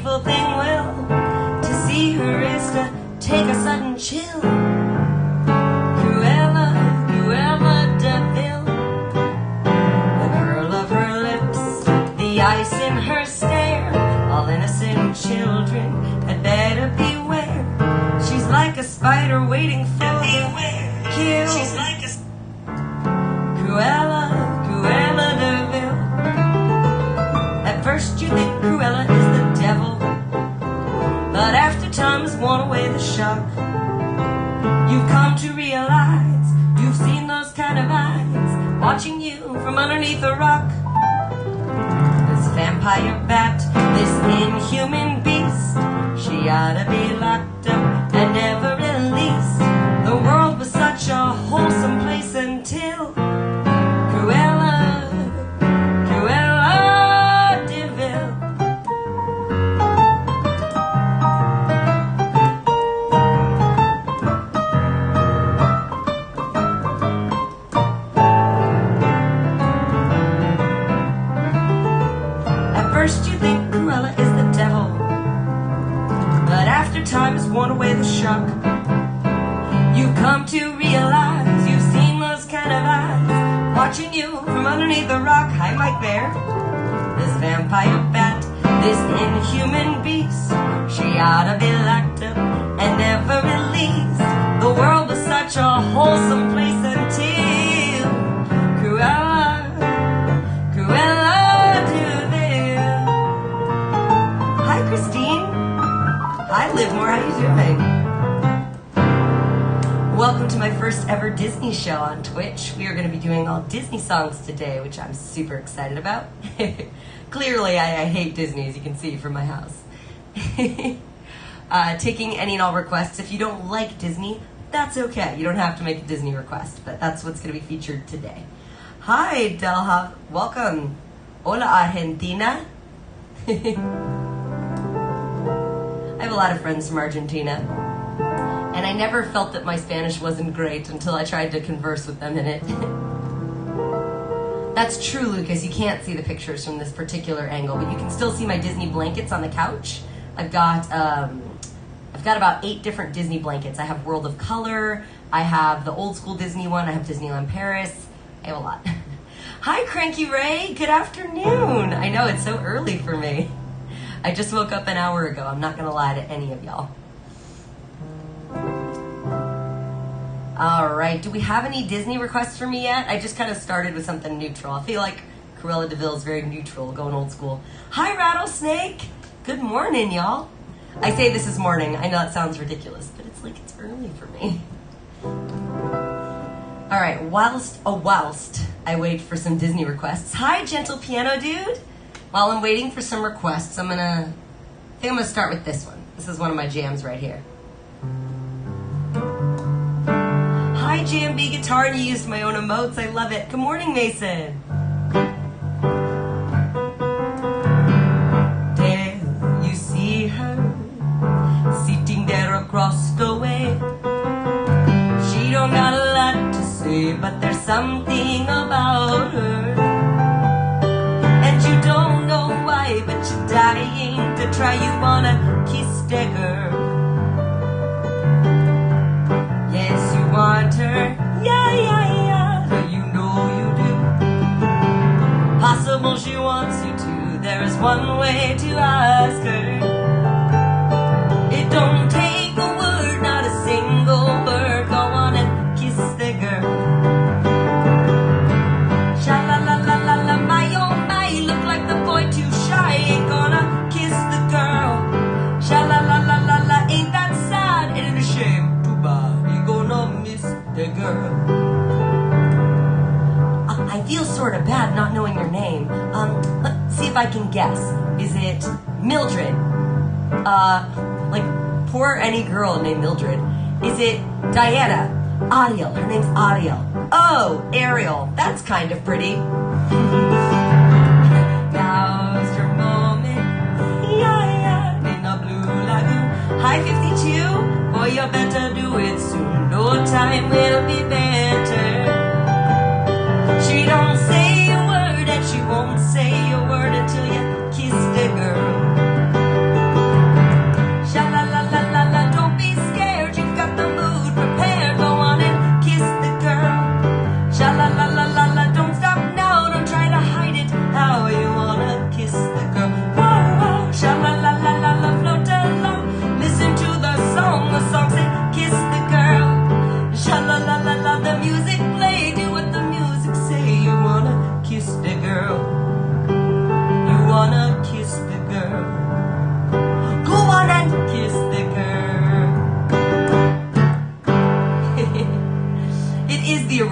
evil thing will. To see her is to take a sudden chill. Cruella, Cruella de Vil. The curl of her lips, the ice in her stare. All innocent children had better beware. She's like a spider waiting for the kill. She's like a Cruella, Cruella de Vil. At first you think Cruella is the devil, but after time has worn away the shock, you've come to realize you've seen those kind of eyes watching you from underneath a rock. This vampire bat, this inhuman beast, she ought to be locked up and never released. The world was such a wholesome place until Cruella, Cruella de Vil. At first you think Cruella is the devil, but after time has worn away the shock, you come to realize you've seen those kind of eyes watching you from underneath a rock. Hi, Mike Bear. This vampire bat, this inhuman beast, she ought to be locked up and never released. The world was such a wholesome place until Cruella, Cruella de Vil. Hi, Christine. Hi, Livmore. How you doing? Welcome to my first ever Disney show on Twitch. We are going to be doing all Disney songs today, which I'm super excited about. Clearly, I hate Disney, as you can see from my house. Taking any and all requests. If you don't like Disney, that's okay. You don't have to make a Disney request, but that's what's going to be featured today. Hi, Delha. Welcome. Hola, Argentina. I have a lot of friends from Argentina. And I never felt that my Spanish wasn't great until I tried to converse with them in it. That's true, Lucas. You can't see the pictures from this particular angle, but you can still see my Disney blankets on the couch. I've got about 8 different Disney blankets. I have World of Color. I have the old school Disney one. I have Disneyland Paris. I have a lot. Hi, Cranky Ray. Good afternoon. I know, it's so early for me. I just woke up an hour ago. I'm not going to lie to any of y'all. All right, do we have any Disney requests for me yet? I just kind of started with something neutral. I feel like Cruella de Vil is very neutral, going old school. Hi, Rattlesnake. Good morning, y'all. I say this is morning. I know it sounds ridiculous, but it's like it's early for me. All right, whilst I wait for some Disney requests. Hi, Gentle Piano Dude. While I'm waiting for some requests, I think I'm gonna start with this one. This is one of my jams right here. Hi, JMB Guitar, and you used my own emotes. I love it. Good morning, Mason. There you see her, sitting there across the way. She don't got a lot to say, but there's something about her. And you don't know why, but you're dying to try. You wanna kiss the girl. Yes, you want her, yeah, you know you do. Possible she wants you to, there's one way to ask her. It don't take a word, not a single word. Go on and kiss the girl. Sha-la-la-la-la-la, my oh my, you look like the boy too shy. Ain't gonna kiss the girl. Sha-la-la-la-la-la, ain't that sad? Ain't it a shame? Gonna miss the girl. I feel sort of bad not knowing your name. Let's see if I can guess. Is it Mildred? Like poor any girl named Mildred. Is it Diana? Ariel. Her name's Ariel. Oh, Ariel. That's kind of pretty. Now's your moment. Yeah, in a blue lagoon. Hi, 52. Boy, you better do it soon. No time will be better. She don't say a word, and she won't say a word until you kiss the girl.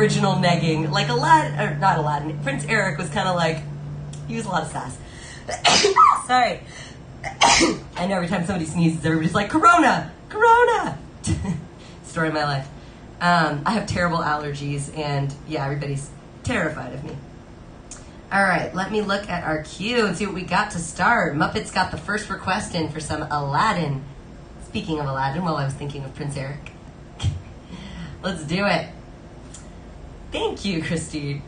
original negging. Like Aladdin, or not Aladdin, Prince Eric was kind of like, he was a lot of sass. Sorry. I know every time somebody sneezes, everybody's like, Corona! Corona! Story of my life. I have terrible allergies, and yeah, everybody's terrified of me. All right, let me look at our queue and see what we got to start. Muppets got the first request in for some Aladdin. Speaking of Aladdin, while I was thinking of Prince Eric. Let's do it. Thank you, Christine.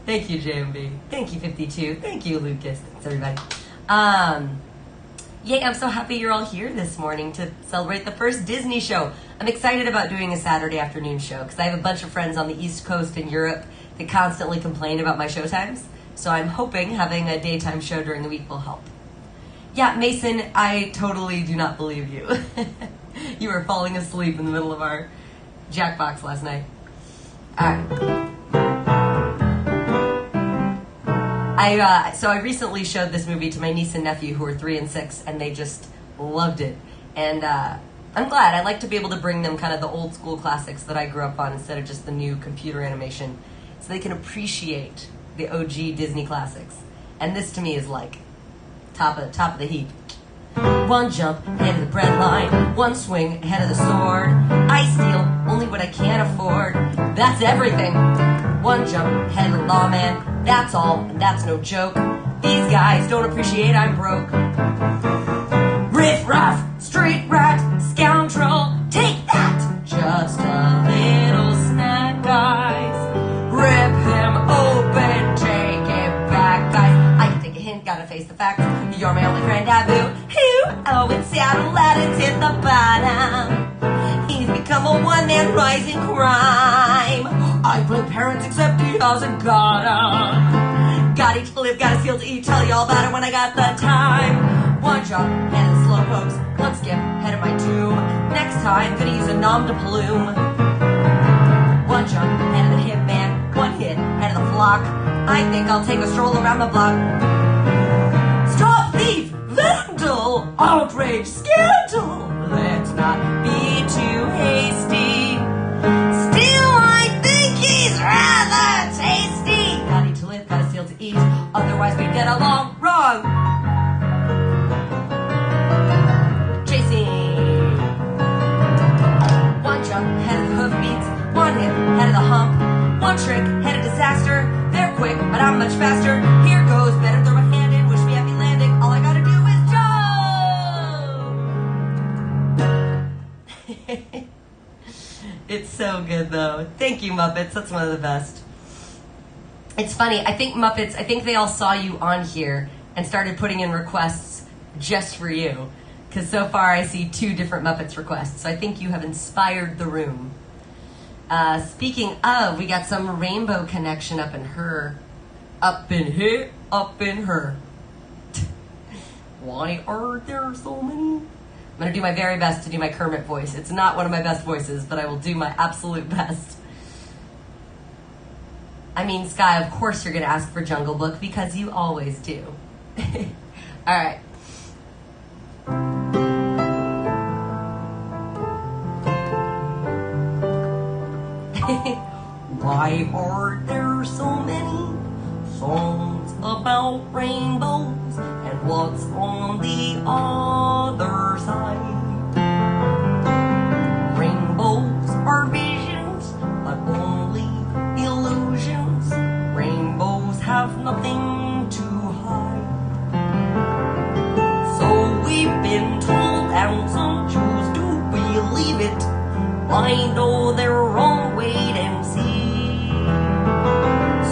Thank you, JMB. Thank you, 52. Thank you, Lucas. Thanks, everybody. Yay, I'm so happy you're all here this morning to celebrate the first Disney show. I'm excited about doing a Saturday afternoon show because I have a bunch of friends on the East Coast in Europe that constantly complain about my show times. So I'm hoping having a daytime show during the week will help. Yeah, Mason, I totally do not believe you. You were falling asleep in the middle of our Jackbox last night. All right. So I recently showed this movie to my niece and nephew who are 3 and 6, and they just loved it. And I'm glad. I like to be able to bring them kind of the old school classics that I grew up on instead of just the new computer animation, so they can appreciate the OG Disney classics. And this to me is like top of the heap. One jump ahead of the bread line, one swing ahead of the sword. I steal only what I can't afford. That's everything. One jump ahead of the lawman. That's all, and that's no joke. These guys don't appreciate I'm broke. Riff raff, street rat, scoundrel, take that! Just a little snack, guys. Rip him open, take it back, guys. I can take a hint, gotta face the facts. You're my only friend, Abu. Oh, it's sad Aladdin's hit the bottom. He's become a one-man rising crime. I blame parents except he hasn't got 'em. Gotta eat to live, gotta steal to eat. Tell you all about it when I got the time. One jump ahead of the slow pokes. One skip ahead of my doom. Next time, gonna use a nom de plume. One jump ahead of the hitman. One hit ahead of the flock. I think I'll take a stroll around the block. Stop thief! Vandal! Outrage! Scandal! Let's not be too hasty. Still, I think he's rather tasty. Gotta eat to live, gotta steal to eat. Otherwise we'd get along wrong. Chasing. One jump ahead of the hoofbeats. One hit ahead of the hump. One trick ahead of disaster. They're quick, but I'm much faster. Here goes, better throw my hand in. Wish me happy landing. All I gotta do is jump. It's so good, though. Thank you, Muppets. That's one of the best. It's funny. I think they all saw you on here and started putting in requests just for you. Because so far I see 2 different Muppets requests. So I think you have inspired the room. Speaking of, we got some Rainbow Connection up in her. Up in here, up in her. Why are there so many? I'm going to do my very best to do my Kermit voice. It's not one of my best voices, but I will do my absolute best. I mean, Sky, of course you're going to ask for Jungle Book because you always do. All right. Why are there so many songs about rainbows and what's on the other side? Rainbows are visions, but only illusions. Rainbows have nothing to hide. So we've been told, and some choose to believe it. I know they're wrong, wait and see.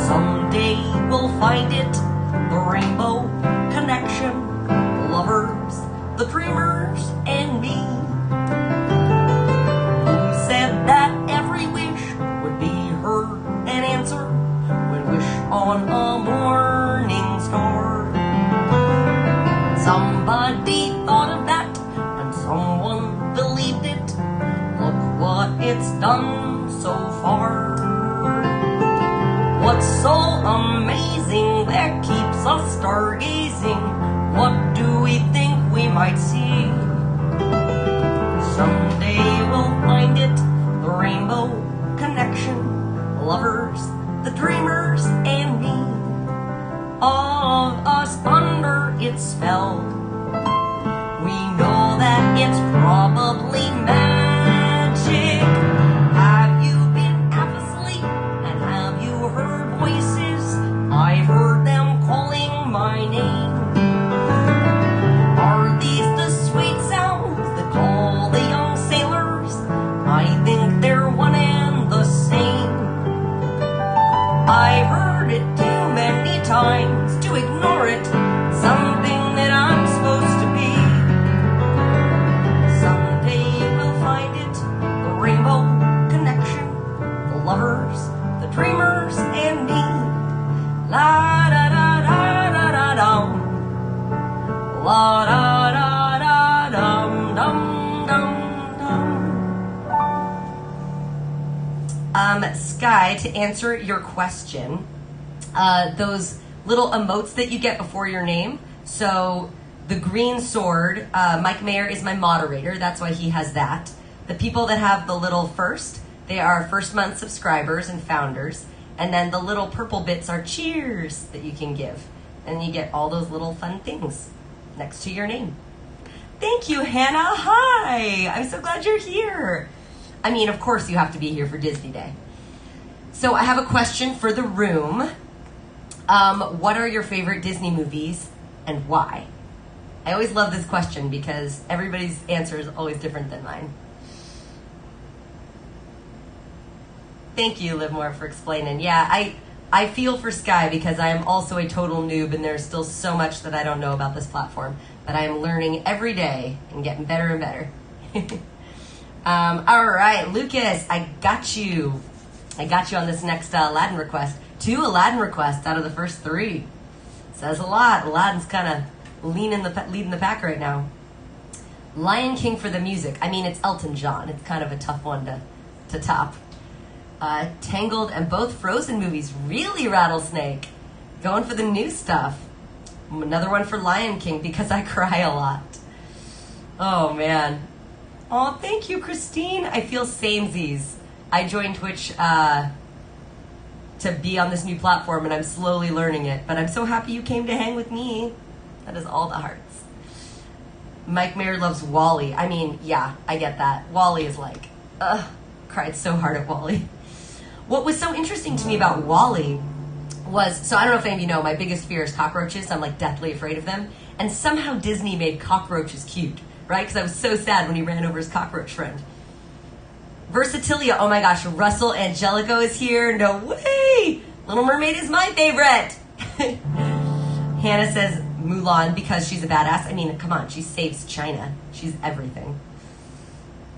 Someday we'll find it, the Rainbow Connection, lovers, the dreamers, and me. Who said that every wish would be heard and answered when wish on a morning star? Somebody thought of that, and someone believed it. Look what it's done so far. What's so amazing that keeps us stargazing? What do we think we might see? Someday we'll find it, the Rainbow Connection, lovers, the dreamers, and me. All of us under its spell. We know that it's probably magic. Have you been half asleep and have you heard voices? I've heard them calling my name. Are these the sweet sounds that call the young sailors? I think they're one and the same. I've heard it too many times to ignore it. Something that I'm supposed to be. Someday we'll find it. The rainbow connection. The lovers, the dreamers, and me. La da da da da da dum. La da da da dum dum dum dum. Sky, to answer your question, those little emotes that you get before your name. So the green sword, Mike Mayer is my moderator. That's why he has that. The people that have the little first, they are first month subscribers and founders. And then the little purple bits are cheers that you can give. And you get all those little fun things next to your name. Thank you, Hannah. Hi. I'm so glad you're here. I mean, of course you have to be here for Disney Day. So I have a question for the room. What are your favorite Disney movies and why? I always love this question because everybody's answer is always different than mine. Thank you, Livmore, for explaining. Yeah, I feel for Sky because I am also a total noob and there's still so much that I don't know about this platform. But I am learning every day and getting better and better. All right, Lucas, I got you. I got you on this next Aladdin request. 2 Aladdin requests out of the first 3. Says a lot. Aladdin's kind of leading the pack right now. Lion King for the music. I mean, it's Elton John. It's kind of a tough one to top. Tangled and both Frozen movies. Really, Rattlesnake. Going for the new stuff. Another one for Lion King because I cry a lot. Oh, man. Oh, thank you, Christine. I feel samesies. I joined Twitch to be on this new platform, and I'm slowly learning it. But I'm so happy you came to hang with me. That is all the hearts. Mike Mayer loves WALL-E. I mean, yeah, I get that. WALL-E is like, cried so hard at WALL-E. What was so interesting to me about WALL-E was, so I don't know if any of you know, my biggest fear is cockroaches. I'm like deathly afraid of them. And somehow Disney made cockroaches cute, right? Because I was so sad when he ran over his cockroach friend. Versatilia, oh my gosh, Russell Angelico is here. No way! Little Mermaid is my favorite. Hannah says Mulan because she's a badass. I mean, come on, she saves China. She's everything.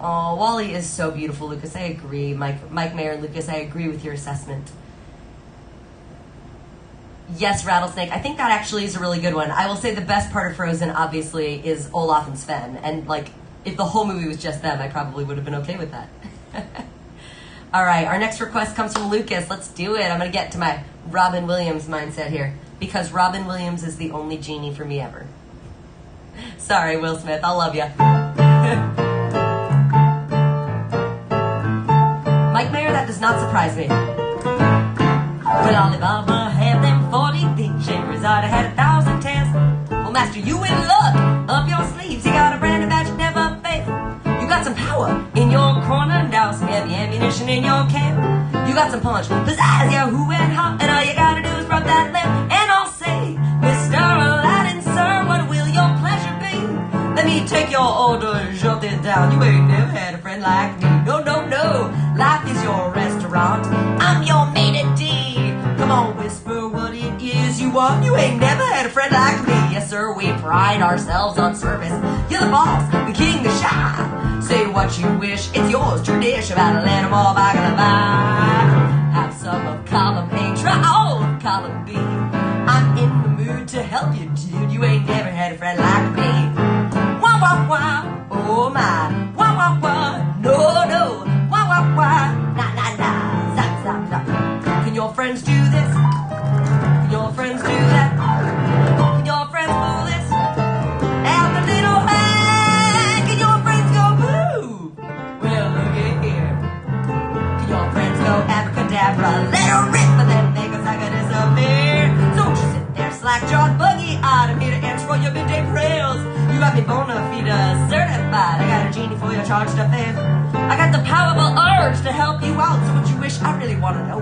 Oh, WALL-E is so beautiful, Lucas. I agree. Mike Mayer, Lucas, I agree with your assessment. Yes, Rattlesnake. I think that actually is a really good one. I will say the best part of Frozen, obviously, is Olaf and Sven. And, like, if the whole movie was just them, I probably would have been okay with that. All right, our next request comes from Lucas. Let's do it. I'm going to get to my Robin Williams mindset here. Because Robin Williams is the only genie for me ever. Sorry, Will Smith. I love you. Mike Mayer, that does not surprise me. Well, Alibaba had them 40 things. Shahrazad had 1,000 tales. Well, master, you in luck. Up your sleeves, you got a brand new match never fail. You got some power in your corner now. Some heavy ammunition in your camp. You got some punch, pizzazz, yeah, who and how. And all you gotta do is rub that lamp. And I'll say, Mr. Aladdin, sir, what will your pleasure be? Let me take your order, jot it down. You ain't never had a friend like me. No, no, no. Life is your restaurant. I'm your maître d'. Come on, whisper what it is you want. You ain't never had a friend like me. Yes, sir, we pride ourselves on service. You're the boss, the king, the shy. Say what you wish, it's yours, your dish. About a little more baccalaureate. Have some of column A, try all of column B. I'm in the mood to help you, dude. You ain't never had a friend like me. Wah, wah, wah, oh my. Wah, wah, wah, no, no. Wah, wah, wah, na, na, na. Zap, zap, zap. Can your friends do this? Can your friends do that? Can your friends pull this? Out the little hand. Can your friends go boo? Well, look at here. Can your friends go abracadabra? got me bona fide certified. I got a genie for your charged up face. I got the powerful urge to help you out. So what you wish, I really want to know.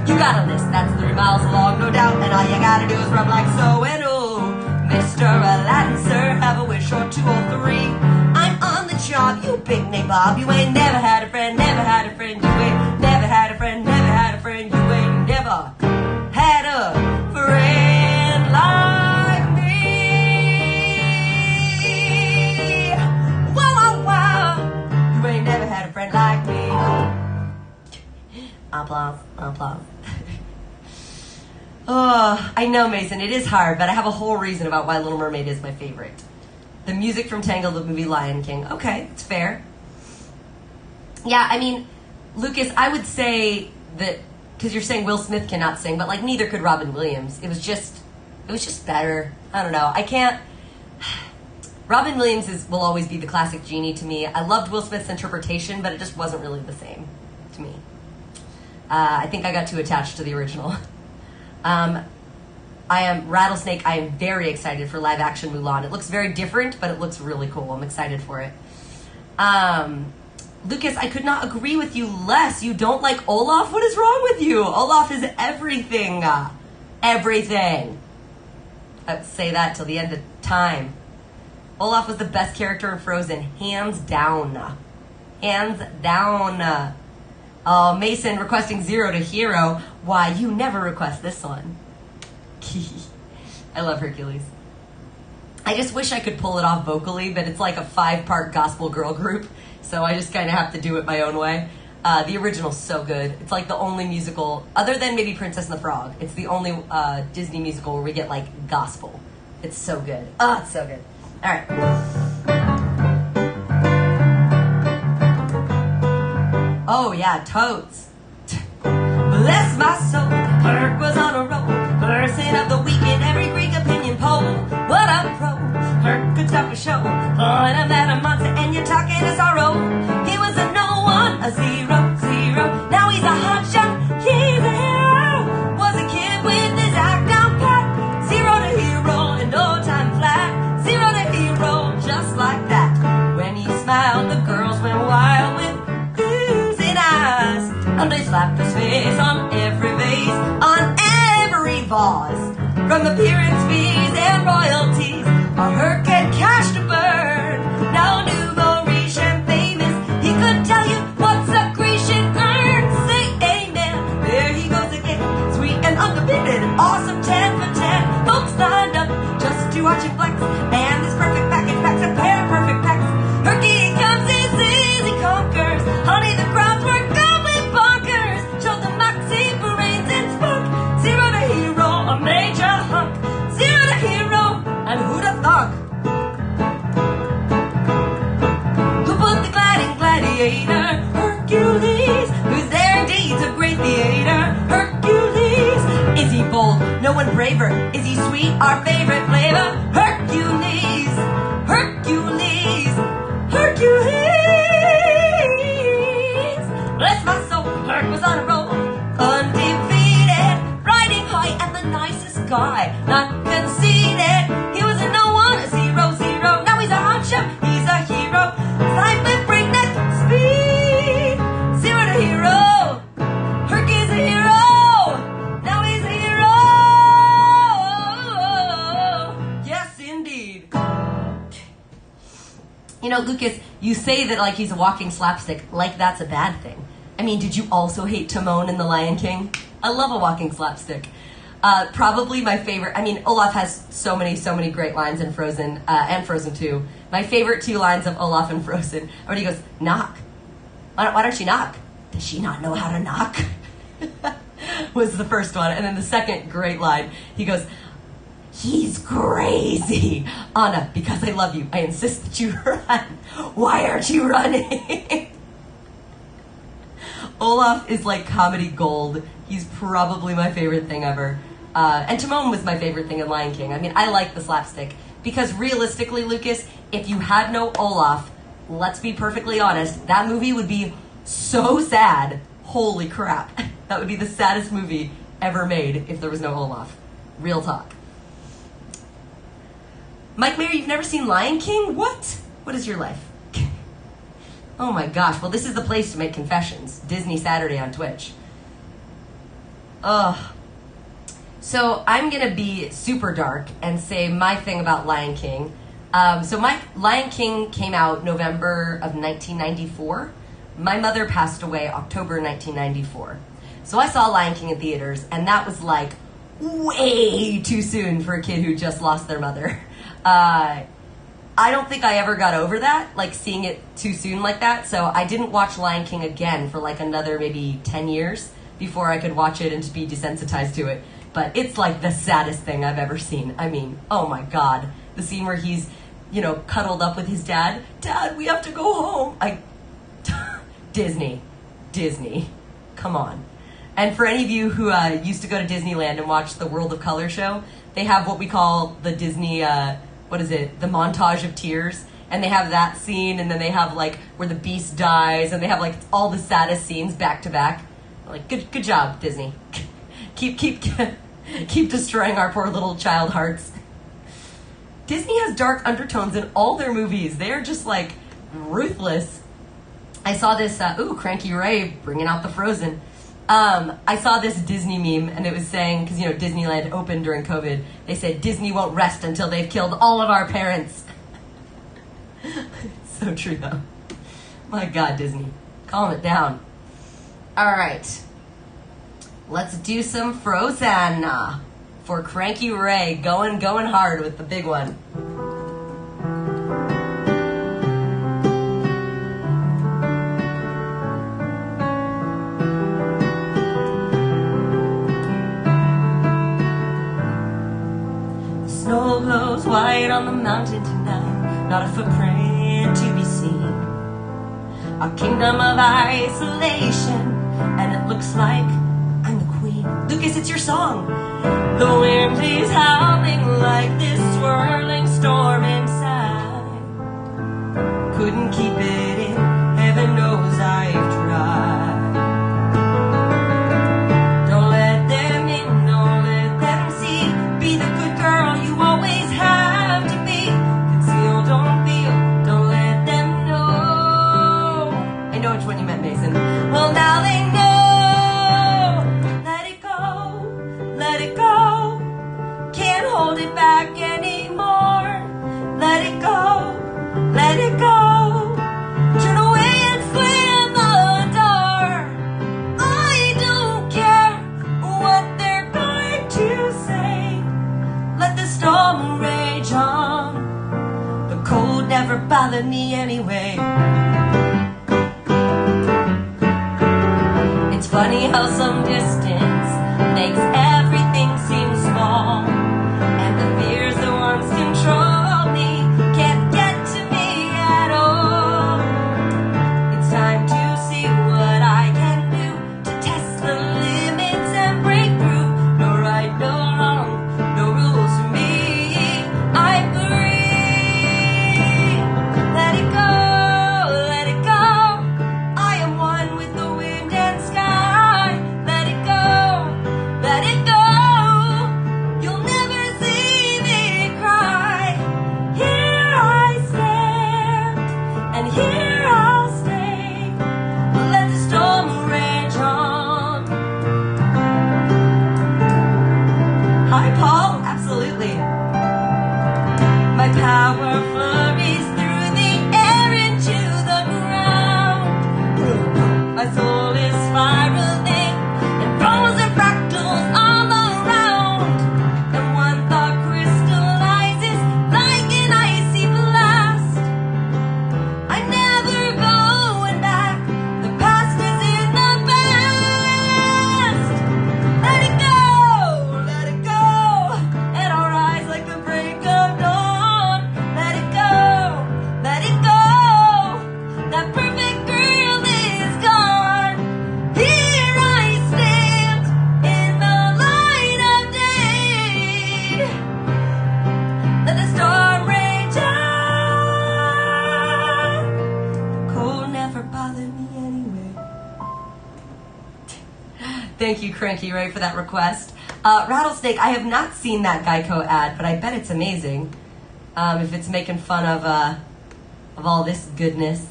You got a list that's 3 miles long, no doubt. And all you gotta do is rub like so. And oh, Mr. Aladdin, sir, have a wish or 2 or 3. I'm on the job, you big name Bob. You ain't never had a friend, never had a friend. You ain't never had a friend, never had a friend. You ain't never had a friend like me. Wow, wow, wow. You ain't never had a friend like me. Applause, applause. Oh, I know, Mason, it is hard, but I have a whole reason about why Little Mermaid is my favorite. The music from Tangled, the movie Lion King. Okay, it's fair. Yeah, I mean, Lucas, I would say that, because you're saying Will Smith cannot sing, but like neither could Robin Williams. It was just better. I don't know. I can't. Robin Williams will always be the classic genie to me. I loved Will Smith's interpretation, but it just wasn't really the same to me. I think I got too attached to the original. I am Rattlesnake. I am very excited for live action Mulan. It looks very different, but it looks really cool. I'm excited for it. Lucas, I could not agree with you less. You don't like Olaf? What is wrong with you? Olaf is everything. Everything. I'd say that till the end of time. Olaf was the best character in Frozen. Hands down. Hands down. Oh, Mason requesting 0 to Hero. Why, you never request this one. I love Hercules. I just wish I could pull it off vocally, but it's like a 5-part gospel girl group, so I just kind of have to do it my own way. The original's so good. It's like the only musical, other than maybe Princess and the Frog, it's the only Disney musical where we get like gospel. It's so good. Oh, it's so good. All right. Oh yeah, totes. Bless my soul, Herc was on a roll. Person of the week in every Greek opinion poll. What a pro, Herc could stop a show. Point him at a monster and you're talking to sorrow. He was a no one, a 0. Now he's a hot shot, he's a hero. Was a kid with his act down pat. 0 to hero and no time flat. 0 to hero, just like that. When he smiled, the girls went wild with oozing eyes. And they slapped his face on every vase, on every vase. From appearance fees and royalties, a Herc had cash to burn. Now nouveau riche and famous, he could tell you what's a Grecian urn. Say amen, there he goes again. Sweet and undefeated, awesome 10 for 10. Folks lined up just to watch him flex. And this perfect package packs a pair of perfect packs. Herky comes in, sees he conquers. Honey, the crowds were going bonkers. Showed the maxi brains and spook. 0 to hero, a major hunk. 0 to hero, and who'd have thunk? Who put the gladiator? Hercules. Who's there indeed's a great theater? Hercules. Is he bold? No one braver. Is he sweet? Our favorite flavor? Hercules. Hercules. Hercules. Bless my soul, Herc was on a roll. Undefeated. Riding high and the nicest guy. Not conceited. He was a no one, a 0. Now he's a hot shot, he's a hero. Side flip, breakneck speed. 0 to hero. Herc is a hero. Now he's a hero. Yes, indeed. You know, Lucas, you say that like he's a walking slapstick, like that's a bad thing. I mean, did you also hate Timon in The Lion King? I love a walking slapstick. Probably my favorite, I mean, Olaf has so many great lines in Frozen, and Frozen 2. My favorite 2 lines of Olaf in Frozen are when he goes, knock. Why don't you knock? Does she not know how to knock? Was the first one. And then the second great line, he goes, he's crazy. Anna, because I love you, I insist that you run. Why aren't you running? Olaf is like comedy gold. He's probably my favorite thing ever. And Timon was my favorite thing in Lion King. I mean, I like the slapstick. Because realistically, Lucas, if you had no Olaf, let's be perfectly honest, that movie would be so sad. Holy crap. That would be the saddest movie ever made if there was no Olaf. Real talk. Mike Mayer, you've never seen Lion King? What? What is your life? Oh my gosh. Well, this is the place to make confessions. Disney Saturday on Twitch. Ugh. So I'm going to be super dark and say my thing about Lion King. Lion King came out November of 1994. My mother passed away October 1994. So I saw Lion King in theaters, and that was like way too soon for a kid who just lost their mother. I don't think I ever got over that, like seeing it too soon like that. So I didn't watch Lion King again for like another maybe 10 years before I could watch it and to be desensitized to it. But it's like the saddest thing I've ever seen. I mean, oh my God. The scene where he's, cuddled up with his dad. Dad, we have to go home. Disney. Come on. And for any of you who used to go to Disneyland and watch the World of Color show, they have what we call the Disney, the montage of tears. And they have that scene, and then they have like where the beast dies, and they have like all the saddest scenes back to back. Like, good job, Disney. keep destroying our poor little child hearts. Disney has dark undertones in all their movies. They're just like ruthless. I saw this, Cranky Ray bringing out the Frozen. I saw this Disney meme, and it was saying, because, Disneyland opened during COVID, they said, Disney won't rest until they've killed all of our parents. So true, though. My God, Disney. Calm it down. All right. Let's do some Frozen for Cranky Ray. Going hard with the big one. Snow glows white on the mountain tonight, not a footprint to be seen. A kingdom of isolation, and it looks like I'm the queen. Lucas, it's your song. The wind is howling like this swirling storm inside. Couldn't keep it in, heaven knows I've tried. Don't let them in, don't let them see. Be the good girl you always have to be. Conceal, don't feel, don't let them know. I know which one you meant, Mason. Well, now they know. Let it go. Can't hold it back anymore. Let it go. Let it go. Turn away and slam the door. I don't care what they're going to say. Let the storm rage on. The cold never bothered me anyway. It's funny how some distance makes everything seem small, and the fears that once controlled me can't get to me at all. It's time to see what I can do to test the limits and break through. No right, no wrong, no rules for me. I'm free. Let it go, let it go. I am one with the wind and sky. Let it go, let it go. You'll never see me cry. Here I stand, and here I'll stay. Let the storm rage on. Hi, Paul. Absolutely. My power flurries through the air into the ground. My soul is spiraling and frozen fractals all around. And one thought crystallizes like an icy blast. I'm never going back. The past is in the past. Let it go, and I'll rise like the break of dawn. Let it go, that perfect girl is gone. Here I stand in the light of day. Let the storm rage on. The cold never bothered me anyway. Thank you, Cranky Ray, for that request. Rattlesnake, I have not seen that Geico ad, but I bet it's amazing. if it's making fun of all this goodness.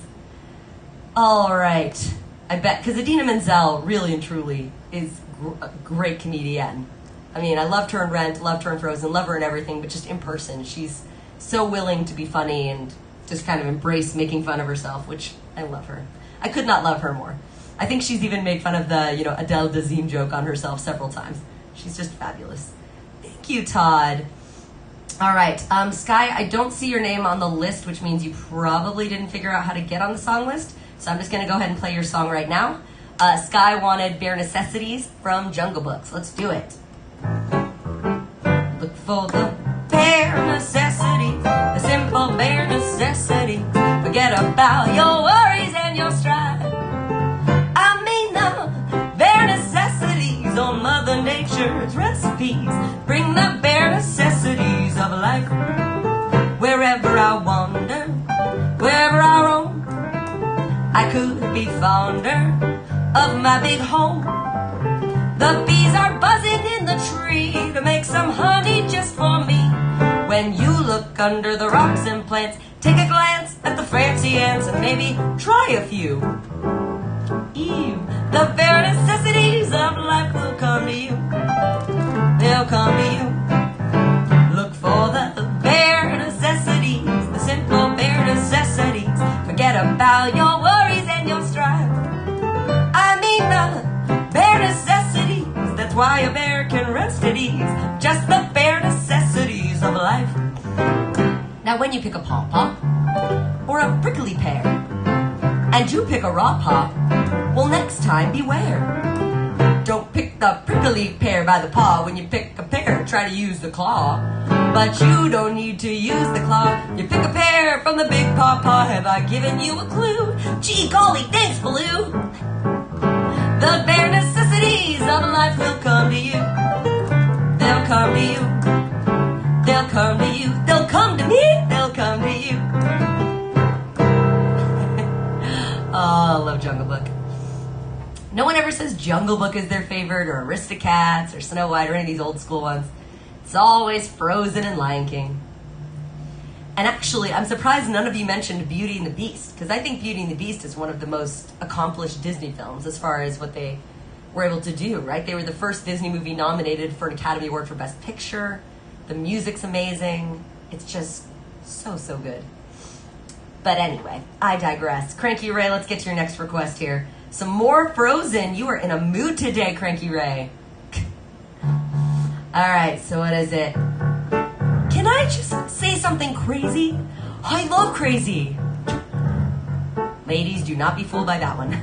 All right. I bet, because Idina Menzel really and truly is a great comedian. I mean, I loved her in Rent, loved her in Frozen, love her in everything, but just in person, she's so willing to be funny and just kind of embrace making fun of herself, which I love her. I could not love her more. I think she's even made fun of the, Adele Dazeem joke on herself several times. She's just fabulous. Thank you, Todd. All right, Sky, I don't see your name on the list, which means you probably didn't figure out how to get on the song list. So I'm just going to go ahead and play your song right now. Sky wanted Bare Necessities from Jungle Book. So let's do it. Look for the bare necessities, the simple bare necessities. Forget about your worries and your strife. I mean the bare necessities on Mother Nature's recipes. Bring the bare necessities of life. Wherever I wander, wherever I roam, I could be fonder of my big home. The bees are buzzing in the tree to make some honey just for me. When you look under the rocks and plants, take a glance at the fancy ants and maybe try a few. Ew, the bare necessities of life will come to you. They'll come to you. Look for the bare necessities, the simple bare necessities. Forget about your worries and your strife. I mean the bare necessities. That's why a bear can rest at ease. Just the bare necessities of life. Now when you pick a pawpaw or a prickly pear and you pick a raw paw, well, next time beware. Don't pick the prickly pear by the paw. When you pick a pear, try to use the claw. But you don't need to use the claw. You pick a pear from the big pawpaw. Have I given you a clue? Gee golly, thanks, Baloo. The bare necessities of life will come to you. They'll come to you. They'll come to you. They'll come to me. They'll come to you. Oh, I love Jungle Book. No one ever says Jungle Book is their favorite, or Aristocats, or Snow White, or any of these old school ones. It's always Frozen and Lion King. And actually, I'm surprised none of you mentioned Beauty and the Beast, because I think Beauty and the Beast is one of the most accomplished Disney films as far as what they were able to do, right? They were the first Disney movie nominated for an Academy Award for Best Picture. The music's amazing. It's just so, so good. But anyway, I digress. Cranky Ray, let's get to your next request here. Some more Frozen. You are in a mood today, Cranky Ray. All right, so what is it? Can I just say something crazy? I love crazy. Ladies, do not be fooled by that one.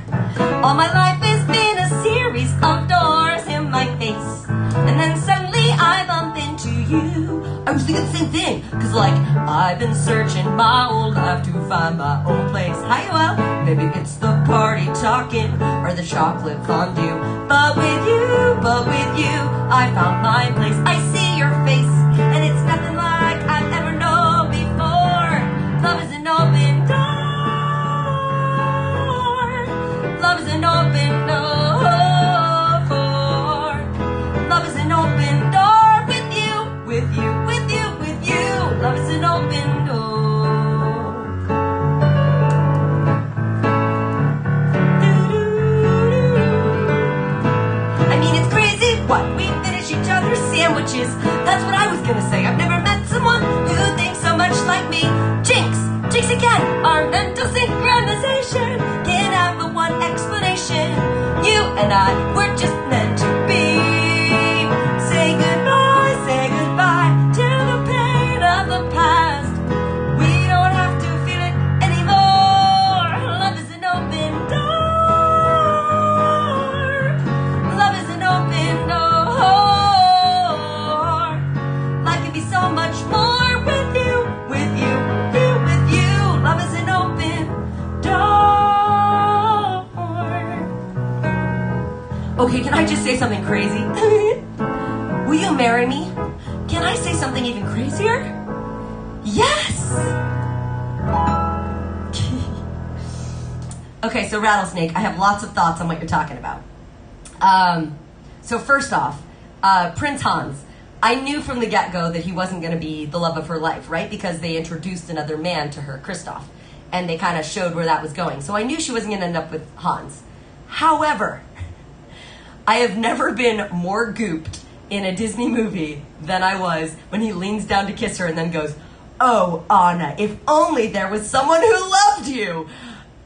All my life has been a series of doors in my face. And then suddenly I bump into you. I was thinking the same thing. Cause I've been searching my whole life to find my own place. Hi, well, maybe it's the party talking or the chocolate fondue. But with you, I found my place. I see your face, and it's nothing like I've ever known before. Love is an open door. Love is an open door. Love is an open door with you, with you, with you, with you. Love is an open door. I mean, it's crazy what we finish each other's sandwiches. That's what I was gonna say. I've never met someone who thinks so much like me. Jinx, jinx again. Our mental synchronization can't have but one explanation. You and I, we're just meant to be. Say goodbye to the pain of the past. We don't have to feel it anymore. Love is an open door. Love is an open door. Life can be so much more with you, with you, with you. Love is an open door. Okay, can I just say something crazy? Will you marry me? Can I say something even crazier? Yes! Okay, so Rattlesnake, I have lots of thoughts on what you're talking about. So first off, Prince Hans. I knew from the get-go that he wasn't going to be the love of her life, right? Because they introduced another man to her, Kristoff, and they kind of showed where that was going. So I knew she wasn't going to end up with Hans. However, I have never been more gooped in a Disney movie than I was when he leans down to kiss her and then goes, "Oh, Anna, if only there was someone who loved you."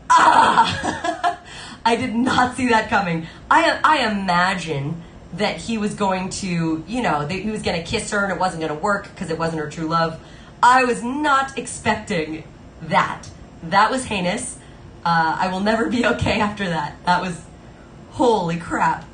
Ah! I did not see that coming. I imagine that he was going to, he was going to kiss her and it wasn't going to work because it wasn't her true love. I was not expecting that. That was heinous. I will never be okay after that. That was, holy crap.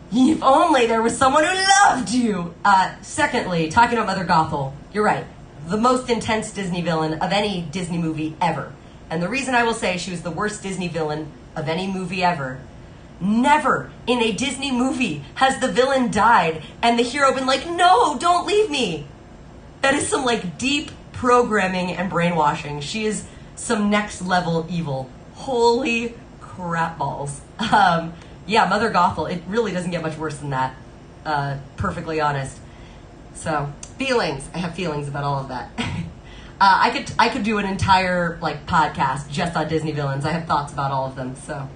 If only there was someone who loved you. Secondly, talking about Mother Gothel, you're right. The most intense Disney villain of any Disney movie ever. And the reason I will say she was the worst Disney villain of any movie ever, never in a Disney movie has the villain died and the hero been like, "No, don't leave me." That is some deep programming and brainwashing. She is some next level evil. Holy crap balls. Mother Gothel, it really doesn't get much worse than that. Perfectly honest. So, feelings. I have feelings about all of that. I could do an entire podcast just on Disney villains. I have thoughts about all of them. So,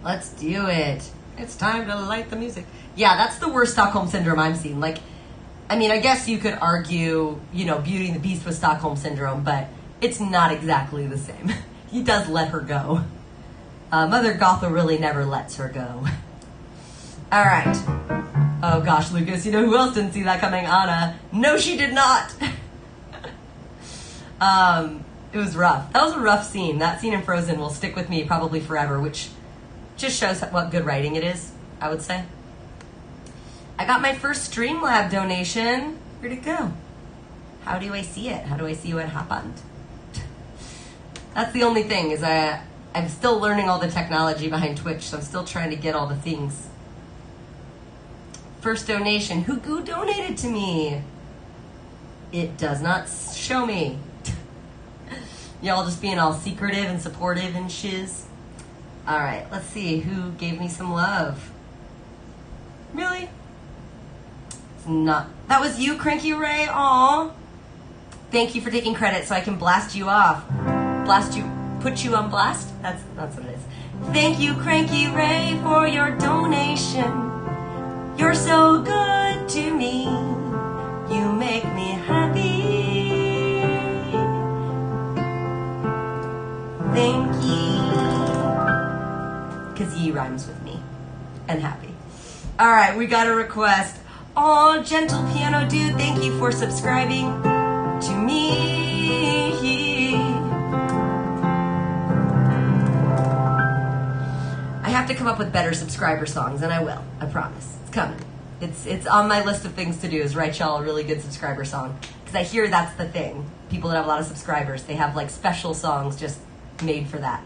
let's do it. It's time to light the music. Yeah, that's the worst Stockholm Syndrome I'm seeing. I guess you could argue, Beauty and the Beast with Stockholm Syndrome, but it's not exactly the same. He does let her go. Mother Gothel really never lets her go. All right. Oh gosh, Lucas, who else didn't see that coming? Anna. No, she did not. It was rough. That was a rough scene. That scene in Frozen will stick with me probably forever, which just shows what good writing it is, I would say. I got my first Streamlab donation. Where'd it go? How do I see it? How do I see what happened? That's the only thing, is I'm still learning all the technology behind Twitch, so I'm still trying to get all the things. First donation. Who donated to me? It does not show me. Y'all just being all secretive and supportive and shiz. Alright, let's see who gave me some love. Really? It's not. That was you, Cranky Ray? Aw. Thank you for taking credit so I can blast you off. Put you on blast? That's what it is. Thank you, Cranky Ray, for your donation. You're so good to me. You make me happy. Thank ye. Because ye rhymes with me. And happy. Alright, we got a request. Aw, Gentle Piano Dude, thank you for subscribing to me. I have to come up with better subscriber songs, and I will. I promise. It's coming. It's on my list of things to do, is write y'all a really good subscriber song. Because I hear that's the thing. People that have a lot of subscribers, they have special songs just made for that.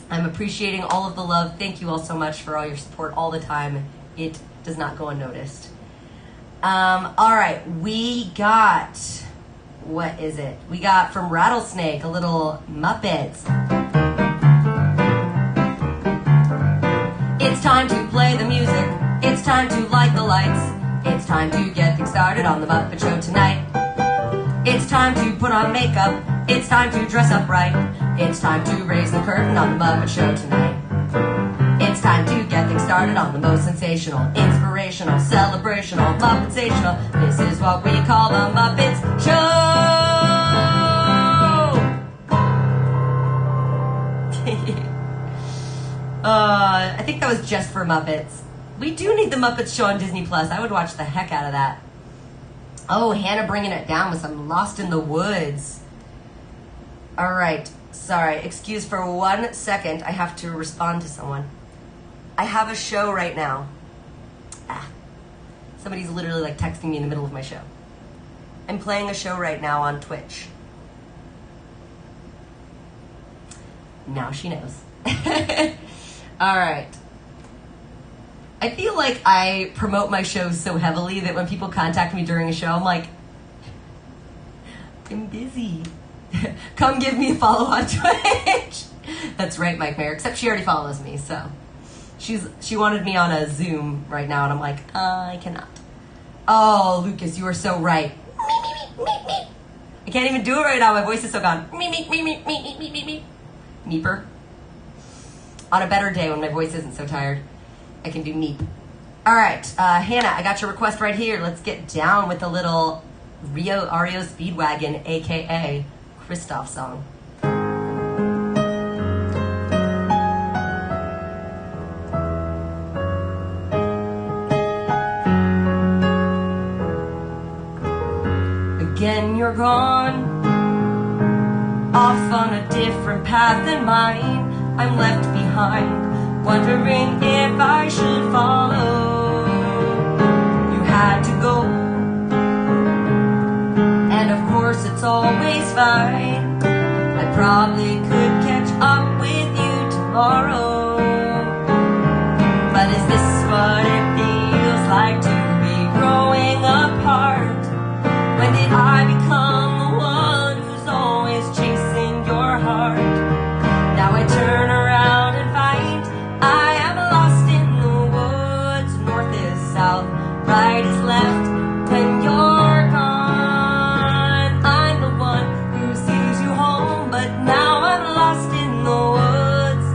I'm appreciating all of the love. Thank you all so much for all your support all the time. It does not go unnoticed. Alright, we got... What is it? We got from Rattlesnake a little Muppets. It's time to play the music. It's time to light the lights. It's time to get things started on the Muppet Show tonight. It's time to put on makeup. It's time to dress up right. It's time to raise the curtain on the Muppet Show tonight. It's time to get things started on the most sensational, inspirational, celebrational, Muppetsational. This is what we call the Muppets Show! I think that was just for Muppets. We do need the Muppets Show on Disney Plus. I would watch the heck out of that. Oh, Hannah bringing it down with some Lost in the Woods. All right. Sorry. Excuse for 1 second. I have to respond to someone. I have a show right now. Somebody's literally texting me in the middle of my show. I'm playing a show right now on Twitch. Now she knows. All right. I feel like I promote my shows so heavily that when people contact me during a show, I'm like, I'm busy. Come give me a follow on Twitch. That's right, Mike Mayer, except she already follows me, so She wanted me on a Zoom right now, and I'm like, I cannot. Oh, Lucas, you are so right. I can't even do it right now. My voice is so gone. Meeper. On a better day when my voice isn't so tired, I can do meep. All right, Hannah, I got your request right here. Let's get down with a little REO Speedwagon, a.k.a. Christoph song. Again, you're gone, off on a different path than mine. I'm left behind, wondering if I should follow. You had to go, and of course it's always fine. I probably could catch up with you tomorrow. But is this what it feels like to be growing apart? When did I become the one who's always chasing your heart? Now I turn around and find I am lost in the woods. North is south, right is left. When you're gone, I'm the one who sees you home. But now I'm lost in the woods,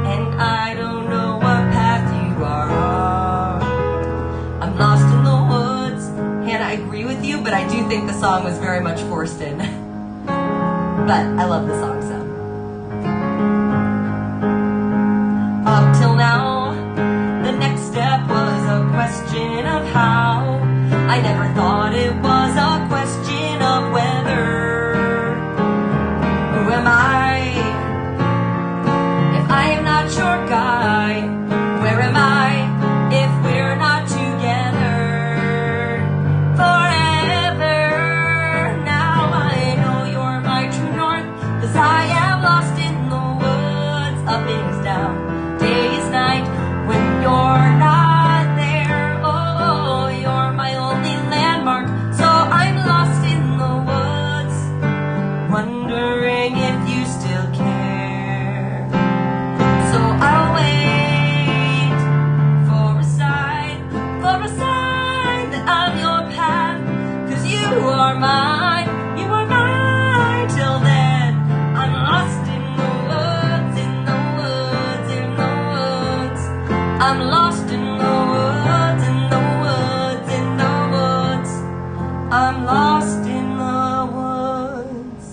and I don't know what path you are on. I'm lost in the woods. Hannah, I agree with you, but I do think the song was very much forced in. But I love the song, so. Up till now, the next step was a question of how. I never thought it was a question of whether. Who am I? If I am not your guy, where am I if we're not together forever? Now I know you're my true north, 'cause I am lost in the woods. Up is down, day is night, when you're not there. Oh, you're my only landmark, so I'm lost in the woods, wondering if you still care. So I'll wait for a sign that I'm your path, 'cause you are mine, you are mine. Till then, I'm lost in the woods, in the woods, in the woods. I'm lost in the woods, in the woods, in the woods. I'm lost in the woods.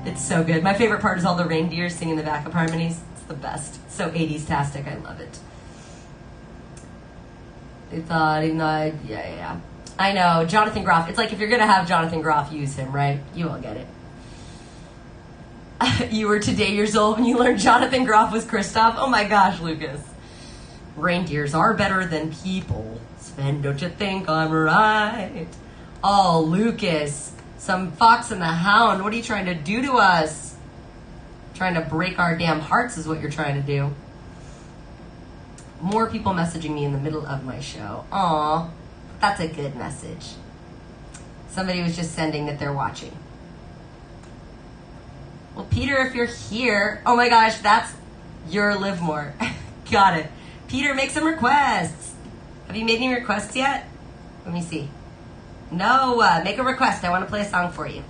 It's so good. My favorite part is all the reindeer singing the backup harmonies. It's the best. It's so 80s-tastic. I love it. They thought, yeah. I know, Jonathan Groff. It's like if you're going to have Jonathan Groff, use him, right? You all get it. You were today years old when you learned Jonathan Groff was Christoph. Oh my gosh, Lucas. Reindeers are better than people. Sven, don't you think I'm right? Oh, Lucas. Some Fox and the Hound. What are you trying to do to us? Trying to break our damn hearts is what you're trying to do. More people messaging me in the middle of my show. Aw, that's a good message. Somebody was just sending that they're watching. Well, Peter, if you're here, oh my gosh, that's your Livermore. Got it. Peter, make some requests. Have you made any requests yet? Let me see. No, make a request. I want to play a song for you.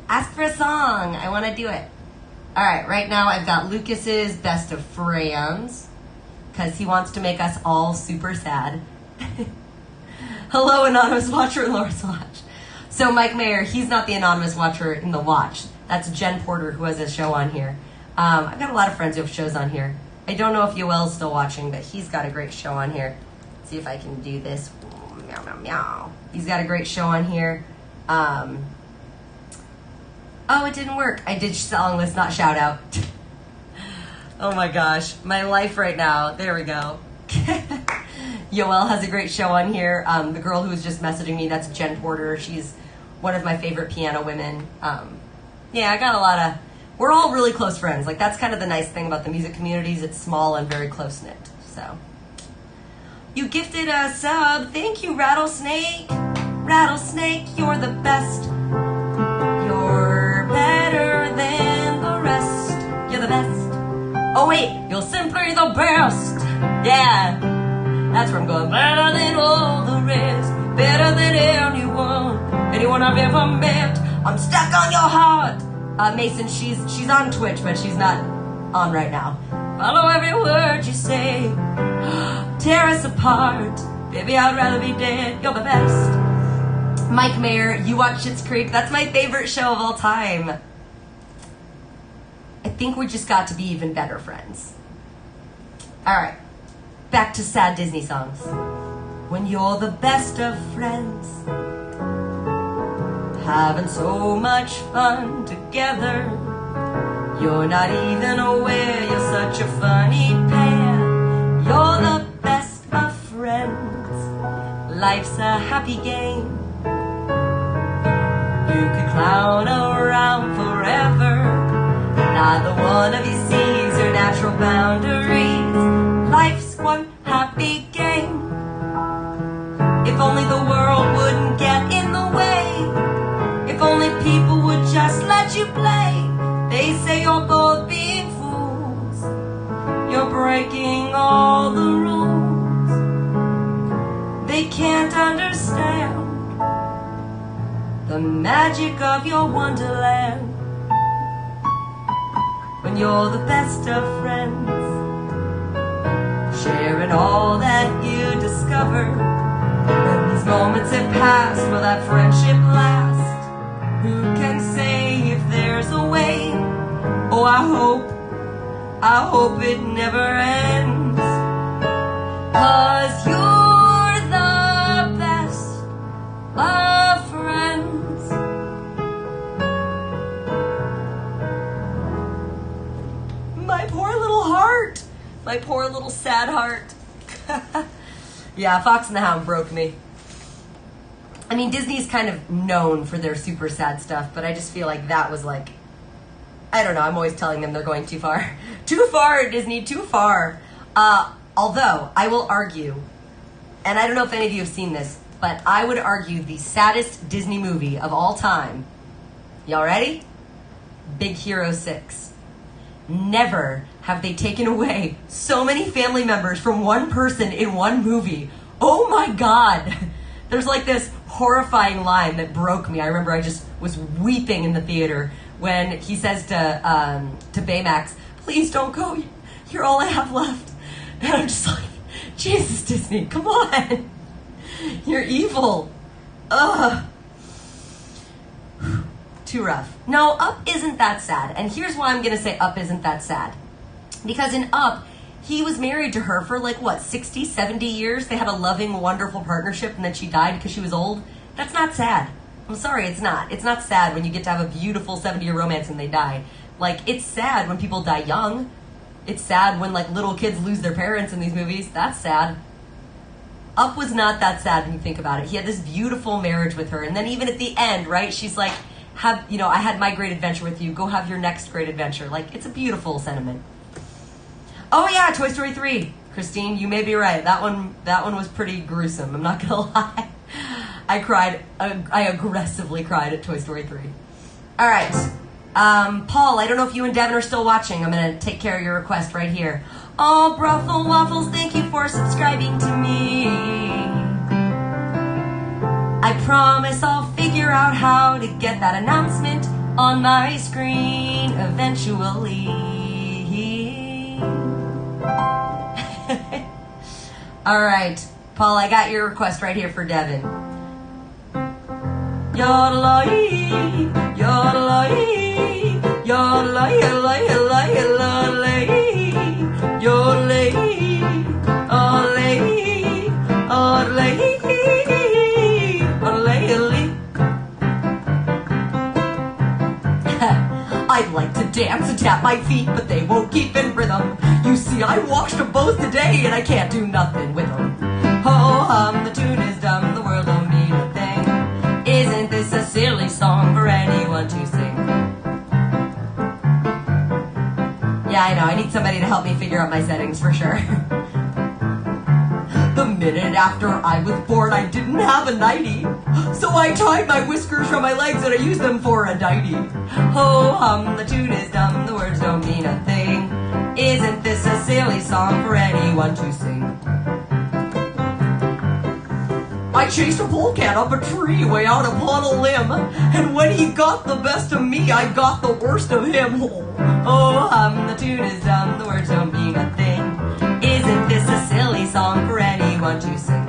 Ask for a song. I want to do it. All right, right now I've got Lucas's Best of Friends, because he wants to make us all super sad. Hello, Anonymous Watcher in Laura's Watch. So Mike Mayer, he's not the Anonymous Watcher in the Watch. That's Jen Porter, who has a show on here. I've got a lot of friends who have shows on here. I don't know if Yoel's still watching, but he's got a great show on here. Let's see if I can do this. Meow, meow, meow. He's got a great show on here. Oh, it didn't work. I did song list, not shout out. Oh my gosh. My life right now. There we go. Yoel has a great show on here. The girl who was just messaging me, that's Jen Porter. She's one of my favorite piano women. Yeah, I got a lot of... We're all really close friends. Like, that's kind of the nice thing about the music communities. It's small and very close-knit. So, you gifted a sub. Thank you, Rattlesnake. Rattlesnake, you're the best. You're better than the rest. Oh wait, you're simply the best. Yeah, that's where I'm going. Better than all the rest, better than anyone I've ever met. I'm stuck on your heart. Mason, she's on Twitch, but she's not on right now. Follow every word you say. Tear us apart. Baby, I'd rather be dead. You're the best. Mike Mayer, you watch Schitt's Creek. That's my favorite show of all time. I think we just got to be even better friends. All right, back to sad Disney songs. When you're the best of friends, having so much fun together, you're not even aware you're such a funny pair. You're the best of friends. Life's a happy game. You could clown around forever. Neither one of you sees your natural boundaries. Life's one happy game. If only the world wouldn't get in the way. If only people would just let you play. They say you're both being fools. You're breaking all the rules. They can't understand the magic of your wonderland. When you're the best of friends, sharing all that you discover. When these moments have passed, will that friendship last? Who can say if there's a way? Oh, I hope it never ends. 'Cause you're the best of friends. My poor little heart. My poor little sad heart. Yeah, Fox and the Hound broke me. I mean, Disney's kind of known for their super sad stuff, but I just feel like that was like, I don't know, I'm always telling them they're going too far. Too far, Disney, too far. Although, I will argue, and I don't know if any of you have seen this, but I would argue the saddest Disney movie of all time. Y'all ready? Big Hero 6. Never have they taken away so many family members from one person in one movie. Oh my God. There's like this horrifying line that broke me. I remember I just was weeping in the theater when he says to Baymax, "Please don't go. You're all I have left." And I'm just like, Jesus, Disney, come on. You're evil. Ugh. Too rough. No, Up isn't that sad. And here's why I'm going to say Up isn't that sad. Because in Up, he was married to her for like, what, 60, 70 years? They had a loving, wonderful partnership, and then she died because she was old. That's not sad. I'm sorry, it's not. It's not sad when you get to have a beautiful 70-year romance and they die. Like, it's sad when people die young. It's sad when, like, little kids lose their parents in these movies. That's sad. Up was not that sad when you think about it. He had this beautiful marriage with her, and then even at the end, right, she's like, I had my great adventure with you. Go have your next great adventure. Like, it's a beautiful sentiment. Oh yeah, Toy Story 3. Christine, you may be right. That one was pretty gruesome. I'm not gonna lie. I cried. I aggressively cried at Toy Story 3. All right. Paul, I don't know if you and Devin are still watching. I'm gonna take care of your request right here. Oh, Brothel Waffles, thank you for subscribing to me. I promise I'll figure out how to get that announcement on my screen eventually. All right, Paul, I got your request right here for Devin. Yodelay, yodelay, yodelay, yodelay, yodelay, yodelay, yodelay, yodelay, yodelay. I'd like to dance and tap my feet, but they won't keep in rhythm. You see, I washed them both today, and I can't do nothing with them. Ho hum, the tune is dumb, the world don't mean a thing. Isn't this a silly song for anyone to sing? Yeah, I know, I need somebody to help me figure out my settings for sure. The minute after I was born, I didn't have a nightie. So I tied my whiskers from my legs and I used them for a nightie. Ho hum, the tune is dumb, the words don't mean a thing. Isn't this a silly song for anyone to sing? I chased a polecat up a tree way out upon a limb, and when he got the best of me, I got the worst of him. Oh, the tune is dumb, the words don't mean a thing. Isn't this a silly song for anyone to sing?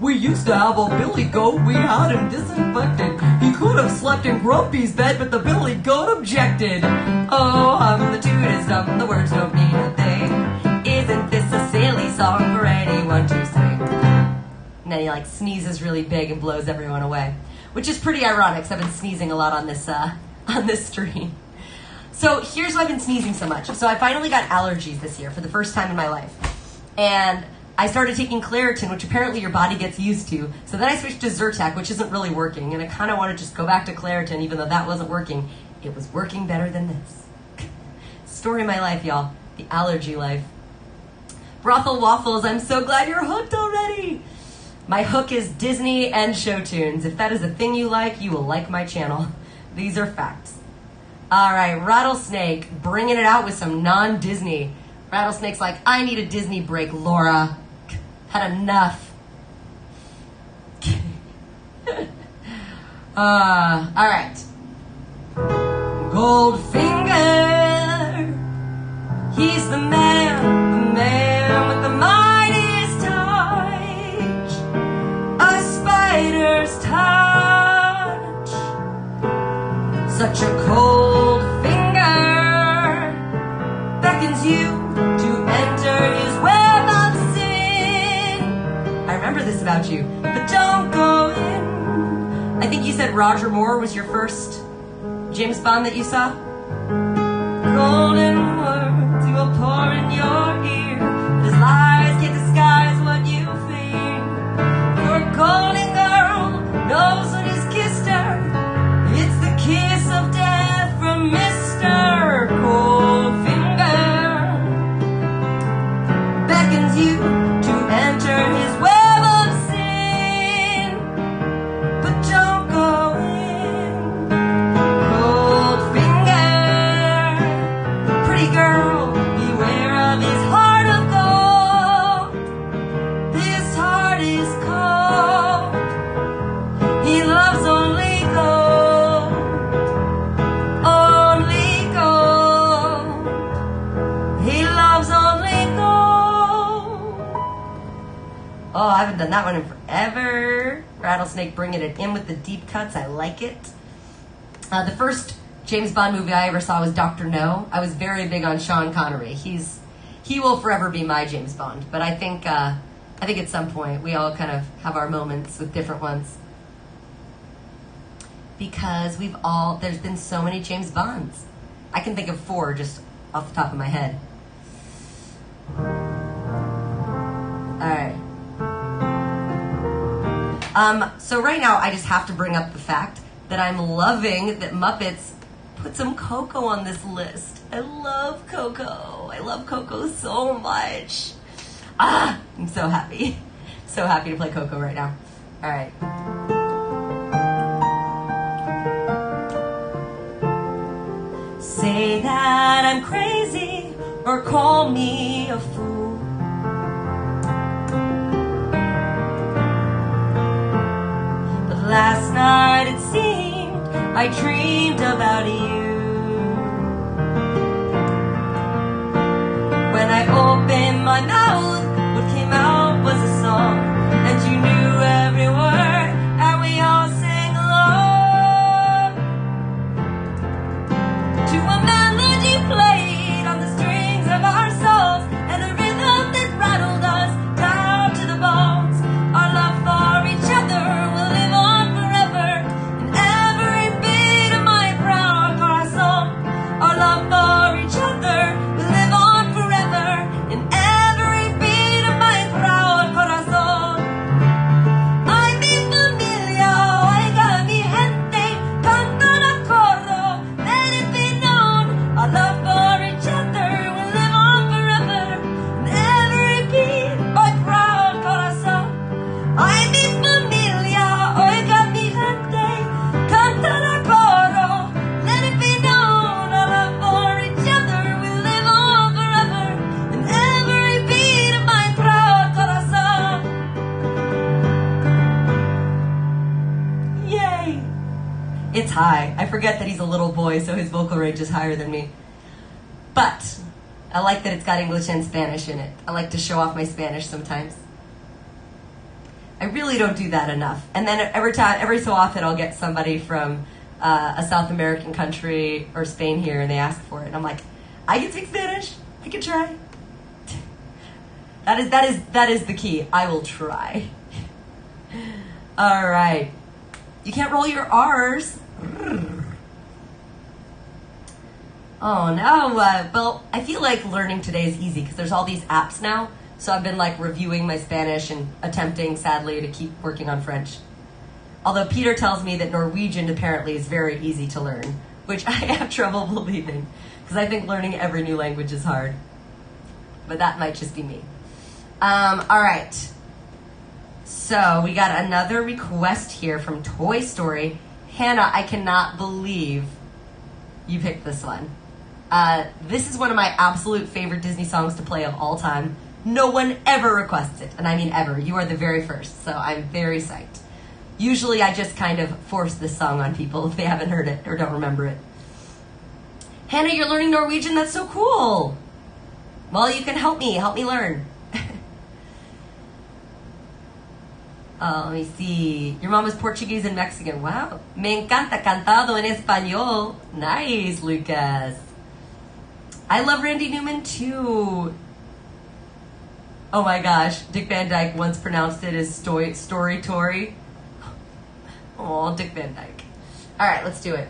We used to have a billy goat, we had him disinfected. He could have slept in Grumpy's bed, but the billy goat objected. Oh, the tune is dumb, the words don't mean a thing. Isn't this a silly song for anyone to sing? And then he like sneezes really big and blows everyone away, which is pretty ironic because I've been sneezing a lot on this stream. So here's why I've been sneezing so much. So I finally got allergies this year for the first time in my life. And I started taking Claritin, which apparently your body gets used to. So then I switched to Zyrtec, which isn't really working. And I kind of want to just go back to Claritin, even though that wasn't working. It was working better than this. Story of my life, y'all. The allergy life. Brothel Waffles, I'm so glad you're hooked already. My hook is Disney and show tunes. If that is a thing you like, you will like my channel. These are facts. All right, Rattlesnake, bringing it out with some non-Disney. Rattlesnake's like, I need a Disney break, Laura. Had enough. All right. Goldfinger, he's the man with the mightiest touch, a spider's touch, such a cold finger beckons you to enter his web of sin. I remember this about you, but don't go in. I think you said Roger Moore was your first James Bond that you saw? Golden words he will pour in your ear. His lies can't disguise what you fear. Your golden girl knows when he's kissed her. It's the kiss of death from Mr. Goldfinger. Beckons you to enter his web of sin. But don't go in. Goldfinger, pretty girl, beware of his heart of gold. This heart is cold. He loves only gold. Only gold. He loves only gold. Oh, I haven't done that one in forever. Rattlesnake bringing it in with the deep cuts. I like it. The first James Bond movie I ever saw was Dr. No. I was very big on Sean Connery. He will forever be my James Bond. But I think at some point we all kind of have our moments with different ones. Because there's been so many James Bonds. I can think of 4 just off the top of my head. Alright. So right now I just have to bring up the fact that I'm loving that Muppets put some Coco on this list. I love Coco. I love Coco so much. I'm so happy. So happy to play Coco right now. Alright. Say that I'm crazy or call me a fool. But last night it seemed I dreamed about you. When I opened my mouth, what came out was a song, and you knew every word, and we all sang along to a melody played on the strings of our souls, and a rhythm that rattled us down to the bones. Our love for each other will live on forever, in every beat of my brow, 'cause high. I forget that he's a little boy, so his vocal range is higher than me. But I like that it's got English and Spanish in it. I like to show off my Spanish sometimes. I really don't do that enough. And then every so often I'll get somebody from a South American country or Spain here and they ask for it. And I'm like, I can speak Spanish. I can try. That is the key. I will try. All right. You can't roll your R's. Oh no. Well, I feel like learning today is easy because there's all these apps now. So I've been like reviewing my Spanish and attempting, sadly, to keep working on French. Although Peter tells me that Norwegian apparently is very easy to learn, which I have trouble believing because I think learning every new language is hard. But that might just be me. All right. So we got another request here from Toy Story. Hannah, I cannot believe you picked this one. This is one of my absolute favorite Disney songs to play of all time. No one ever requests it, and I mean ever. You are the very first, so I'm very psyched. Usually I just kind of force this song on people if they haven't heard it or don't remember it. Hannah, you're learning Norwegian? That's so cool. Well, you can help me learn. Let me see. Your mom is Portuguese and Mexican. Wow. Me encanta cantado en español. Nice, Lucas. I love Randy Newman too. Oh my gosh. Dick Van Dyke once pronounced it as Story Tory. Oh, Dick Van Dyke. All right, let's do it.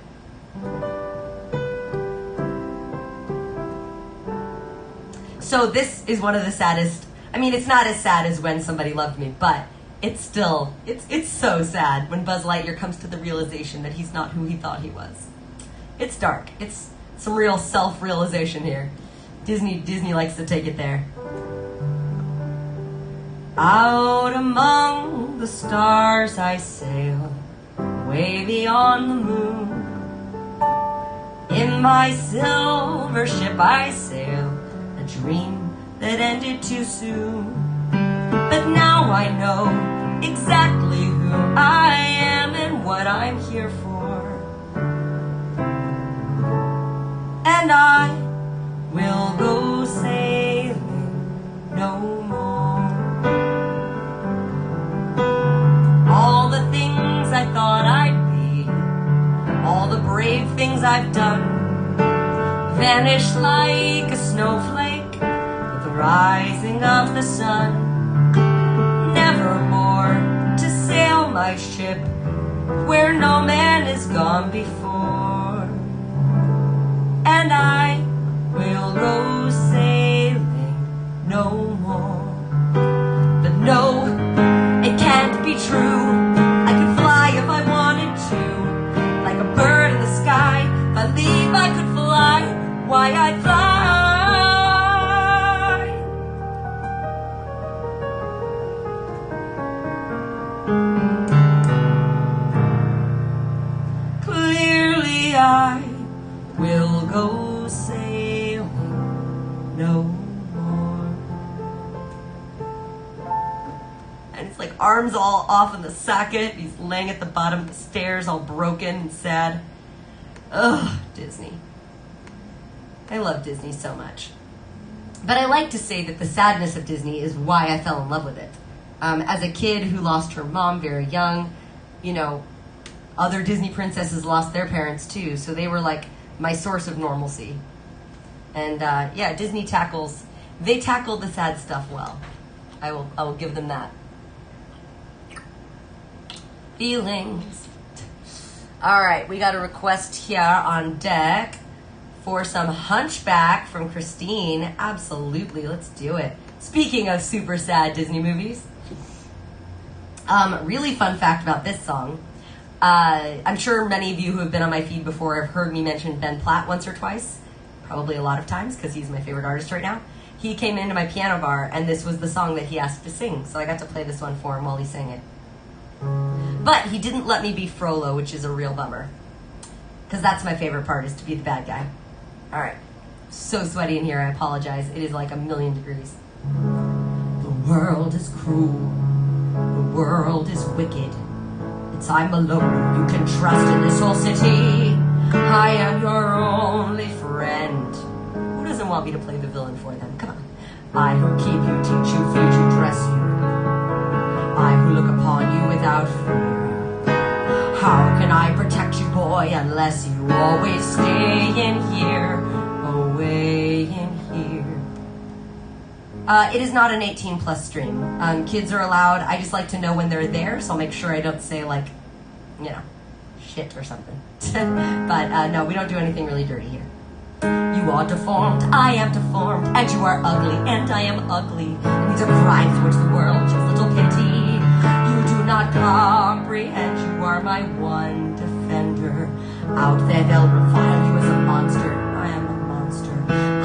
So this is one of the saddest. I mean, it's not as sad as When Somebody Loved Me, but it's still, it's so sad when Buzz Lightyear comes to the realization that he's not who he thought he was. It's dark. It's some real self-realization here. Disney likes to take it there. Out among the stars I sail, way beyond the moon. In my silver ship I sail, a dream that ended too soon. But now I know exactly who I am and what I'm here for. And I will go sailing no more. All the things I thought I'd be, all the brave things I've done, vanish like a snowflake with the rising of the sun. Nevermore to sail my ship where no man is gone before. And I will go sailing no more. But no, it can't be true. I could fly if I wanted to, like a bird in the sky. If I leave I could fly, why I'd fly. Clearly I will go sailing no more. And it's like arms all off in the socket. He's laying at the bottom of the stairs all broken and sad. Ugh, Disney. I love Disney so much. But I like to say that the sadness of Disney is why I fell in love with it. As a kid who lost her mom very young, you know, other Disney princesses lost their parents too, so they were like my source of normalcy. And yeah, Disney tackled the sad stuff well. I will give them that. Feelings. All right, we got a request here on deck for some Hunchback from Christine. Absolutely, let's do it. Speaking of super sad Disney movies, really fun fact about this song. I'm sure many of you who have been on my feed before have heard me mention Ben Platt once or twice, probably a lot of times because he's my favorite artist right now. He came into my piano bar and this was the song that he asked to sing, so I got to play this one for him while he sang it. But he didn't let me be Frollo, which is a real bummer, because that's my favorite part, is to be the bad guy. All right, so sweaty in here, I apologize. It is like 1,000,000 degrees. The world is cruel, the world is wicked. It's I'm alone, you can trust in this whole city. I am your only friend. Who doesn't want me to play the villain for them? Come on. I who keep you, teach you, feed you, dress you. I who look upon you without fear. How can I protect you, boy, unless you always stay in here, away in here? It is not an 18 plus stream. Kids are allowed. I just like to know when they're there, so I'll make sure I don't say, like, you know, shit or something. But no, we don't do anything really dirty here. You are deformed, I am deformed, and you are ugly, and I am ugly. And these are crimes for which the world shows little pity. You do not comprehend, you are my one defender. Out there they'll revile you as a monster, I am a monster.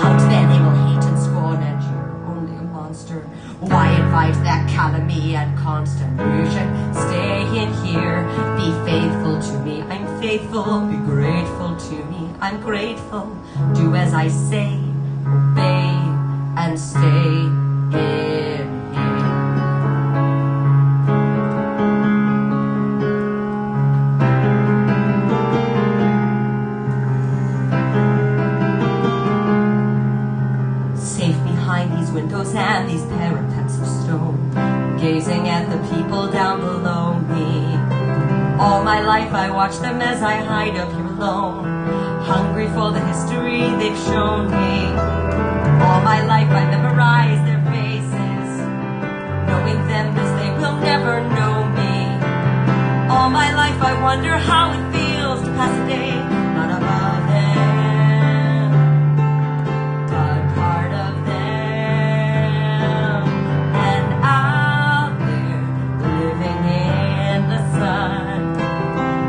Out there they will hate and scorn, and you're only a monster. Why invite that calumny and consternation? Stay in here, be faithful to me. I'm faithful, be grateful to me. I'm grateful, do as I say, obey, and stay in here. Safe behind these windows and these parapets of stone, gazing at the people down below me. All my life I watch them as I hide up here alone, hungry for the history they've shown me. All my life I memorize their faces, knowing them as they will never know me. All my life I wonder how it feels to pass a day not above them, but part of them. And out there, living in the sun,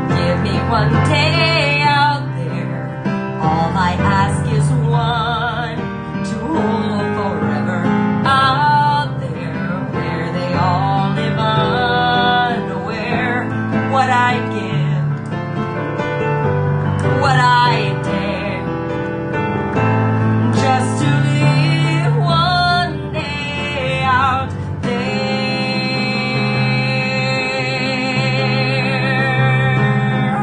give me one day out there. All I ask is one to hold forever out there, where they all live unaware. What I'd give, what I dare, just to live one day out there.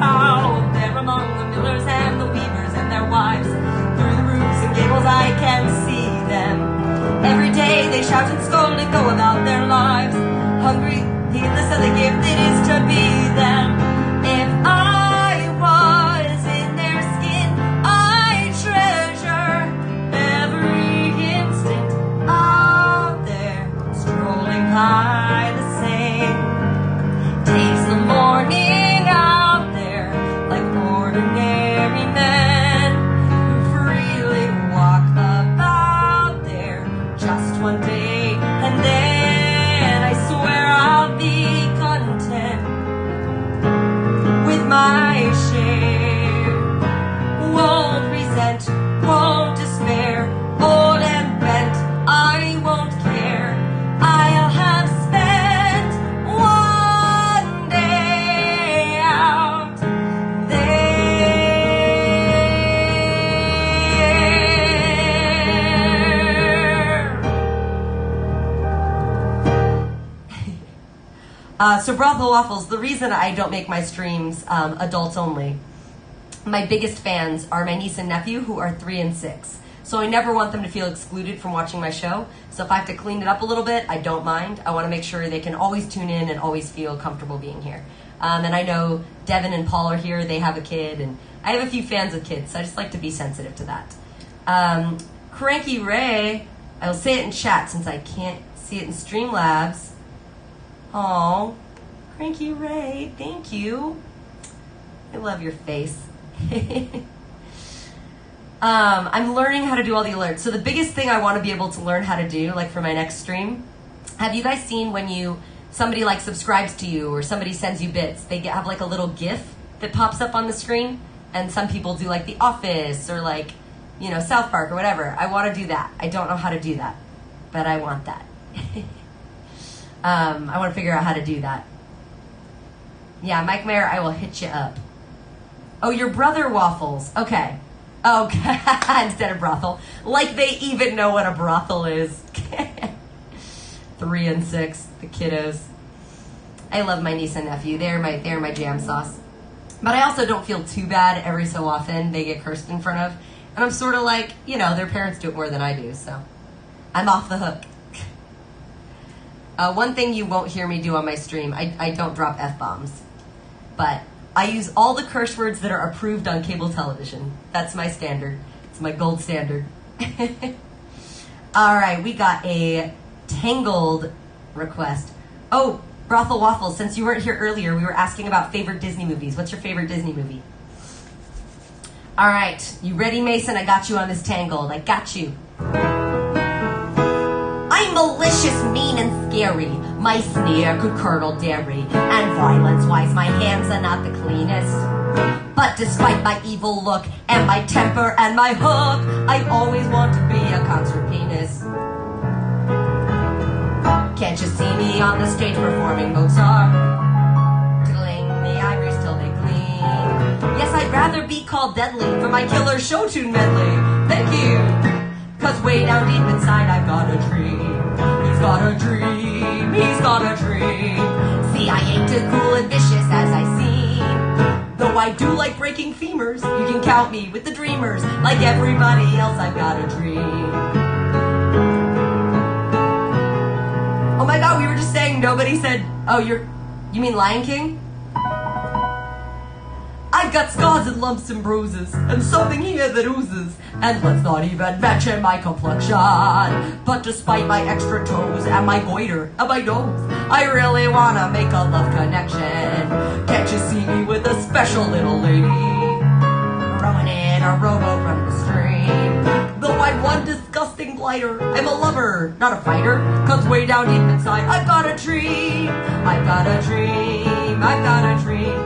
Out there among the millers and the weavers and their wives, through the roofs and gables I can see them. Every day they shout and scold and go about their lives, hungry, heedless of the gift it is to be them. If I was in their skin, I'd treasure every instant out there, strolling by the Seine. Takes the morning out there, like ordinary men who freely walk about there, just one day, and then I swear I'll be content with my share. Won't resent, won't despair, old and bent, I won't care. I'll have spent one day out there. So Brothel Waffles, the reason I don't make my streams adults only, my biggest fans are my niece and nephew, who are 3 and 6. So I never want them to feel excluded from watching my show. So if I have to clean it up a little bit, I don't mind. I want to make sure they can always tune in and always feel comfortable being here. And I know Devin and Paul are here. They have a kid, and I have a few fans with kids, so I just like to be sensitive to that. Cranky Ray, I'll say it in chat since I can't see it in Streamlabs. Oh, Cranky Ray, thank you. I love your face. I'm learning how to do all the alerts. So the biggest thing I want to be able to learn how to do, like for my next stream, have you guys seen when somebody like subscribes to you or somebody sends you bits, they have like a little GIF that pops up on the screen? And some people do like The Office or like, you know, South Park or whatever. I want to do that. I don't know how to do that, but I want that. I want to figure out how to do that. Yeah, Mike Mayer, I will hit you up. Oh, your brother Waffles. Okay. Okay. Instead of brothel. Like they even know what a brothel is. 3 and 6, the kiddos. I love my niece and nephew. They're my jam sauce. But I also don't feel too bad every so often they get cursed in front of. And I'm sort of like, their parents do it more than I do, so I'm off the hook. One thing you won't hear me do on my stream, I don't drop F-bombs. But I use all the curse words that are approved on cable television. That's my standard. It's my gold standard. All right, we got a Tangled request. Oh, Brothel Waffles, since you weren't here earlier, we were asking about favorite Disney movies. What's your favorite Disney movie? All right, you ready, Mason? I got you on this Tangled. I got you. I'm malicious, mean, and scary. My sneer could curdle dairy, and violence-wise my hands are not the cleanest. But despite my evil look, and my temper, and my hook, I always want to be a concert penis. Can't you see me on the stage performing Mozart? Tickling the ivories till they gleam. Yes, I'd rather be called deadly for my killer show tune medley. Thank you. 'Cause way down deep inside I've got a dream. He's got a dream. He's got a dream. See, I ain't as cool and vicious as I seem. Though I do like breaking femurs, you can count me with the dreamers. Like everybody else, I've got a dream. Oh my god, we were just saying nobody said, oh, you mean Lion King? I've got scars and lumps and bruises, and something here that oozes, and let's not even mention my complexion. But despite my extra toes, and my goiter, and my nose, I really wanna make a love connection. Can't you see me with a special little lady? Rowing in a rowboat from the stream. Though I'm one disgusting blighter, I'm a lover, not a fighter. 'Cause way down deep inside, I've got a dream. I've got a dream. I've got a dream.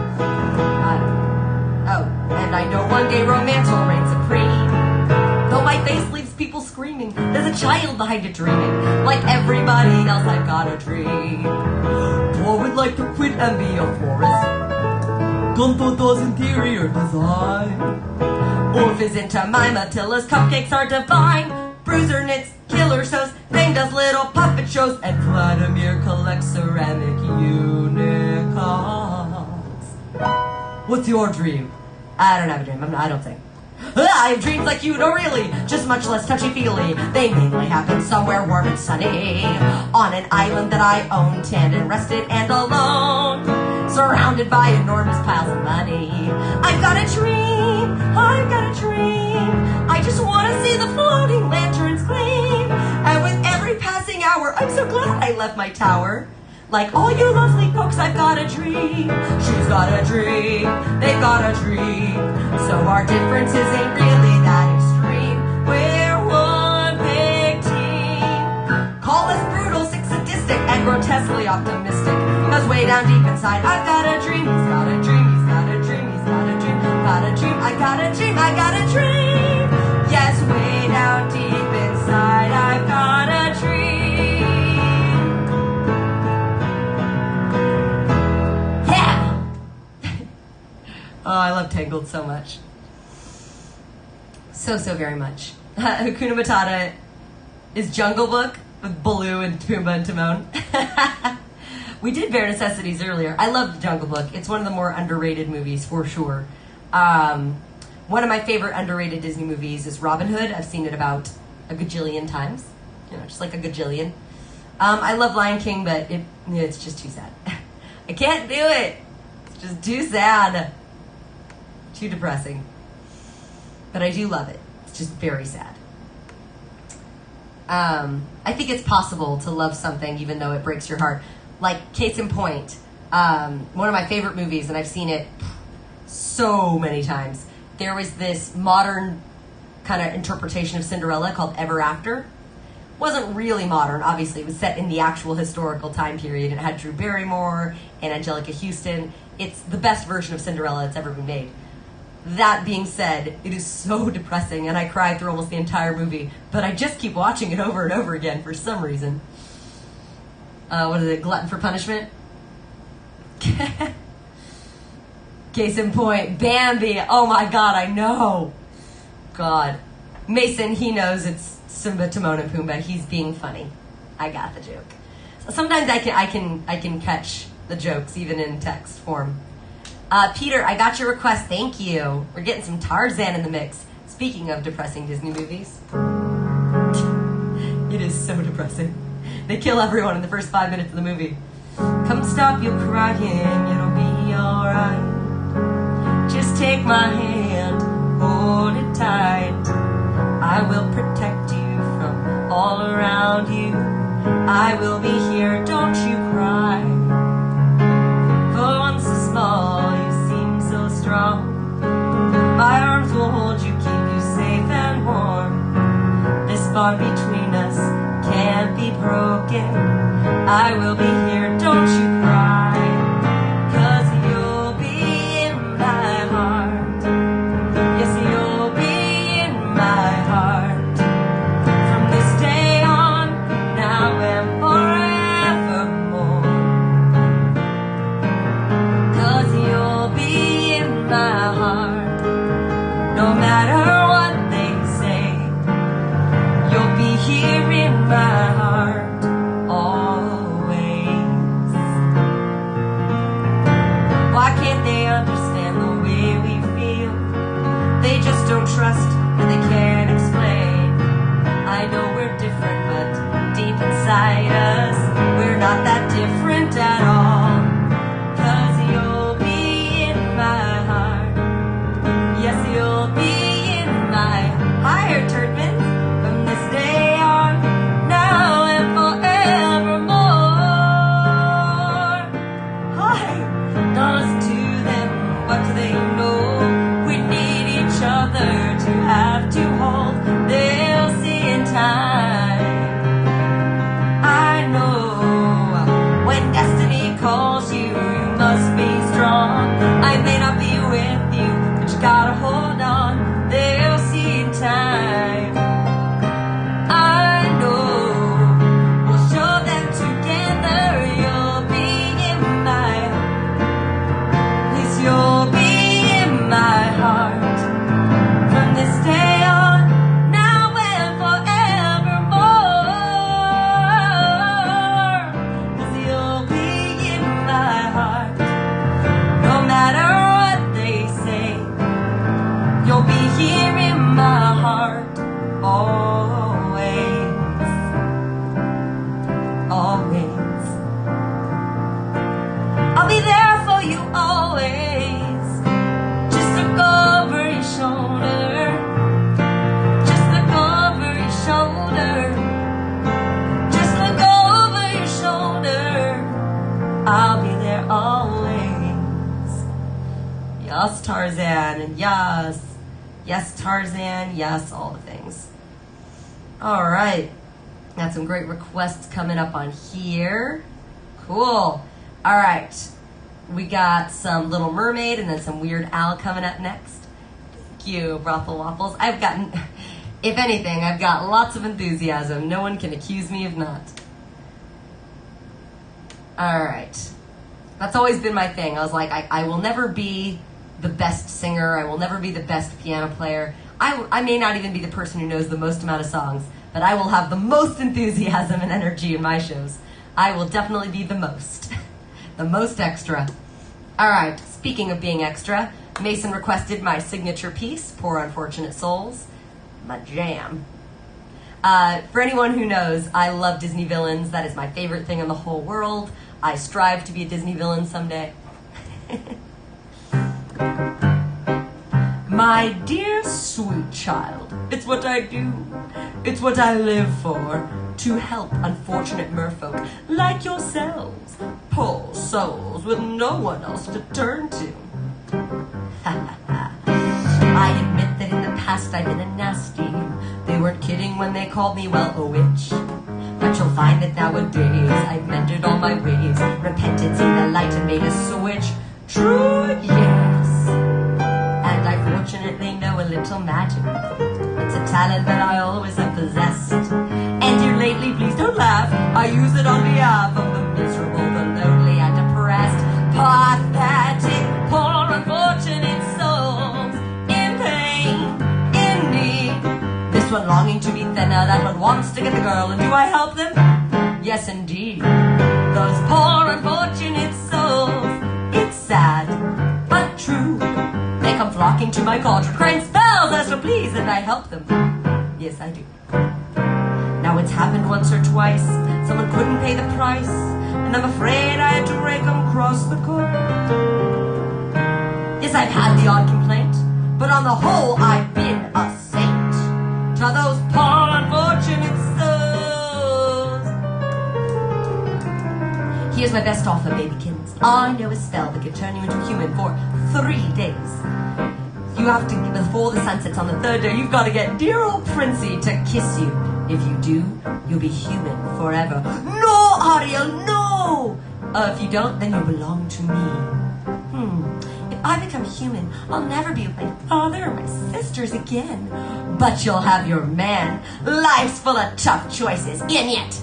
And I know one day romance will reign supreme. Though my face leaves people screaming, there's a child behind it dreaming. Like everybody else, I've got a dream. Or would like to quit and be a florist. Gunto does interior design. Orf is into my Matilda's cupcakes are divine. Bruiser knits killer sews, Thing does little puppet shows, and Vladimir collects ceramic unicorns. What's your dream? I don't have a dream. I don't think. I have dreams like you, no really, just much less touchy-feely. They mainly happen somewhere warm and sunny, on an island that I own, tanned and rested and alone, surrounded by enormous piles of money. I've got a dream, I've got a dream. I just want to see the floating lanterns gleam, and with every passing hour, I'm so glad I left my tower. Like all you lovely folks, I've got a dream. She's got a dream. They've got a dream. So our differences ain't really that extreme. We're one big team. Call us brutal, sick, sadistic, and grotesquely optimistic. 'Cause way down deep inside, I've got a dream. He's got a dream. He's got a dream. He's got a dream. Got a dream. I got a dream. I got a dream. Yes, way down deep inside, I've got a dream. Oh, I love Tangled so much. So very much. Hakuna Matata is Jungle Book with Baloo and Pumbaa and Timon. We did Bare Necessities earlier. I love the Jungle Book. It's one of the more underrated movies, for sure. One of my favorite underrated Disney movies is Robin Hood. I've seen it about a gajillion times. Just like a gajillion. I love Lion King, but it's just too sad. I can't do it. It's just too sad. Too depressing. But I do love it. It's just very sad. I think it's possible to love something even though it breaks your heart. Like, case in point, one of my favorite movies, and I've seen it so many times. There was this modern kind of interpretation of Cinderella called Ever After. Wasn't really modern, obviously. It was set in the actual historical time period. It had Drew Barrymore and Angelica Houston. It's the best version of Cinderella that's ever been made. That being said, it is so depressing, and I cried through almost the entire movie, but I just keep watching it over and over again for some reason. What is it, Glutton for Punishment? Case in point, Bambi. Oh my god, I know. God. Mason, he knows it's Simba, Timon, and Pumbaa. He's being funny. I got the joke. So sometimes I can catch the jokes, even in text form. Peter, I got your request. Thank you. We're getting some Tarzan in the mix. Speaking of depressing Disney movies, it is so depressing. They kill everyone in the first 5 minutes of the movie. Come stop your crying, it'll be alright. Just take my hand, hold it tight. I will protect you from all around you. I will be here, don't you cry. For once so small, you seem so strong. My arms will hold you, keep you safe and warm. This bond between us can't be broken. I will be here, don't you cry. 'Cause you'll be in my heart. Yes, you'll be in my heart. From this day on, now and forevermore. 'Cause you'll be in my heart. No matter what they say, you'll be here in my heart always. Why can't they understand the way we feel? They just don't trust and they can't explain. I know we're different, but deep inside us, we're not that different at all. 'Cause you'll be in my heart. Yes, you'll be in my higher Turdman. From this day on, now and forevermore. Hi, dollars to them, what do they know? We need each other to have to hold. They'll see in time. I know when destiny calls you, you must be strong. I may not be with you, but you gotta hold on. They'll see in time. I know we'll show them together. You'll be in my, yes, you'll be in my heart. From this day on, now and forevermore. 'Cause you'll be in my heart. No matter what they say, you'll be here in my heart always. Always. I'll be there for you always. Just look over your shoulder. Just look over your shoulder. Just look over your shoulder. I'll be there always. Yes, Tarzan, and yes. Yes, Tarzan, yes, all the things. All right. Got some great requests coming up on here. Cool. All right. We got some Little Mermaid and then some Weird Al coming up next. Thank you, Brothel Waffles. I've gotten, if anything, I've got lots of enthusiasm. No one can accuse me of not. All right. That's always been my thing. I was like, I will never be the best singer. I will never be the best piano player. I may not even be the person who knows the most amount of songs, but I will have the most enthusiasm and energy in my shows. I will definitely be the most. The most extra. All right, speaking of being extra, Mason requested my signature piece, Poor Unfortunate Souls, my jam. For anyone who knows, I love Disney villains. That is my favorite thing in the whole world. I strive to be a Disney villain someday. My dear sweet child, it's what I do. It's what I live for, to help unfortunate merfolk like yourselves, poor souls with no one else to turn to. I admit that in the past I've been a nasty. They weren't kidding when they called me, well, a witch. But you'll find that nowadays I've mended all my ways, repented, seen the light and made a switch. True, yes. And I fortunately know a little magic. It's a talent that I always have possessed. And here lately, please don't laugh, I use it on behalf of the miserable, the lonely and depressed, pathetic, poor unfortunate souls, in pain, in need. This one longing to be thinner, that one wants to get the girl, and do I help them? Yes, indeed. Those poor unfortunate souls. flocking to my cauldron, crying spells as to please, and I help them. Yes, I do. Now it's happened once or twice, someone couldn't pay the price, and I'm afraid I had to rake them across the court. Yes, I've had the odd complaint, but on the whole I've been a saint to those poor unfortunate souls. Here's my best offer, babykins. I know a spell that can turn you into human for 3 days. You have to, before the sun sets on the 3rd day, you've got to get dear old Princey to kiss you. If you do, you'll be human forever. No, Ariel, no! If you don't, then you belong to me. If I become human, I'll never be with my father or my sisters again. But you'll have your man. Life's full of tough choices, isn't it?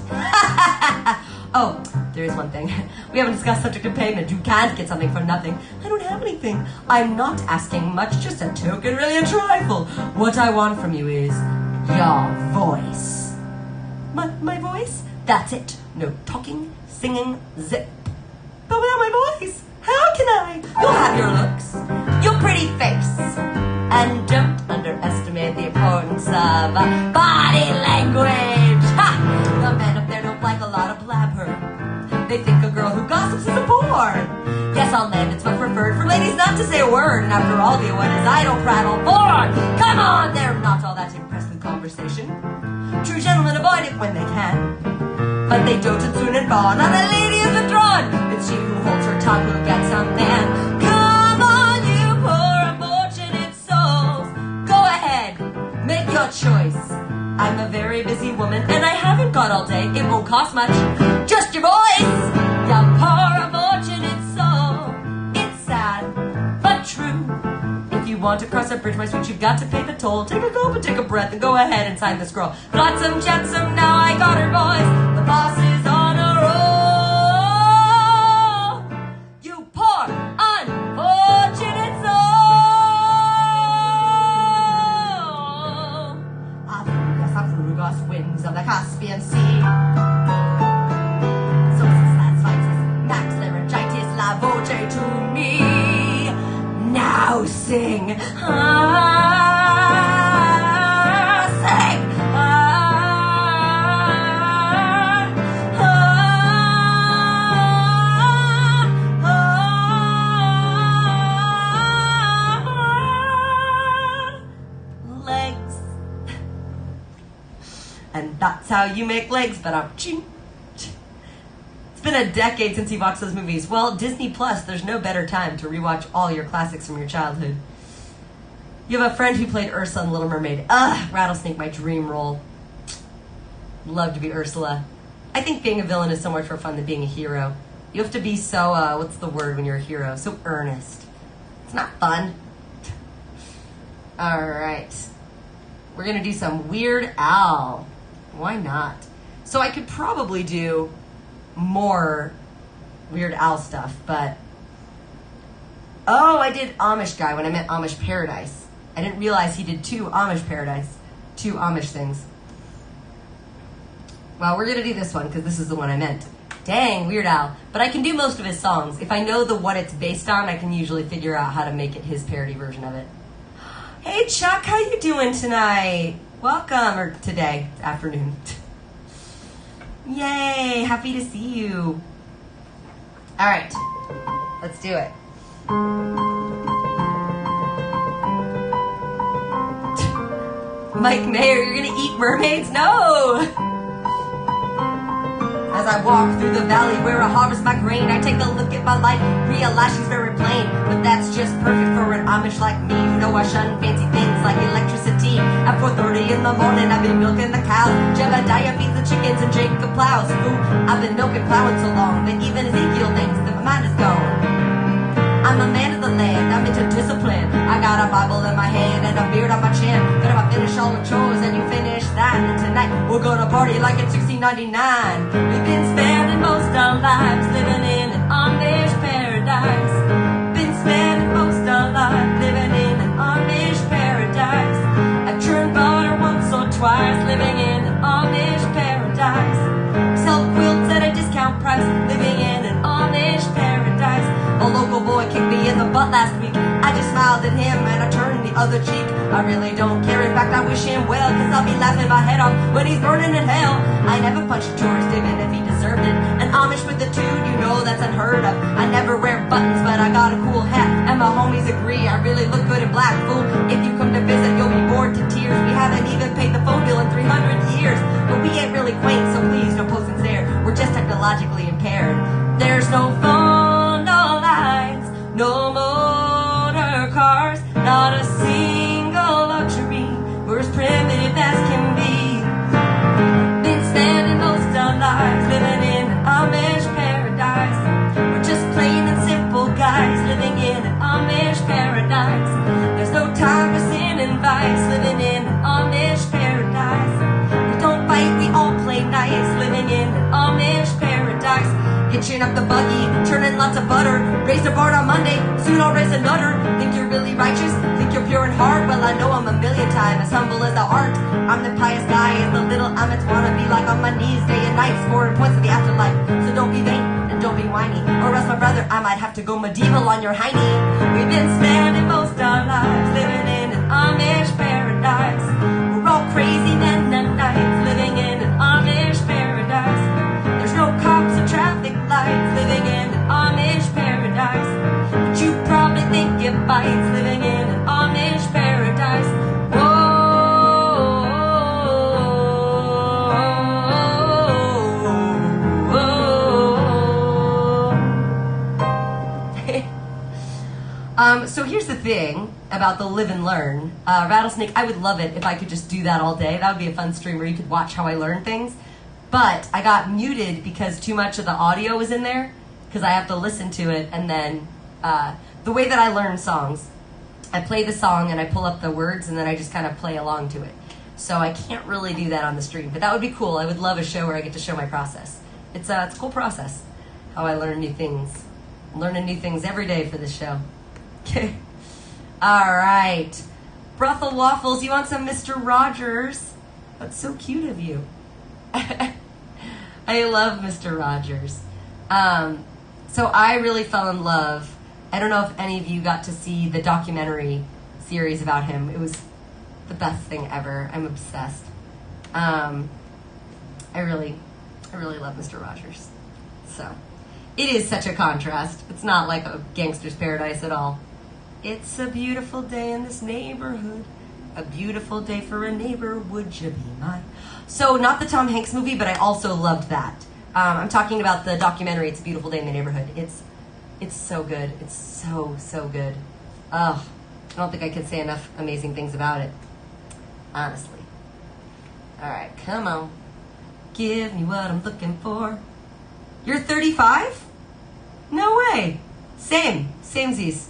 Oh, there is one thing. We haven't discussed subject of payment. You can't get something for nothing. I don't have anything. I'm not asking much, just a token, really a trifle. What I want from you is your voice. My voice? That's it. No talking, singing, zip. But without my voice, how can I? You'll have your looks, your pretty face. And don't underestimate the importance of body language. Ha! The men up there don't like a lot of blabber. They think a girl who gossips is a bore. Yes, I'll name it's my preferred for ladies not to say a word. And after all the awareness, I don't prattle forward. Come on, they're not all that impressed with conversation. True gentlemen avoid it when they can. But they doted soon and gone. Now the lady is withdrawn. It's she who holds her tongue who gets a man. Come on, you poor unfortunate souls. Go ahead, make your choice. I'm a very busy woman and I haven't got all day. It won't cost much, just your voice. You poor unfortunate soul. It's sad, but true. If you want to cross a bridge, my sweet, you've got to pay the toll. Take a gulp and take a breath and go ahead and sign the scroll. Flotsam, jetsam, now I got her, boys. The boss is on a roll. You poor unfortunate soul. Afrugas, winds of the Caspian Sea. Max laryngitis, la voce to me. Now sing, sing, legs. And that's how you make legs, but I'm ching. It's been a decade since you watched those movies. Well, Disney Plus, there's no better time to rewatch all your classics from your childhood. You have a friend who played Ursula in Little Mermaid. Rattlesnake, my dream role. Love to be Ursula. I think being a villain is so much more fun than being a hero. You have to be so, what's the word when you're a hero? So earnest. It's not fun. Alright. We're gonna do some Weird Al. Why not? So I could probably do more Weird Al stuff, but... Oh, I did Amish Guy when I meant Amish Paradise. I didn't realize he did 2 Amish Paradise. 2 Amish things. Well, we're gonna do this one, because this is the one I meant. Dang, Weird Al. But I can do most of his songs. If I know what it's based on, I can usually figure out how to make it his parody version of it. Hey, Chuck, how you doing tonight? Welcome, or today, afternoon. Yay, happy to see you. All right, let's do it. Mike Mayer, you're gonna eat mermaids? No! As I walk through the valley where I harvest my grain, I take a look at my life, realize she's very plain. But that's just perfect for an Amish like me. You know I shun fancy things like electricity. At 4:30 in the morning, I've been milking the cow. Jebediah feeds the chickens and Jacob plows. Ooh, I've been milking plowing so long that even Ezekiel thinks that my mind is gone. I'm a man of the land, I'm into discipline. I got a Bible in my hand and a beard on my chin. But if I finish all the chores and you finish that, then tonight we're gonna party like it's 1699. We've been spending most our lives living in an Amish paradise. Been spending most our lives living in an Amish paradise. I've churned butter once or twice, living in an Amish paradise. Sell quilts at a discount price, living in an Amish paradise. A local boy kicked me in the butt last week. I just smiled at him and I turned the other cheek. I really don't care, in fact I wish him well, cause I'll be laughing my head off when he's burning in hell. I never punched a tourist even if he deserved it. An Amish with a tune, you know that's unheard of. I never wear buttons, but I got a cool hat, and my homies agree I really look good in black, fool. If you come to visit, you'll be bored to tears. We haven't even paid the phone bill in 300 years, but we ain't really quaint, so please no post and stare. We're just technologically impaired. There's no phone, no lines, no motor cars, not a single luxury. We're as primitive as can be. Been spending most our lives living in an Amish paradise. We're just plain and simple guys living in an Amish paradise. There's no time for sin and vice living in an Amish paradise. We don't fight, we all play nice living in an Amish paradise. Hitching up the buggy, churning lots of butter. Raised a barn on Monday, soon I'll raise a nutter. Think you're really righteous? Think you're pure in heart? Well, I know I'm a million times as humble as thou art. I'm the pious guy, and the little Amets wanna be like on my knees day and night, scoring points in the afterlife. So don't be vain and don't be whiny, or else my brother, I might have to go medieval on your hiney. We've been spending most our lives living in an Amish paradise. We're all crazy men and nights living in an Amish paradise. There's no cops or traffic lights living in an Amish paradise. But you probably think it bites living in an Amish paradise. So here's the thing about the live and learn. Rattlesnake, I would love it if I could just do that all day. That would be a fun stream where you could watch how I learn things. But I got muted because too much of the audio was in there, because I have to listen to it. And then the way that I learn songs, I play the song and I pull up the words and then I just kind of play along to it. So I can't really do that on the stream, but that would be cool. I would love a show where I get to show my process. It's a cool process, how I learn new things. I'm learning new things every day for this show. Okay. All right. Brothel Waffles, you want some Mr. Rogers? That's so cute of you. I love Mr. Rogers. So I really fell in love. I don't know if any of you got to see the documentary series about him. It was the best thing ever. I'm obsessed. I really love Mr. Rogers. So it is such a contrast. It's not like a gangster's paradise at all. It's a beautiful day in this neighborhood. A beautiful day for a neighbor, would you be mine? So not the Tom Hanks movie, but I also loved that. I'm talking about the documentary, It's a Beautiful Day in the Neighborhood. It's so good. It's so good. I don't think I could say enough amazing things about it. Honestly. All right, come on. Give me what I'm looking for. You're 35? No way. Samesies.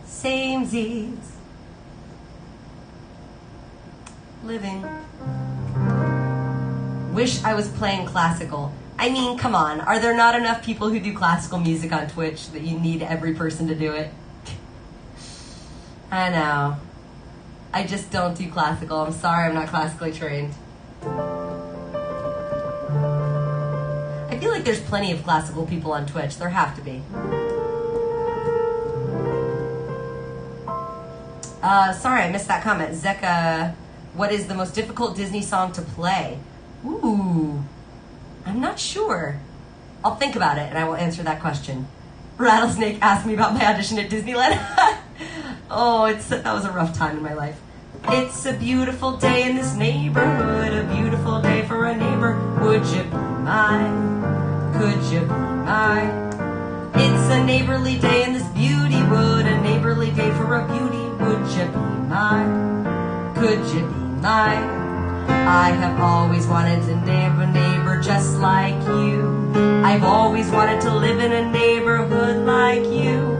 Samesies. Living. Wish I was playing classical. I mean, come on. Are there not enough people who do classical music on Twitch that you need every person to do it? I know. I just don't do classical. I'm sorry I'm not classically trained. I feel like there's plenty of classical people on Twitch. There have to be. Sorry, I missed that comment. Zeka, what is the most difficult Disney song to play? Ooh, I'm not sure. I'll think about it and I will answer that question. Rattlesnake asked me about my audition at Disneyland. Oh, that was a rough time in my life. It's a beautiful day in this neighborhood, a beautiful day for a neighbor. Would you be mine? Could you be mine? It's a neighborly day in this beauty wood, a neighborly day for a beauty. Would you be mine? Could you be mine? I have always wanted to neighbor a neighbor just like you. I've always wanted to live in a neighborhood like you.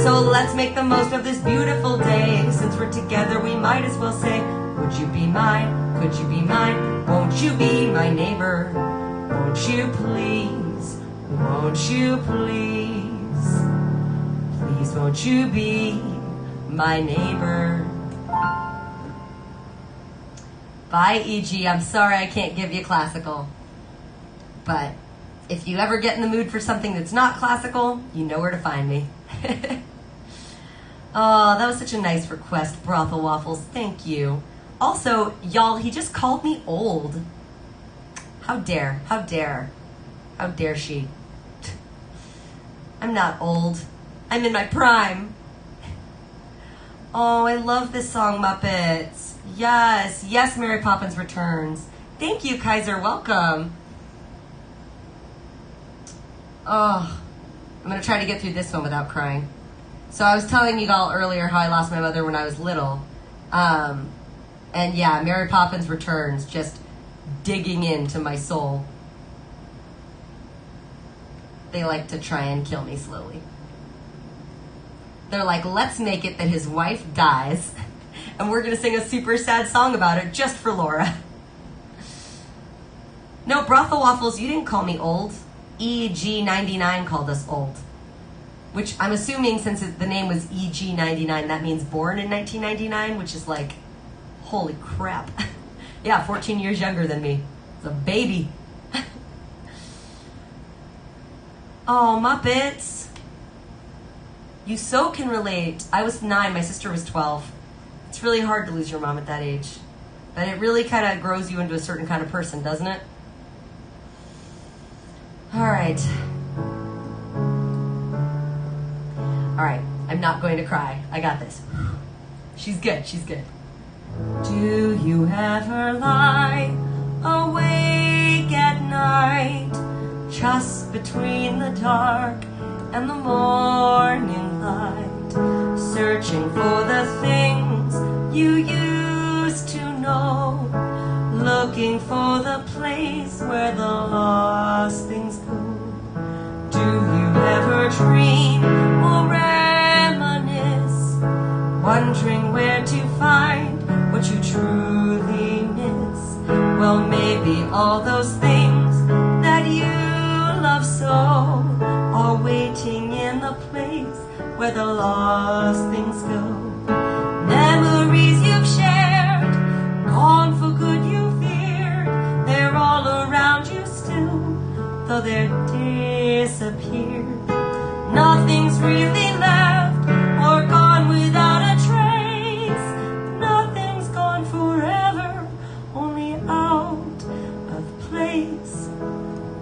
So let's make the most of this beautiful day. Since we're together, we might as well say, would you be mine? Could you be mine? Won't you be my neighbor? Won't you please? Won't you please? Please won't you be my neighbor? Bye, E.G. I'm sorry I can't give you classical. But if you ever get in the mood for something that's not classical, you know where to find me. Oh, that was such a nice request, Brothel Waffles. Thank you. Also, y'all, he just called me old. How dare, how dare, how dare she? I'm not old. I'm in my prime. Oh, I love this song, Muppets. Yes, yes, Mary Poppins Returns. Thank you, Kaiser. Welcome. Oh, I'm going to try to get through this one without crying. So I was telling you all earlier how I lost my mother when I was little. And yeah, Mary Poppins Returns, just digging into my soul. They like to try and kill me slowly. They're like, let's make it that his wife dies, and we're going to sing a super sad song about it just for Laura. No, Brothel Waffles, you didn't call me old. EG99 called us old. Which I'm assuming, since the name was EG99, that means born in 1999, which is like, holy crap. Yeah, 14 years younger than me. It's a baby. Oh, Muppets. You so can relate. I was 9, my sister was 12. It's really hard to lose your mom at that age. But it really kind of grows you into a certain kind of person, doesn't it? All right. All right, I'm not going to cry. I got this. She's good, she's good. Do you ever lie awake at night, just between the dark and the morning light, searching for the things you used to know, looking for the place where the lost things go? Do you ever dream or reminisce, wondering where to find what you truly miss? Well, maybe all those things that you love so are waiting in the place where the lost things go. Memories you've shared, gone for good you feared, they're all around you still, though they're disappeared. Nothing's really left or gone without a trace. Nothing's gone forever, only out of place.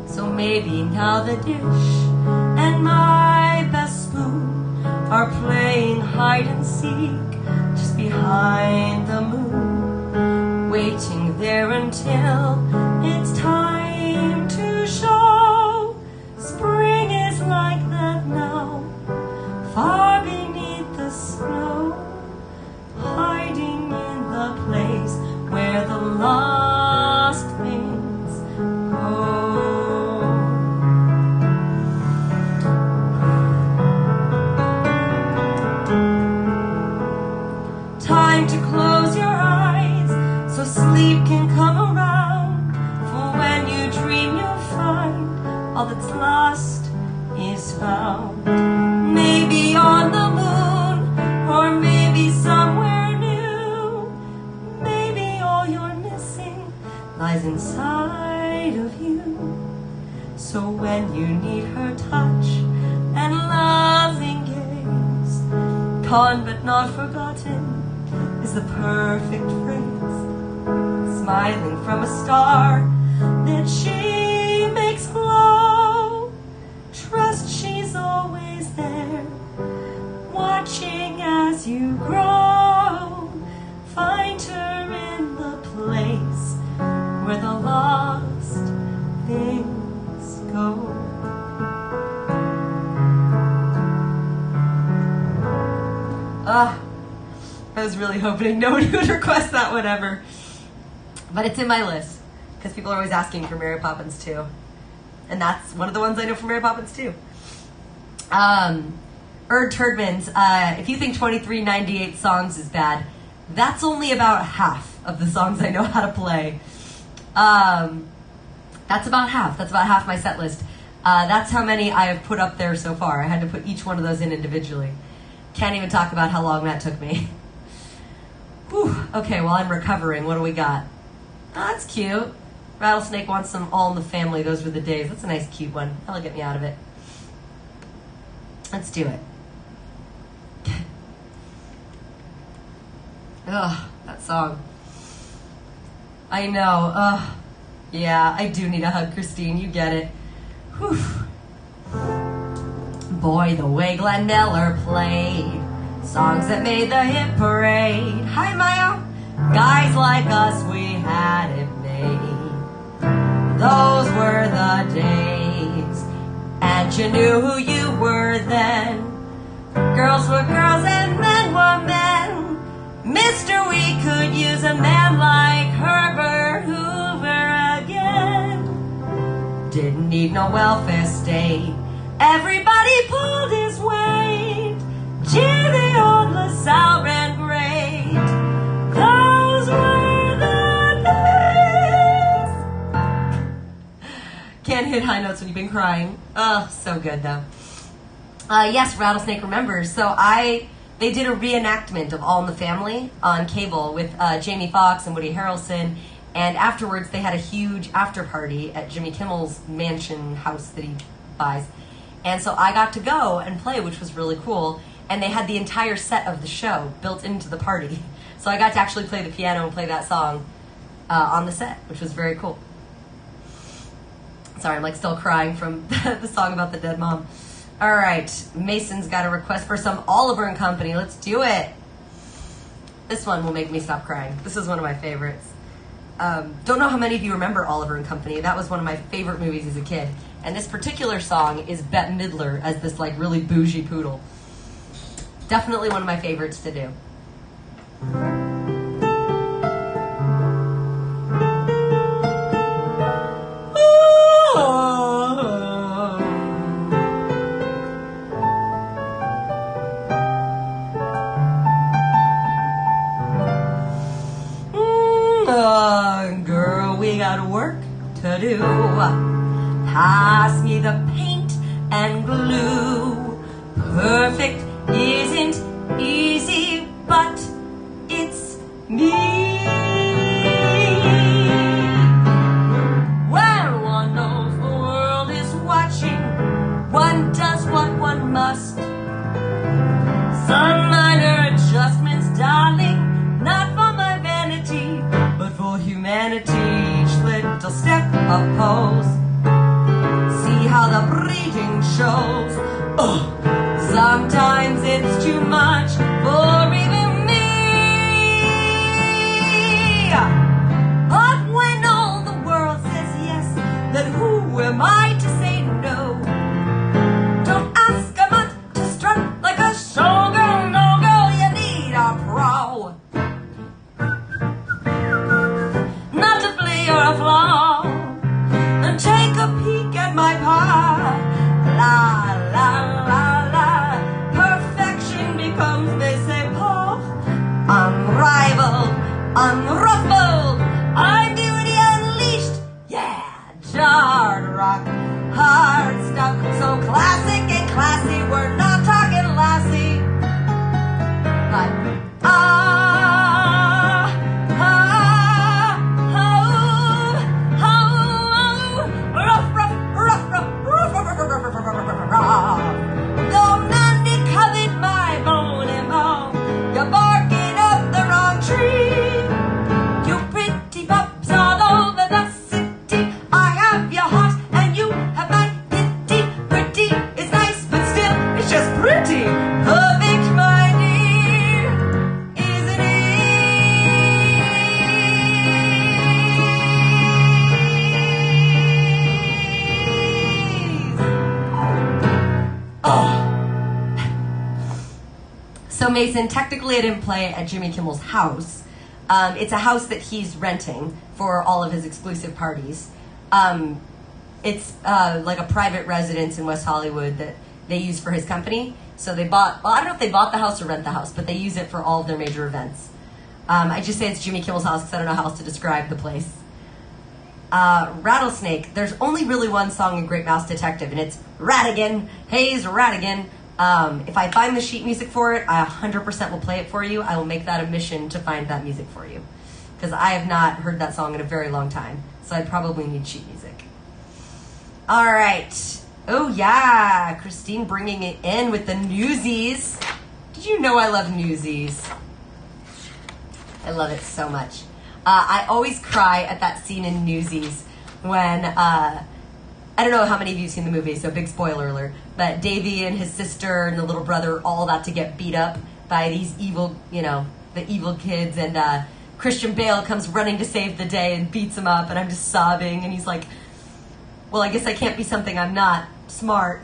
So maybe now the dish and my best spoon are playing hide and seek just behind the moon, waiting there until it's time to show. Spring is like that now, far beneath the snow, hiding in the place where the lost things go. Time to close your eyes so sleep can come around, for when you dream you'll find all that's lost is found. Maybe on the moon, or maybe somewhere new. Maybe all you're missing lies inside of you. So when you need her touch and loving gaze, gone but not forgotten is the perfect phrase. Smiling from a star that she makes glow. Trust she's always there, watching as you grow. Find her in the place where the lost things go. I was really hoping no one would request that one ever. But it's in my list, because people are always asking for Mary Poppins too. And that's one of the ones I know from Mary Poppins too. Turdmans, if you think 2398 songs is bad, that's only about half of the songs I know how to play. That's about half. That's about half my set list. That's how many I have put up there so far. I had to put each one of those in individually. Can't even talk about how long that took me. Whew. Okay, well, I'm recovering. What do we got? Oh, that's cute. Rattlesnake wants some All in the Family. Those were the days. That's a nice, cute one. That'll get me out of it. Let's do it. Ugh, that song. I know. Ugh. Yeah, I do need a hug, Christine. You get it. Whew. Boy, the way Glenn Miller played songs that made the hit parade. Hi, Maya. Guys like us, we had it made. Those were the days. And you knew who you were then. Girls were girls and men were men. Mister, we could use a man like Herbert Hoover again. Didn't need no welfare state. Everybody pulled his weight. Jimmy old LaSalle ran great. Those were the days. Can't hit high notes when you've been crying. Oh, so good though. Yes, Rattlesnake remembers. So they did a reenactment of All in the Family on cable with Jamie Foxx and Woody Harrelson, and afterwards they had a huge after party at Jimmy Kimmel's mansion house that he buys. And so I got to go and play, which was really cool. And they had the entire set of the show built into the party. So I got to actually play the piano and play that song on the set, which was very cool. Sorry, I'm like still crying from the song about the dead mom. All right, Mason's got a request for some Oliver and Company. Let's do it. This one will make me stop crying. This is one of my favorites. Don't know how many of you remember Oliver and Company. That was one of my favorite movies as a kid. And this particular song is Bette Midler as this like really bougie poodle. Definitely one of my favorites to do. Girl, we got work to do. Pass me the paint and glue. Perfect isn't easy, but it's me. When one knows the world is watching, one does what one must. Some minor adjustments, darling, not for my vanity, but for humanity. Each little step oppose. See how the breathing shows. Oh, sometimes it's too much for even me. But when all the world says yes, then who am I to say no? Don't ask a mutt to strut like a showgirl. No, girl, you need a pro. Not to play or a flaw. And take a peek at my pie. La, la, la, la. Perfection becomes, they say, Paul. Unrivaled, unruffled. I'm beauty unleashed. Yeah, jarred rock. Hard stuff. So classic and classy. We're not talking lassie. But, though Mandy covered my bony bone, you're barking up the wrong tree. You pretty pups all over the city. I have your heart and you have my pity. Pretty is nice, but still it's just pretty. Perfect, my dear, isn't it? Oh. So Mason, technically I didn't play at Jimmy Kimmel's house. It's a house that he's renting for all of his exclusive parties. It's like a private residence in West Hollywood that they use for his company. So they bought, well, I don't know if they bought the house or rent the house, but they use it for all of their major events. I just say it's Jimmy Kimmel's house because I don't know how else to describe the place. Rattlesnake, there's only really one song in Great Mouse Detective, and it's Ratigan, Hayes Ratigan. If I find the sheet music for it, I 100% will play it for you. I will make that a mission to find that music for you, because I have not heard that song in a very long time, so I probably need sheet music. All right. Oh, yeah. Christine bringing it in with the Newsies. Did you know I love Newsies? I love it so much. I always cry at that scene in Newsies when, I don't know how many of you have seen the movie, so big spoiler alert, but Davy and his sister and the little brother all about to get beat up by these evil, the evil kids, and Christian Bale comes running to save the day and beats him up, and I'm just sobbing, and he's like, well, I guess I can't be something I'm not. Smart.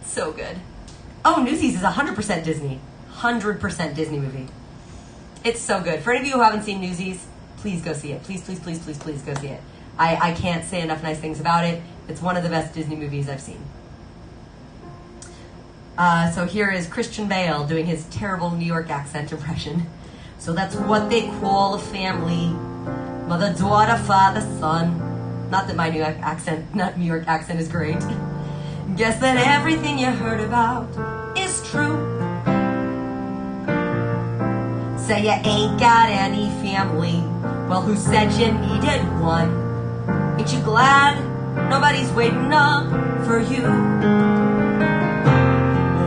So good. Oh, Newsies is 100% Disney. 100% Disney movie. It's so good. For any of you who haven't seen Newsies, please go see it. Please, please, please, please, please go see it. I can't say enough nice things about it. It's one of the best Disney movies I've seen. So here is Christian Bale doing his terrible New York accent impression. So that's what they call a family. Mother, daughter, father, son. Not that my New York accent is great. Guess that everything you heard about is true. Say you ain't got any family. Well, who said you needed one? Ain't you glad nobody's waiting up for you?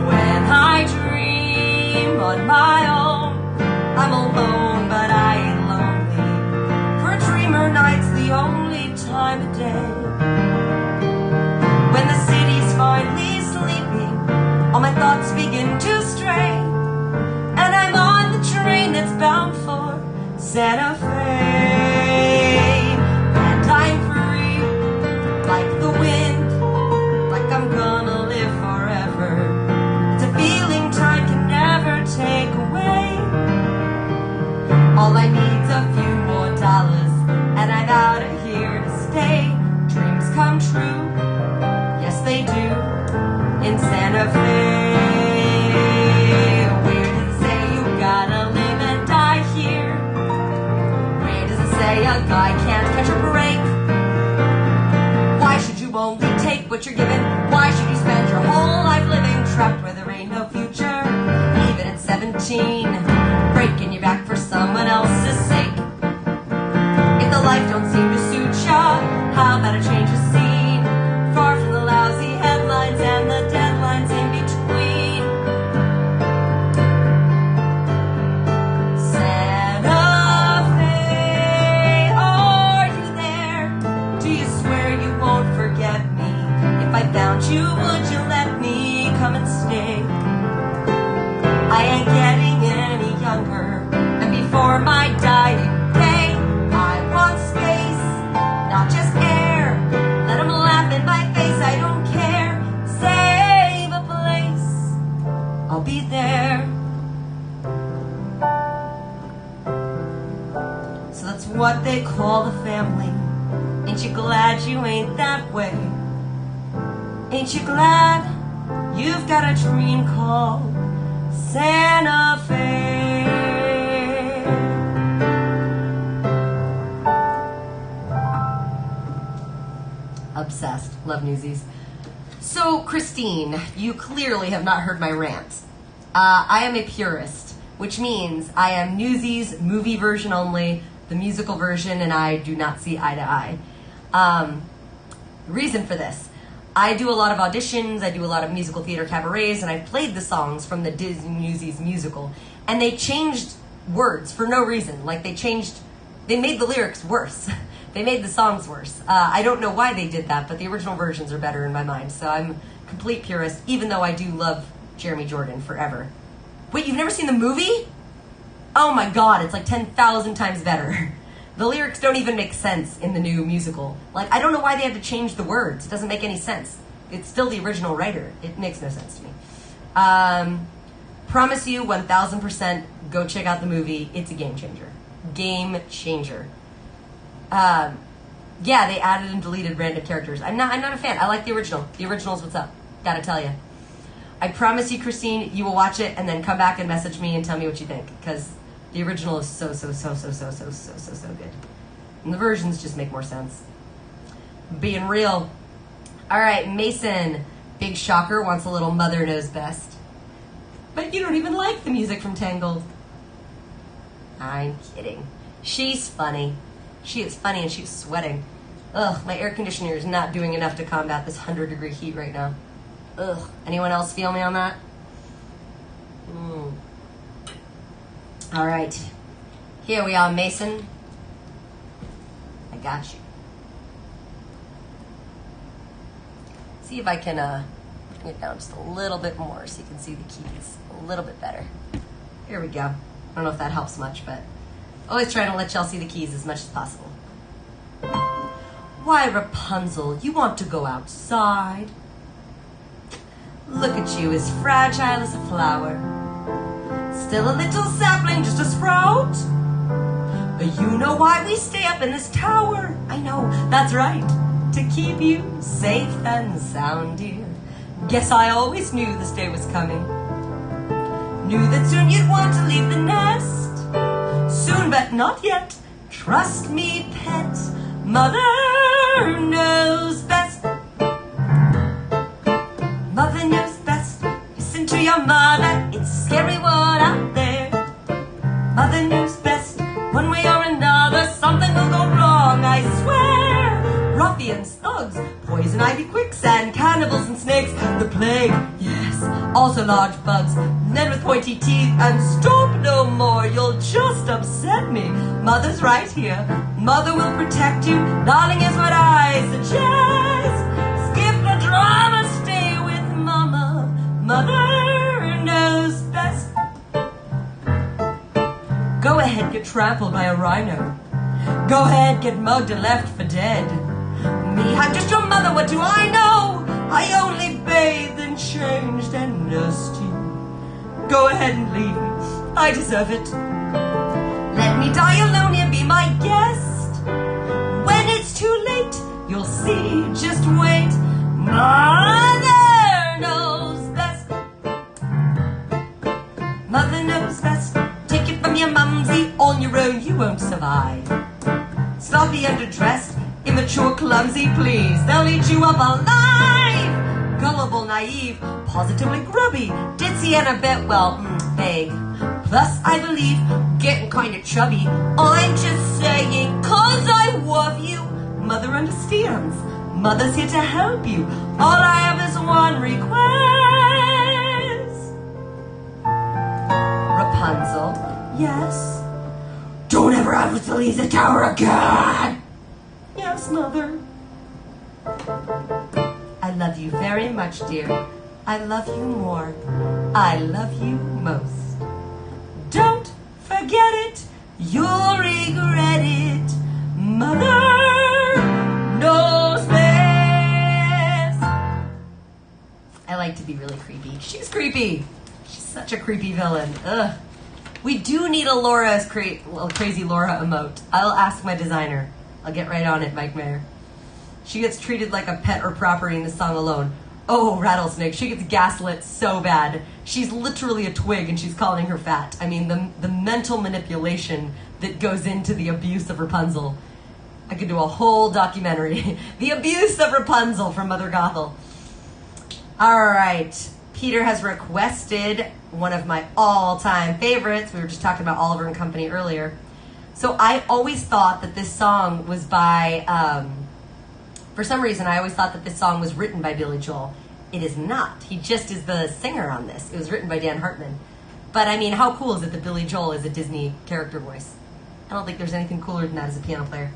When I dream on my own, I'm alone, but I ain't lonely. For a dreamer, night's the only time of day. When the city's finally sleeping, all my thoughts begin to stray, and I'm on the train that's bound for Santa Fe. And I'm free, like the wind, like I'm gonna live forever. It's a feeling time can never take away. All I need's a few more dollars, and I'm out of here to stay. Dreams come true, yes they do, in Santa Fe. Where does it say you gotta live and die here? Where does it say a guy can't catch a break? Why should you only take what you're given? Why should you spend your whole life living trapped where there ain't no future? Even at 17, breaking your back for someone else's sake. If the life don't seem to suit ya, how about a change of scene? Far from the lousy headlines and the deadlines in between. Santa Fe, are you there? Do you swear you won't forget me? If I found you, would you let me come and stay? I ain't getting any younger, and before my dying day, I want space, not just air. Let them laugh in my face, I don't care. Save a place, I'll be there. So that's what they call a family. Ain't you glad you ain't that way? Ain't you glad you've got a dream called Santa Fe? Obsessed. Love Newsies. So, Christine, you clearly have not heard my rant. I am a purist, which means I am Newsies movie version only, the musical version, and I do not see eye to eye. Reason for this. I do a lot of auditions, I do a lot of musical theater cabarets, and I played the songs from the Disney Newsies musical, and they changed words for no reason. Like, they made the lyrics worse. They made the songs worse. I don't know why they did that, but the original versions are better in my mind, so I'm a complete purist, even though I do love Jeremy Jordan forever. Wait, you've never seen the movie? Oh my god, it's like 10,000 times better. The lyrics don't even make sense in the new musical. Like, I don't know why they had to change the words. It doesn't make any sense. It's still the original writer. It makes no sense to me. Promise you, 1,000%, go check out the movie. It's a game changer. Game changer. Yeah, they added and deleted random characters. I'm not a fan. I like the original. The original's what's up. Gotta tell you. I promise you, Christine, you will watch it and then come back and message me and tell me what you think, because the original is so good. And the versions just make more sense. Being real. All right, Mason. Big shocker, wants a little Mother Knows Best. But you don't even like the music from Tangled. I'm kidding. She's funny. She is funny and she's sweating. Ugh, my air conditioner is not doing enough to combat this 100-degree heat right now. Ugh, anyone else feel me on that? All right. Here we are, Mason. I got you. See if I can bring it down just a little bit more so you can see the keys a little bit better. Here we go. I don't know if that helps much, but always trying to let y'all see the keys as much as possible. Why, Rapunzel, you want to go outside? Look at you, as fragile as a flower. Still a little sapling, just a sprout. But you know why we stay up in this tower. I know, that's right, to keep you safe and sound, dear. Guess I always knew this day was coming. Knew that soon you'd want to leave the nest. Soon, but not yet. Trust me, pet. Mother knows best. Mother knows best. Listen to your mother. It's a scary world out there. Mother knows best. One way or another, something will go wrong, I swear. Ruffians, thugs, poison ivy, quicksand, cannibals and snakes, the plague, yes, also large bugs, men with pointy teeth, and stop no more, you'll just upset me. Mother's right here, mother will protect you, darling is what I suggest. Skip the drama, stay with mama, mother knows best. Go ahead, get trampled by a rhino. Go ahead, get mugged and left for dead. Me, I'm just your mother, what do I know? I only bathed and changed and nursed you. Go ahead and leave me, I deserve it. Let me die alone here, be my guest. When it's too late, you'll see, just wait. Mother knows best. Mother knows best. Take it from your mumsy, on your own you won't survive. Sloppy, underdressed, immature, clumsy, please, they'll eat you up alive. Gullible, naive, positively grubby, ditzy and a bit, well, vague. Plus, I believe, getting kind of chubby. I'm just saying, 'cause I love you. Mother understands. Mother's here to help you. All I have is one request. Rapunzel, yes? Don't ever have to leave the tower again. Yes, Mother. I love you very much, dear. I love you more. I love you most. Don't forget it. You'll regret it. Mother knows best. I like to be really creepy. She's creepy. She's such a creepy villain. Ugh. We do need a crazy Laura emote. I'll ask my designer. I'll get right on it, Mike Mayer. She gets treated like a pet or property in the song alone. Oh, Rattlesnake, she gets gaslit so bad. She's literally a twig and she's calling her fat. I mean, the mental manipulation that goes into the abuse of Rapunzel. I could do a whole documentary. The abuse of Rapunzel from Mother Gothel. All right. Peter has requested one of my all-time favorites. We were just talking about Oliver and Company earlier. So I always thought that this song was by, for some reason, I always thought that this song was written by Billy Joel. It is not. He just is the singer on this. It was written by Dan Hartman. But I mean, how cool is it that Billy Joel is a Disney character voice? I don't think there's anything cooler than that as a piano player.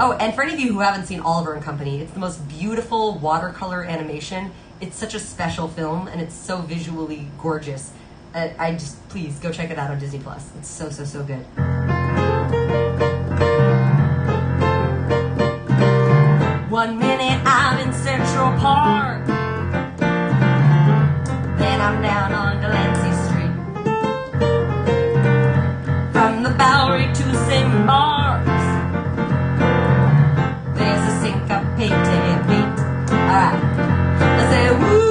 Oh, and for any of you who haven't seen Oliver and Company, it's the most beautiful watercolor animation. It's such a special film, and it's so visually gorgeous. I just, please, go check it out on Disney+. It's so, so, so good. 1 minute I'm in Central Park, then I'm down on Delancey Street. From the Bowery to St. Mark's, there's a syncopated beat. Alright, I say woo.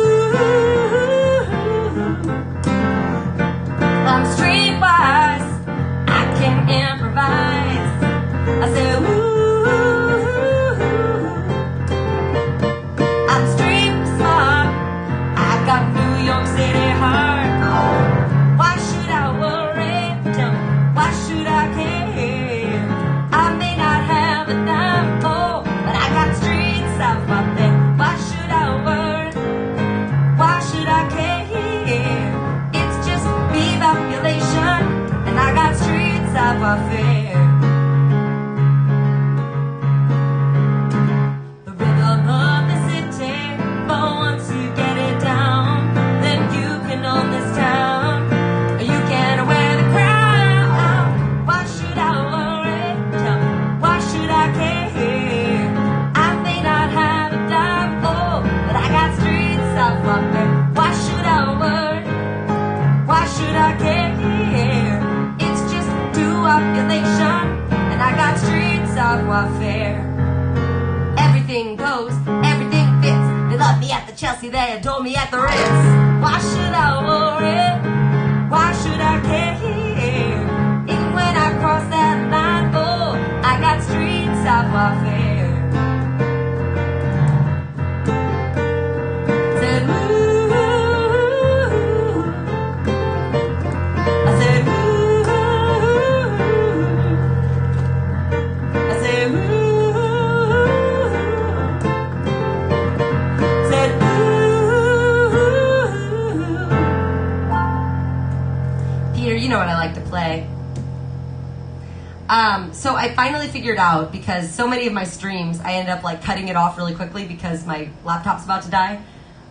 I'm streetwise, I can improvise. Savoir Faire. Everything goes, everything fits. They love me at the Chelsea, they adore me at the Ritz. Why should I worry? Why should I care? Even when I cross that line, oh, I got street savoir faire. Said ooh, I said ooh, I said ooh, said ooh. Peter, you know what I like to play. So I finally figured out, because so many of my streams, I end up like cutting it off really quickly because my laptop's about to die.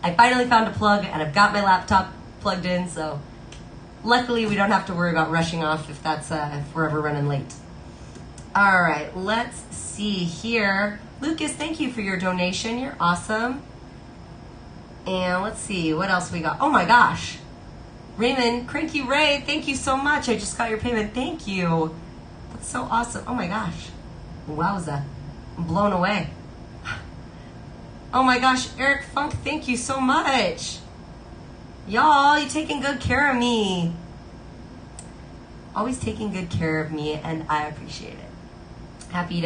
I finally found a plug and I've got my laptop plugged in, so luckily we don't have to worry about rushing off if we're ever running late. All right, let's see here. Lucas, thank you for your donation. You're awesome. And let's see, what else we got? Oh my gosh. Raymond, Cranky Ray, thank you so much. I just got your payment. Thank you. That's so awesome. Oh my gosh. Wowza. I'm blown away. Oh my gosh, Eric Funk, thank you so much. Y'all, you're taking good care of me. Always taking good care of me, and I appreciate it. Happy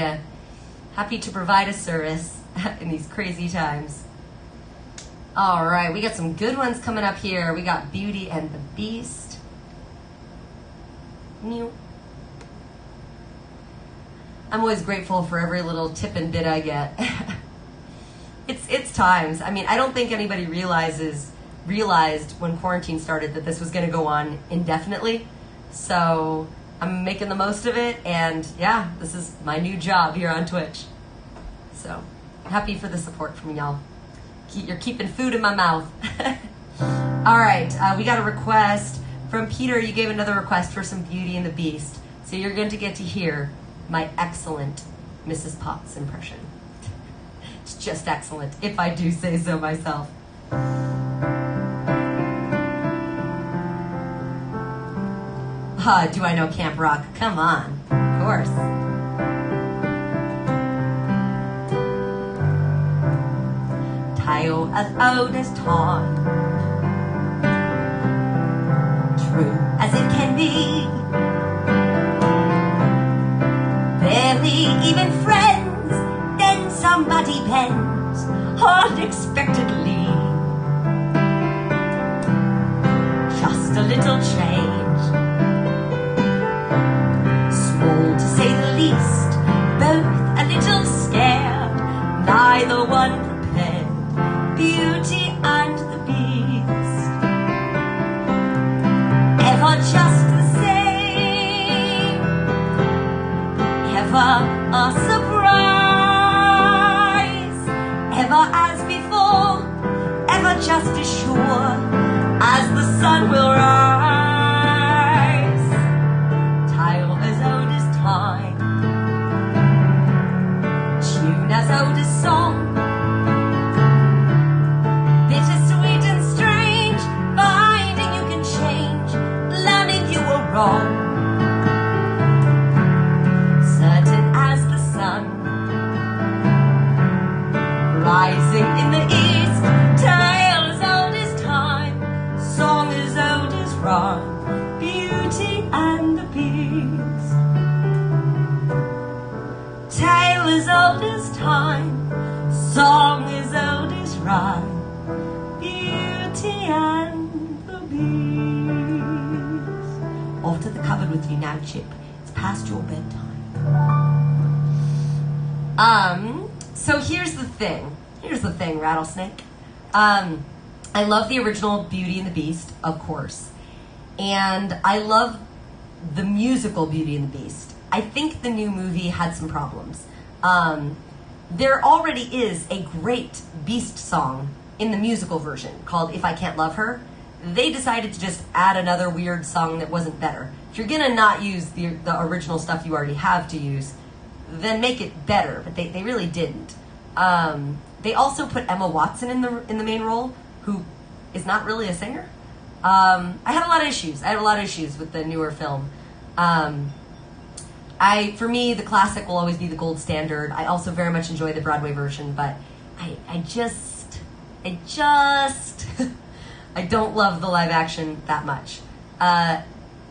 to provide a service in these crazy times. All right, we got some good ones coming up here. We got Beauty and the Beast. Mew. I'm always grateful for every little tip and bit I get. It's times. I mean, I don't think anybody realized when quarantine started that this was going to go on indefinitely. So I'm making the most of it, and yeah, this is my new job here on Twitch. So happy for the support from y'all. You're keeping food in my mouth. All right, we got a request from Peter. You gave another request for some Beauty and the Beast. So you're going to get to hear my excellent Mrs. Potts impression. It's just excellent, if I do say so myself. Do I know Camp Rock? Come on, of course. Tale as old as time, true as it can be. Barely even friends, then somebody bends unexpectedly. Just a little change, small to say the least, both a little scared, neither one prepared. Beauty and the Beast, ever just the same, ever a surprise, ever as before, ever just as sure as the sun will rise. Tale as old as time, tune as old as song, bittersweet and strange, finding you can change, learning you were wrong. Certain as the sun, rising in the east, tale as old as time, song as old as rhyme, Beauty and the Beast. Tale as old as time, song as old as rhyme, Beauty and the Beast. Off to the cupboard with you now, Chip. It's past your bedtime. So here's the thing. Rattlesnake. I love the original Beauty and the Beast, of course. And I love the musical Beauty and the Beast. I think the new movie had some problems. There already is a great Beast song in the musical version called If I Can't Love Her. They decided to just add another weird song that wasn't better. If you're gonna not use the original stuff you already have to use, then make it better, but they really didn't. They also put Emma Watson in the main role, who is not really a singer. I had a lot of issues with the newer film. I For me, the classic will always be the gold standard. I also very much enjoy the Broadway version, but I just I don't love the live action that much.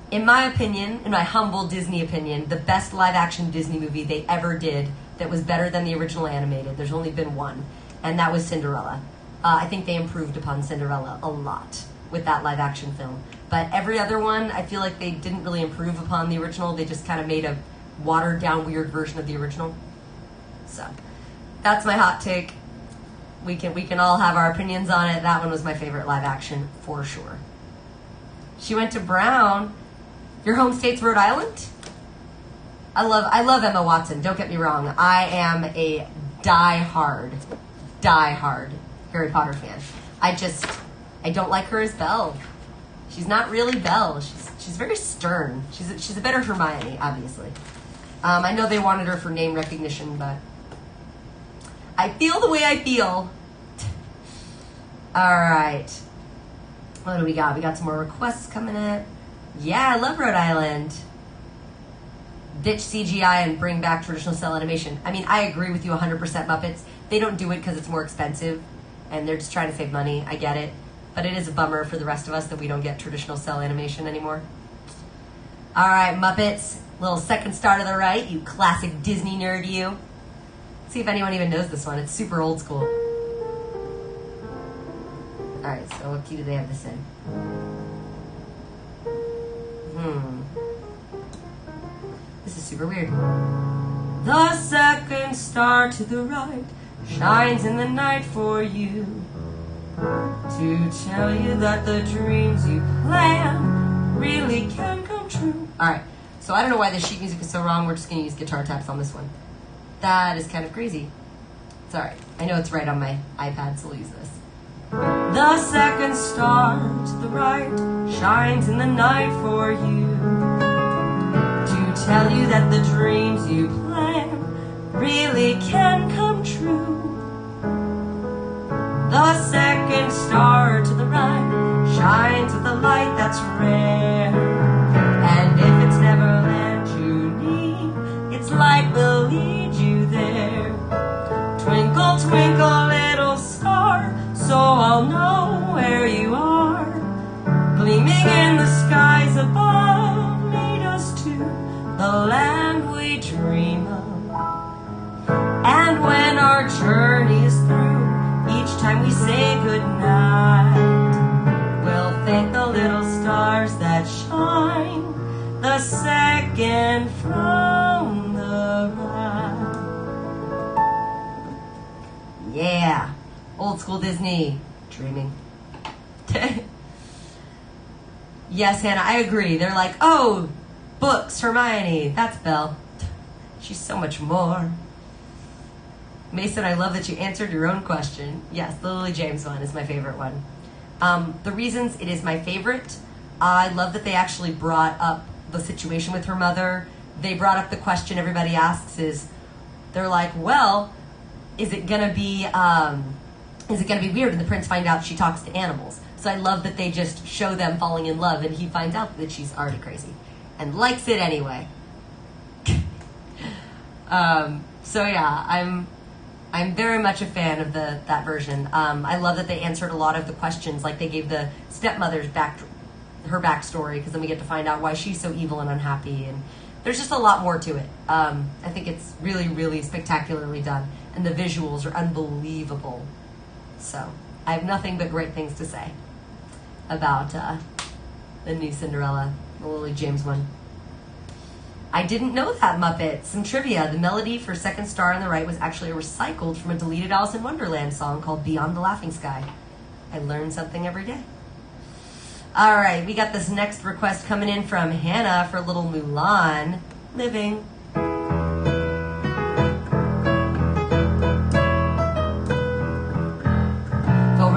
In my opinion, in my humble Disney opinion, the best live action Disney movie they ever did that was better than the original animated, there's only been one, and that was Cinderella. I think they improved upon Cinderella a lot with that live action film. But every other one, I feel like they didn't really improve upon the original. They just kind of made a watered down weird version of the original. So that's my hot take. We can all have our opinions on it. That one was my favorite live action for sure. She went to Brown. Your home state's Rhode Island? I love Emma Watson, don't get me wrong. I am a die-hard Harry Potter fan. I don't like her as Belle. She's not really Belle. She's very stern. She's a better Hermione, obviously. I know they wanted her for name recognition, but I feel the way I feel. All right. What do we got? We got some more requests coming in. Yeah, I love Rhode Island. Ditch CGI and bring back traditional cell animation. I mean, I agree with you 100%, Muppets. They don't do it because it's more expensive, and they're just trying to save money. I get it. But it is a bummer for the rest of us that we don't get traditional cell animation anymore. All right, Muppets. Little second star to the right, you classic Disney nerd, you. Let's see if anyone even knows this one. It's super old school. All right, so what key do they have this in? This is super weird. The second star to the right shines in the night for you, to tell you that the dreams you plan really can come true. Alright, so I don't know why the sheet music is so wrong. We're just going to use guitar taps on this one. That is kind of crazy. It's alright. I know it's right on my iPad, so we'll use this. The second star to the right shines in the night for you, to tell you that the dreams you plan really can come true. The second star to the right shines with a light that's rare, and if it's Neverland you need, its light will lead you there. Twinkle, twinkle, little star, so I'll know where you are. Gleaming in the skies above, lead us to the land we dream of. And when our journey is through, each time we say goodnight, we'll thank the little stars that shine the second from the right. Yeah, old school Disney. Dreaming. Yes, Hannah, I agree. They're like, oh, books, Hermione. That's Belle. She's so much more. Mason, I love that you answered your own question. Yes, the Lily James one is my favorite one. The reasons it is my favorite, I love that they actually brought up the situation with her mother. They brought up the question everybody asks is, they're like, well, is it gonna be weird when the prince finds out she talks to animals? So I love that they just show them falling in love and he finds out that she's already crazy and likes it anyway. So yeah, I'm very much a fan of that version. I love that they answered a lot of the questions, like they gave the stepmother's her backstory, because then we get to find out why she's so evil and unhappy, and there's just a lot more to it. I think it's really, really spectacularly done, and the visuals are unbelievable. So I have nothing but great things to say about the new Cinderella, the Lily James one. I didn't know that, Muppet. Some trivia. The melody for Second Star on the Right was actually recycled from a deleted Alice in Wonderland song called Beyond the Laughing Sky. I learn something every day. All right, we got this next request coming in from Hannah for Little Mulan. Living. For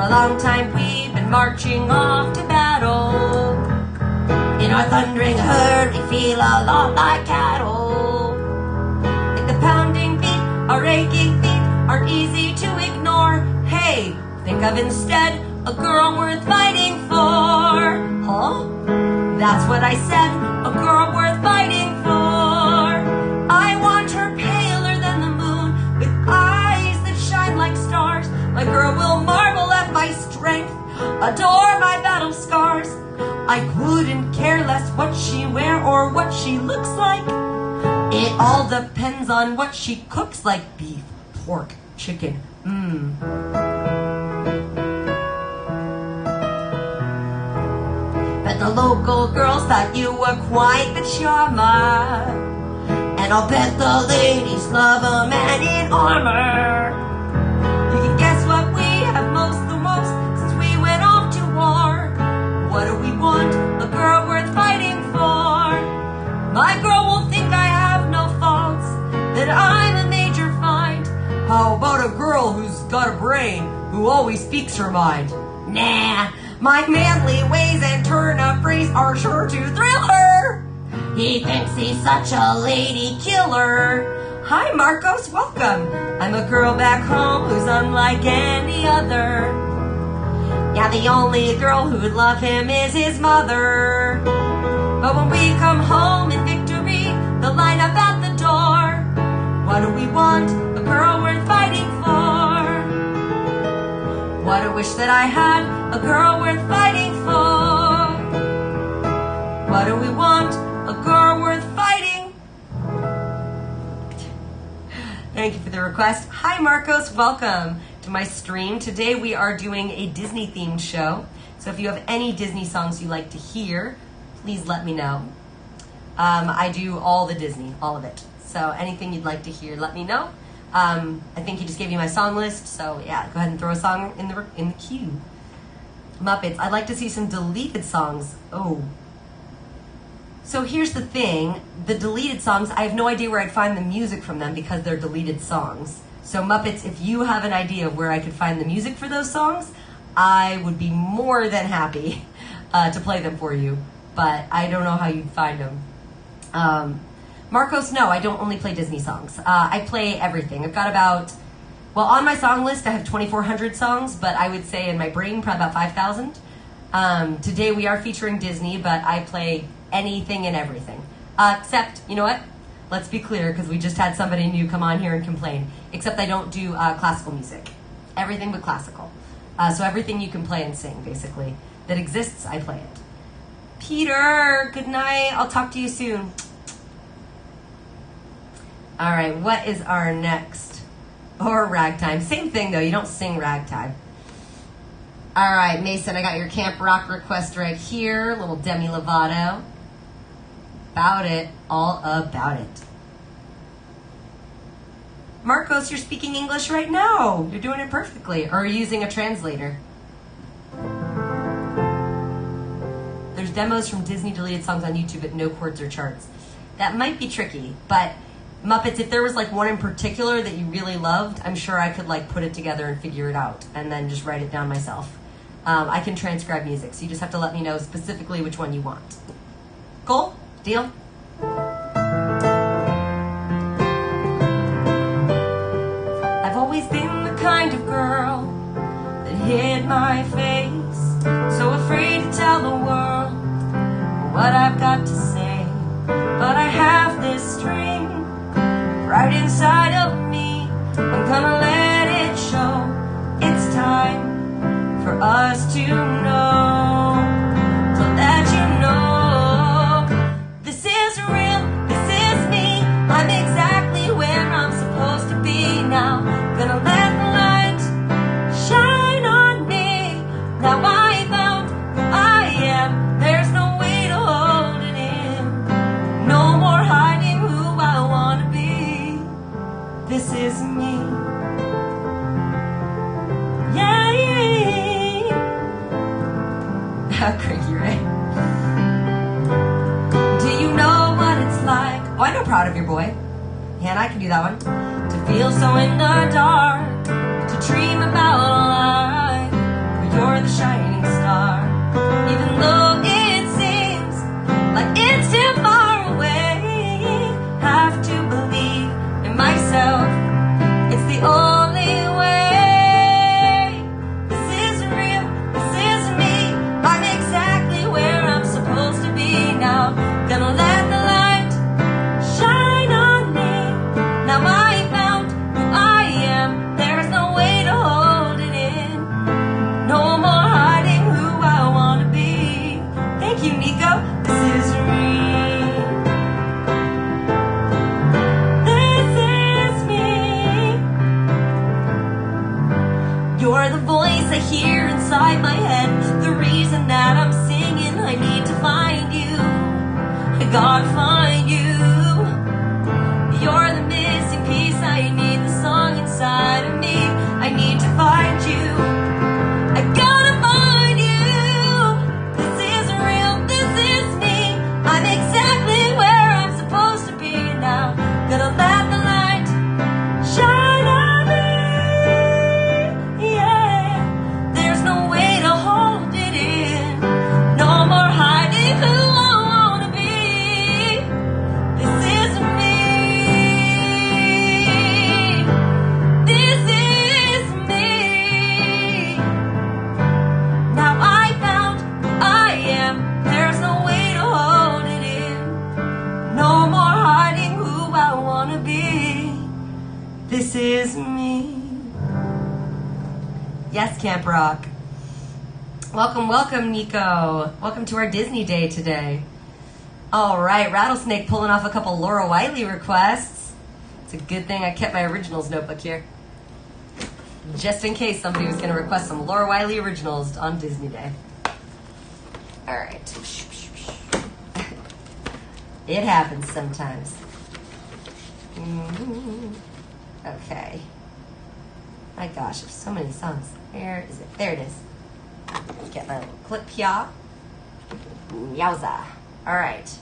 a long time we've been marching off to battle. In our thundering herd, we feel a lot like cattle. Like the pounding beat, our aching feet aren't easy to ignore. Hey, think of instead a girl worth fighting for. Huh? That's what I said, a girl worth fighting for. adore my battle scars. I couldn't care less what she wear or what she looks like. It all depends on what she cooks, like beef, pork, chicken. But the local girls thought you were quite the charmer, and I'll bet the ladies love a man in armor. You can guess what we have the most, since we went off to war. What do we want? A girl worth fighting for. My girl won't think I have no faults, that I'm a major find. How about a girl who's got a brain, who always speaks her mind? Nah, my manly ways and turn of phrase are sure to thrill her. He thinks he's such a lady killer. Hi, Marcos, welcome. I'm a girl back home who's unlike any other. Yeah, the only girl who'd love him is his mother. But when we come home in victory, the line up at the door. What do we want? A girl worth fighting for. What a wish that I had, a girl worth fighting for. What do we want? A girl worth fighting. Thank you for the request. Hi, Marcos. Welcome to my stream. Today we are doing a Disney themed show. So if you have any Disney songs you like to hear, please let me know. I do all the Disney, all of it. So anything you'd like to hear, let me know. I think he just gave you my song list. So yeah, go ahead and throw a song in the queue. Muppets. I'd like to see some deleted songs. Oh. So here's the thing, the deleted songs, I have no idea where I'd find the music from them because they're deleted songs. So Muppets, if you have an idea of where I could find the music for those songs, I would be more than happy to play them for you. But I don't know how you'd find them. Marcos, no, I don't only play Disney songs. I play everything. I've got about, well, on my song list I have 2,400 songs, but I would say in my brain probably about 5,000. Today we are featuring Disney, but I play anything and everything. Except, you know what? Let's be clear, because we just had somebody new come on here and complain. Except I don't do classical music. Everything but classical. So everything you can play and sing, basically, that exists, I play it. Peter, good night. I'll talk to you soon. All right, what is our next? Or ragtime. Same thing, though. You don't sing ragtime. All right, Mason, I got your Camp Rock request right here. Little Demi Lovato. About it. All about it. Marcos, you're speaking English right now. You're doing it perfectly. Or are you using a translator? There's demos from Disney deleted songs on YouTube, but no chords or charts. That might be tricky, but Muppets, if there was like one in particular that you really loved, I'm sure I could like put it together and figure it out and then just write it down myself. I can transcribe music, so you just have to let me know specifically which one you want. Cool? Deal? I've always been the kind of girl that hid my face, so afraid to tell the world what I've got to say. But I have this string right inside of me. I'm gonna let it show. It's time for us to know, to let you know. This is real, this is me. I'm exactly where I'm supposed to be now. Gonna let the light shine on me. Now I found who I am. There's no way to hold it in. No more hiding who I wanna be. This is me. Yeah, cranky, right? Do you know what it's like? Oh, I know Proud of Your Boy. Yeah, and I can do that one. To feel so in the dark, to dream about a life where you're the shining star. Even though it seems like it's too far away, have to believe in myself. It's the only way. This is real, this is me. I'm exactly where I'm supposed to be now. Gonna let the light shine on me. Now I found who I am. There's no way to hold it in. No more hiding who You're the voice I hear inside my head, the reason that I'm singing. I need to find you, I gotta find you. You're the missing piece, I need the song inside of me. I need to find you, I gotta find you. This is real, this is me. I'm exactly where I'm supposed to be now. Gonna let the light shine on me, yeah. There's no way to hold it in, no more hiding who I wanna be. This is me, this is me. Now I found who I am, there's no way to hold it in, no more hiding who I wanna be. This is me. Yes, Camp Rock. Welcome, welcome, Nico. Welcome to our Disney Day today. All right, Rattlesnake pulling off a couple Laura Wiley requests. It's a good thing I kept my originals notebook here, just in case somebody was going to request some Laura Wiley originals on Disney Day. All right. It happens sometimes. Okay. My gosh, there's so many songs. Where is it? There it is. Get my little clip here. Yowza. All right.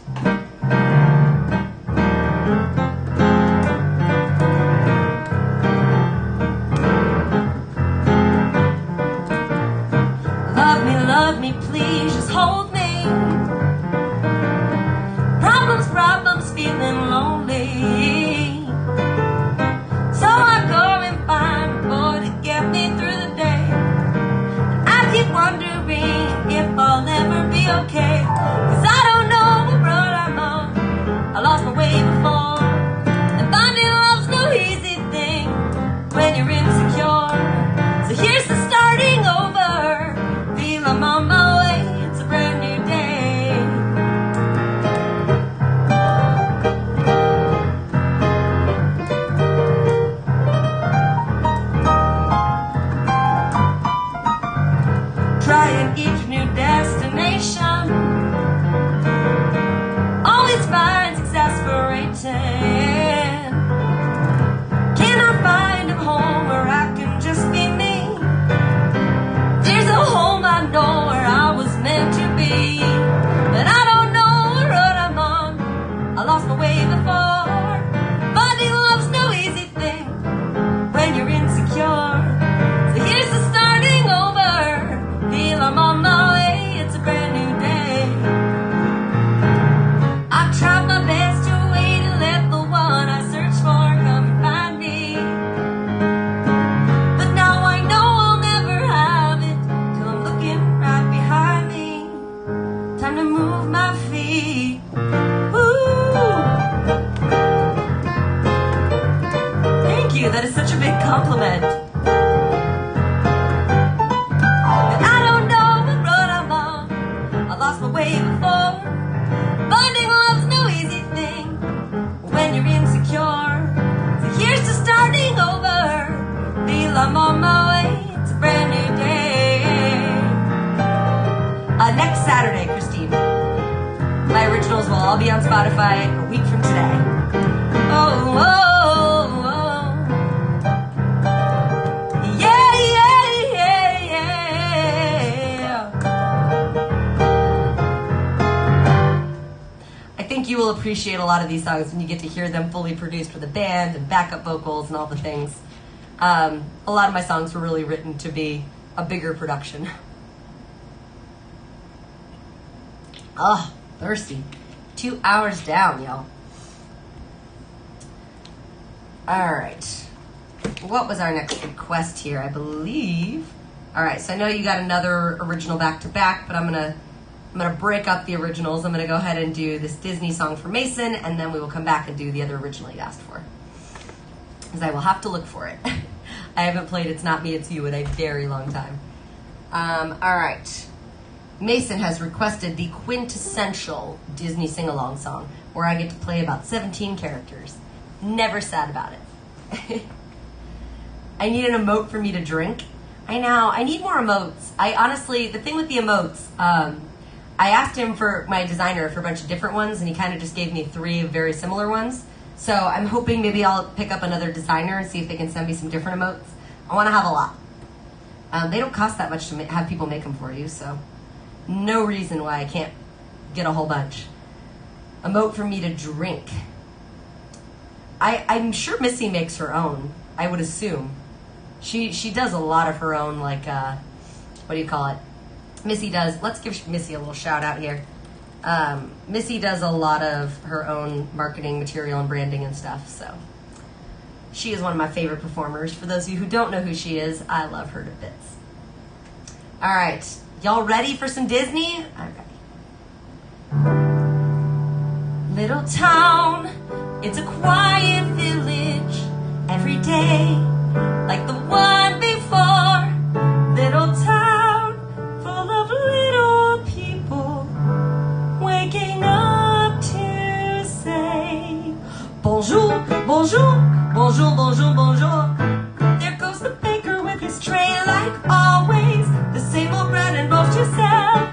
Love me, please, just hold me. Problems, feeling lonely. So I go and find a boy to get me through the day. I keep wondering if I'll ever be okay. 'Cause I don't know what road I'm on. I lost my way before. And finding love's no easy thing when you're insecure. So here's the starting over. Feel I'm on my way, it's a brand new day. Trying each new destination always finds exasperating. Cannot find a home where I can just be me. There's a home I know where I was meant to be, but I don't know what road I'm on. I lost my way before. Finding love's no easy thing when you're insecure. So here's the starting over. Feel I'm on my way, it's a brand new day. I've tried my best to wait and let the one I search for come and find me. But now I know I'll never have it. Come looking right behind me. Time to move my feet. Woo! Thank you, that is such a big compliment. But I don't know what road I'm on. I lost my way before. Finding love's no easy thing when you're insecure. So here's to starting over. Feel I'm on my way, it's a brand new day. Next Saturday, Christine. My originals will all be on Spotify a week from today. Oh, oh, oh. Yeah, yeah, yeah, yeah. I think you will appreciate a lot of these songs when you get to hear them fully produced with a band and backup vocals and all the things. A lot of my songs were really written to be a bigger production. Oh, thirsty. 2 hours down, y'all. All right. What was our next request here? I believe. All right. So I know you got another original back to back, but I'm gonna break up the originals. I'm gonna go ahead and do this Disney song for Mason, and then we will come back and do the other original you asked for, because I will have to look for it. I haven't played It's Not Me, It's You in a very long time. All right. Mason has requested the quintessential Disney sing-along song, where I get to play about 17 characters. Never sad about it. I need an emote for me to drink. I know. I need more emotes. I honestly, the thing with the emotes, I asked him for my designer for a bunch of different ones, and he kind of just gave me 3 very similar ones. So I'm hoping maybe I'll pick up another designer and see if they can send me some different emotes. I want to have a lot. They don't cost that much to have people make them for you, so no reason why I can't get a whole bunch. Emote for me to drink. I'm sure Missy makes her own, I would assume. She does a lot of her own, like, what do you call it? Missy does, let's give Missy a little shout out here. Missy does a lot of her own marketing material and branding and stuff, so. She is one of my favorite performers. For those of you who don't know who she is, I love her to bits. All right, y'all ready for some Disney? I'm ready. Little town, it's a quiet village every day, like the one before. Little town, full of little people, waking up to say, bonjour, bonjour, bonjour, bonjour, bonjour. There goes the baker with his tray like always, the same old bread and loaf to sell.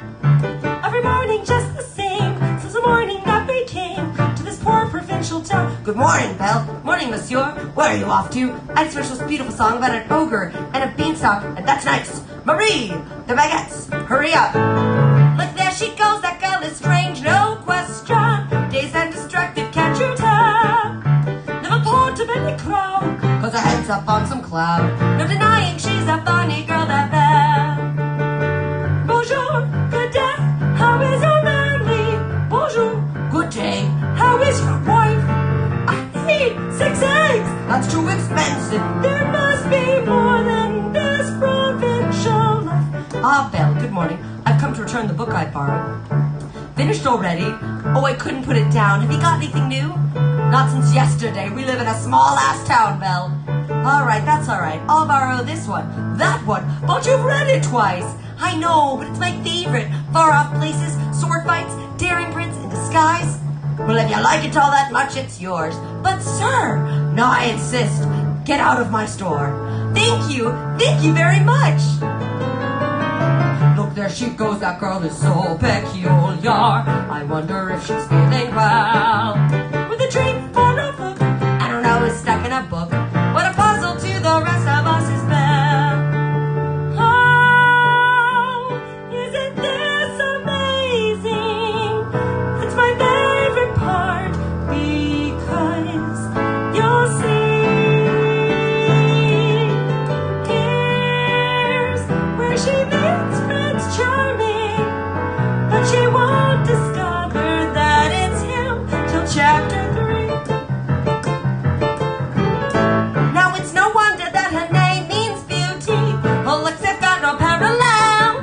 Every morning just the same, since the morning that we came to this poor provincial town. Good morning, Belle. Morning, monsieur. Where are you off to? I just finished this beautiful song about an ogre and a beanstalk, and that's nice. Marie, the baguettes, hurry up. Look, there she goes, that girl is strange, no question. Dazed and distracted, can't you tell? Never poured to any crowd, cause her head's up on some cloud. No denying she's a funny girl, that Belle. Bonjour, good day, how is your family? Bonjour, good day, how is your wife? I need 6 eggs, that's too expensive. There must be more than this provincial life. Ah, Belle, good morning. I've come to return the book I borrowed. Finished already? Oh, I couldn't put it down. Have you got anything new? Not since yesterday. We live in a small-ass town, Belle. All right, that's all right. I'll borrow this one. That one? But you've read it twice. I know, but it's my favorite. Far-off places, sword fights, daring prince in disguise. Well, if you like it all that much, it's yours. But, sir, no, I insist. Get out of my store. Thank you very much. Look, there she goes, that girl is so peculiar. I wonder if she's feeling well. With a drink for a book, I don't know, it's stuck in a book. What a puzzle to the rest of us is Belle. Oh, isn't this amazing? It's my favorite part, because you'll see, here's where she meets Prince Charming, but she won't discover that it's him till chapter 3. Now it's no wonder that her name means beauty. Her looks have got no parallel.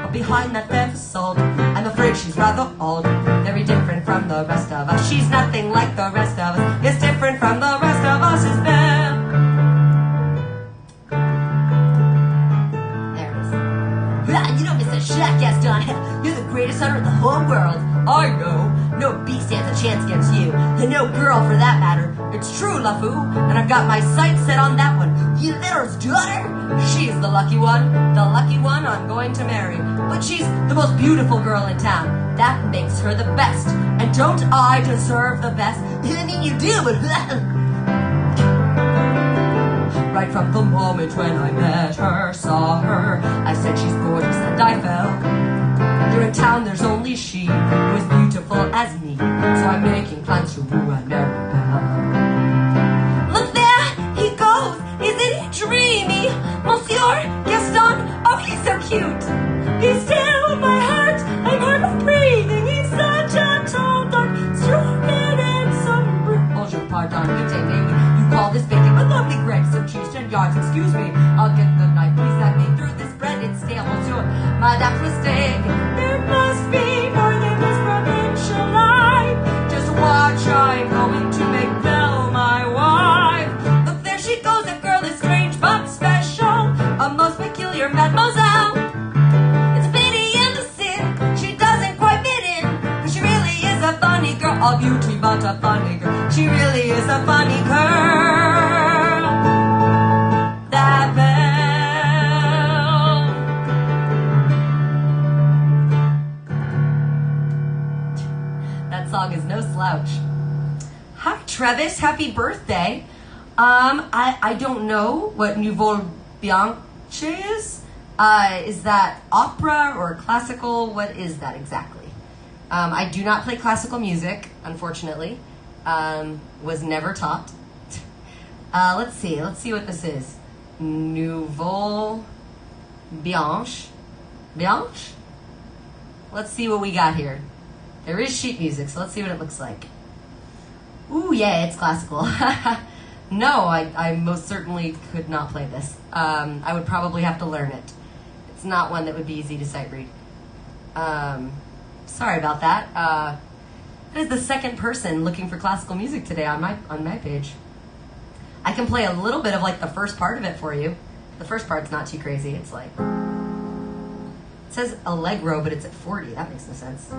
But behind that fair facade, I'm afraid she's rather odd. Very different from the rest of us. She's nothing like the rest of us. It's different from the rest of us, is Belle. There it is. Ah, you know, Mr. Jackass Donahue, you're the greatest hunter in the whole world. I know. No beast stands a chance against you. And no girl for that matter. It's true, LeFou, and I've got my sights set on that one. Yvelle's daughter? She's the lucky one I'm going to marry. But she's the most beautiful girl in town. That makes her the best. And don't I deserve the best? I mean, you do, but... Right from the moment when I met her, saw her, I said she's gorgeous and I fell. Here in town there's only she who is beautiful as me. So I'm making plans to woo and marry Belle. Look there, he goes, isn't he dreamy? Monsieur Gaston, oh he's so cute. He's still my heart, I'm hardly breathing. He's such a tall, dark, strong man and some brute. Bonjour, pardon, good day, baby. You call this bacon a lovely bread, some cheese and yards, excuse me. I'll get the knife, please let me through this bread, it's stale, monsieur. Madame's mistake. There must be more than this provincial life. Just watch, I'm going to make Belle my wife. Look, there she goes, that girl is strange but special. A most peculiar mademoiselle. It's a pity and a sin, she doesn't quite fit in. But she really is a funny girl, all beauty but a funny girl. She really is a funny girl. That Belle. Travis, happy birthday. I don't know what Nouveau Bianche is. Is that opera or classical? What is that exactly? I do not play classical music, unfortunately. Was never taught. Let's see what this is. Nouveau Bianche. Bianche? Let's see what we got here. There is sheet music, so let's see what it looks like. Ooh, yeah, it's classical. No, I most certainly could not play this. I would probably have to learn it. It's not one that would be easy to sight read. Sorry about that. That is the second person looking for classical music today on my page. I can play a little bit of like the first part of it for you. The first part's not too crazy. It's like, it says Allegro, but it's at 40. That makes no sense.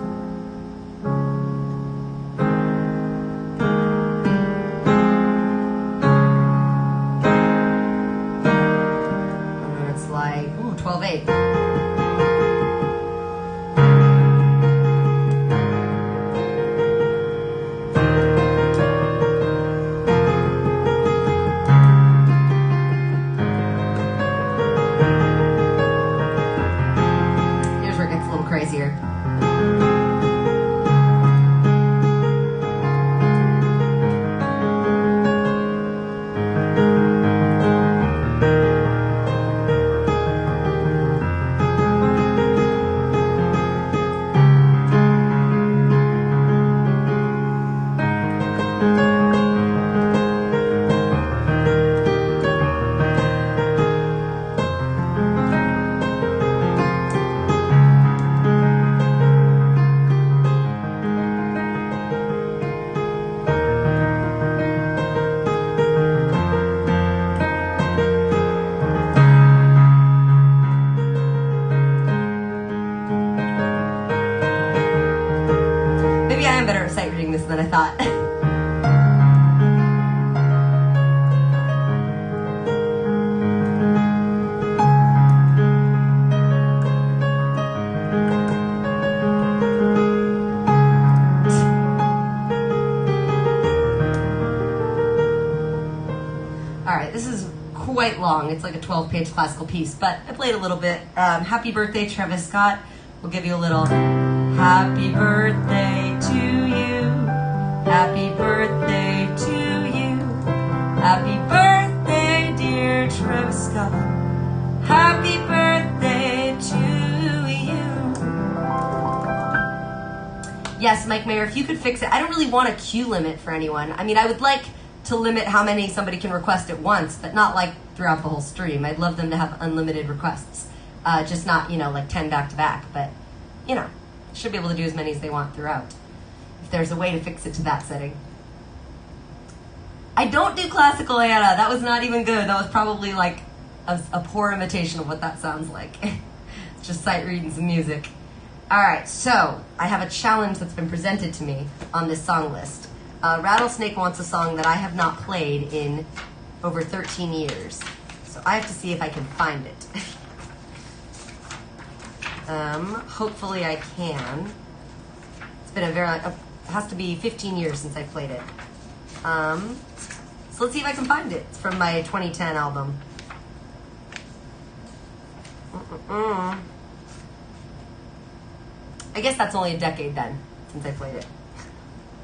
And then it's like, ooh, 12/8. Crazier. Than I thought. Alright, this is quite long. It's like a 12-page classical piece, but I played a little bit. Happy birthday, Travis Scott. We'll give you a little happy birthday to you. Happy birthday to you. Happy birthday, dear Travis Scott. Happy birthday to you. Yes, Mike Mayer, if you could fix it. I don't really want a queue limit for anyone. I mean, I would like to limit how many somebody can request at once, but not like throughout the whole stream. I'd love them to have unlimited requests. Just not, like 10 back to back, but, should be able to do as many as they want throughout. If there's a way to fix it to that setting. I don't do classical, Anna. That was not even good. That was probably like a poor imitation of what that sounds like. It's just sight reading some music. All right, so I have a challenge that's been presented to me on this song list. Rattlesnake wants a song that I have not played in over 13 years. So I have to see if I can find it. Hopefully I can. It's been it has to be 15 years since I played it. So let's see if I can find it. It's from my 2010 album. I guess that's only a decade then, since I played it.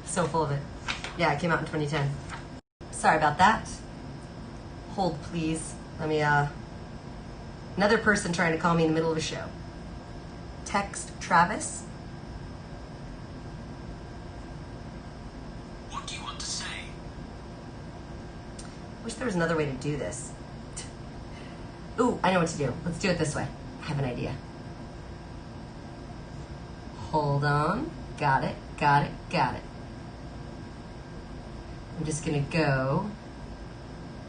So full of it. Yeah, it came out in 2010. Sorry about that. Hold, please. Let me, another person trying to call me in the middle of a show. Text Travis. What do you want to say? Wish there was another way to do this. Ooh, I know what to do. Let's do it this way. I have an idea. Hold on. Got it. Got it. Got it. I'm just going to go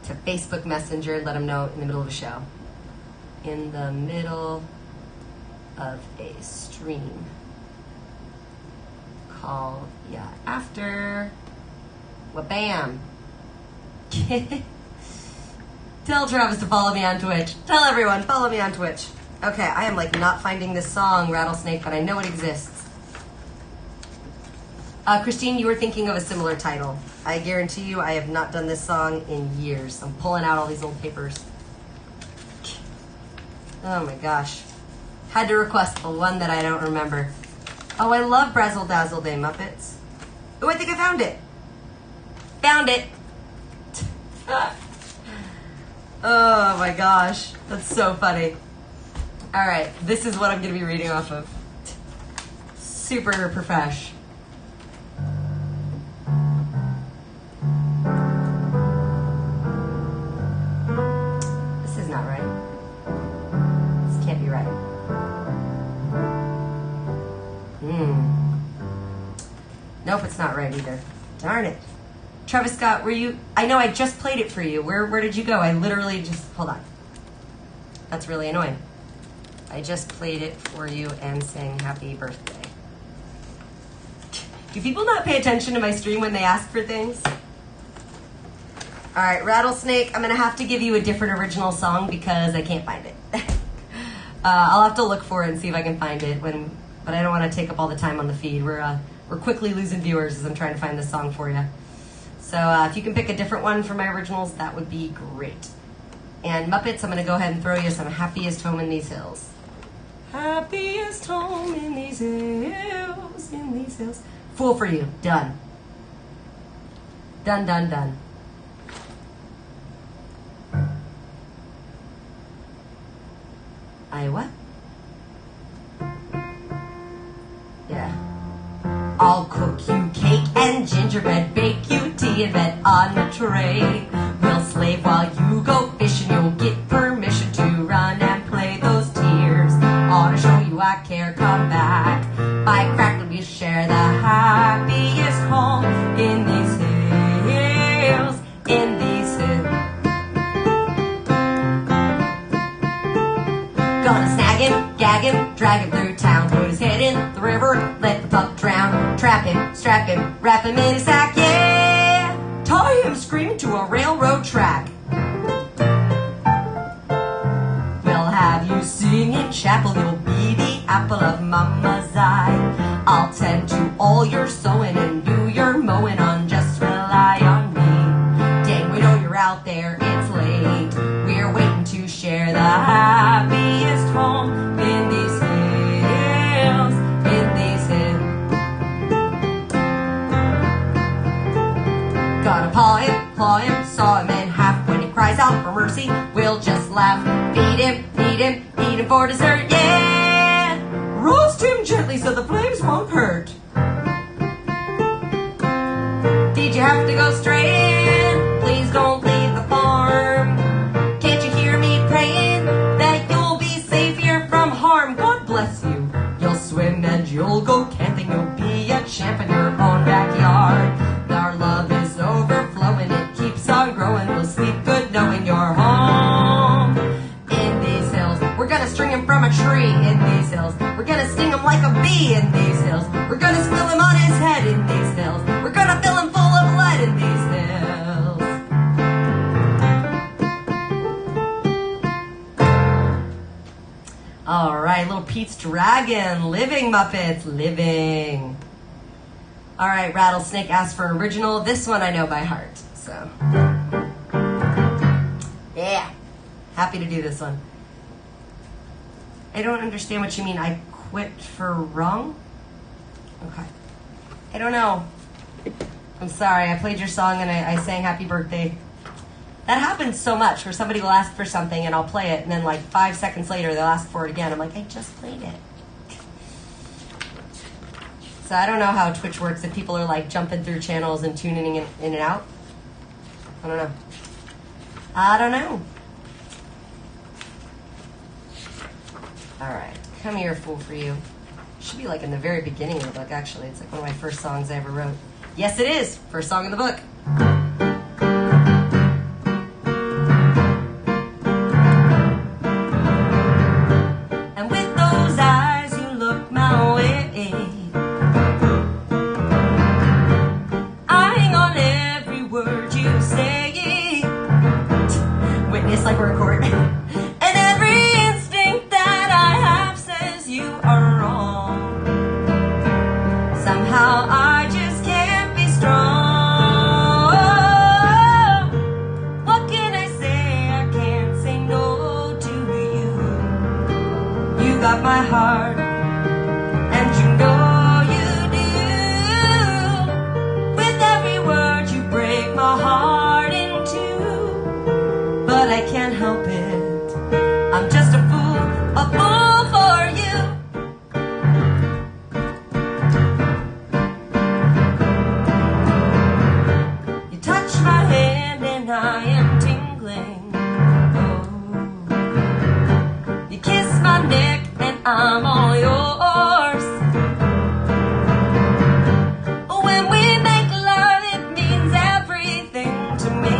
to Facebook Messenger and let them know in the middle of a show. In the middle of a stream. Call ya after. Wha-bam. Tell Travis to follow me on Twitch. Tell everyone, follow me on Twitch. Okay, I am like not finding this song, Rattlesnake, but I know it exists. Christine, you were thinking of a similar title. I guarantee you I have not done this song in years. I'm pulling out all these old papers. Oh my gosh. Had to request the one that I don't remember. Oh, I love Brazzle Dazzle Day Muppets. Oh, I think I found it. Found it. Oh my gosh. That's so funny. All right, this is what I'm going to be reading off of. Super profesh. This is not right. This can't be right. Nope, it's not right either. Darn it. Travis Scott, were you... I know I just played it for you. Where did you go? I literally just... Hold on. That's really annoying. I just played it for you and sang happy birthday. Do people not pay attention to my stream when they ask for things? All right, Rattlesnake, I'm going to have to give you a different original song because I can't find it. I'll have to look for it and see if I can find it, but I don't want to take up all the time on the feed. We're quickly losing viewers as I'm trying to find this song for you. So if you can pick a different one for my originals, that would be great. And Muppets, I'm going to go ahead and throw you some Happiest Home in These Hills. Happiest home in these hills, in these hills. Fool for You, done. Done, done, done. Iowa? Yeah. I'll cook you cake and gingerbread, bake you tea and bed on a tray. We'll slave while you go fishing, you'll get permission to run and play. Those tears ought to show you I care, come back. By crackle we share the happiest home in these hills, in these hills. Gonna snag him, gag him, drag him through town, put his head in the river, let the pup drown. Trap him, strap him, wrap him in a sack, yeah! Tie him screaming to a railroad track. We'll have you sing in chapel, you'll be the apple of Mama's eye. I'll tend to all your sewing and do your mowing on, just rely on me. Dang, we know you're out there, it's late. We're waiting to share the happiest home in these hills, in these hills. Gotta paw him, saw him in half. When he cries out for mercy, we'll just laugh. Feed him, eat him for dessert, yeah! Roast him gently so the flames won't hurt. Did you have to go straying? Please don't leave the farm. Can't you hear me praying that you'll be safe here from harm? God bless you. You'll swim and you'll go camping. You'll be a champ in your own backyard. Our love is overflowing. It keeps on growing. We'll sleep good knowing you're home in these hills. We're gonna string him from a tree in these hills. We're gonna sting him like a bee in these hills. We're gonna spill him on his head in these hills. We're gonna fill him full of lead in these hills. All right, Little Pete's Dragon, living Muppets, living. All right, Rattlesnake asked for an original. This one I know by heart, so yeah, happy to do this one. I don't understand what you mean. I quit for wrong? Okay. I don't know. I'm sorry. I played your song and I sang happy birthday. That happens so much where somebody will ask for something and I'll play it and then like 5 seconds later they'll ask for it again. I'm like, I just played it. So I don't know how Twitch works if people are like jumping through channels and tuning in and out. I don't know. I don't know. All right, come here, Fool for You. Should be like in the very beginning of the book, actually. It's like one of my first songs I ever wrote. Yes, it is. First song in the book. And with those eyes, you look my way. I hang on every word you say. Witness like we're in court. And every instinct that I have says you are wrong. Somehow I just got my heart, and you know you do. With every word you break my heart in two, but I can't help it. I'm just a fool for you. You touch my hand and I am tingling. Oh. You kiss my neck and I'm all yours. When we make love, it means everything to me.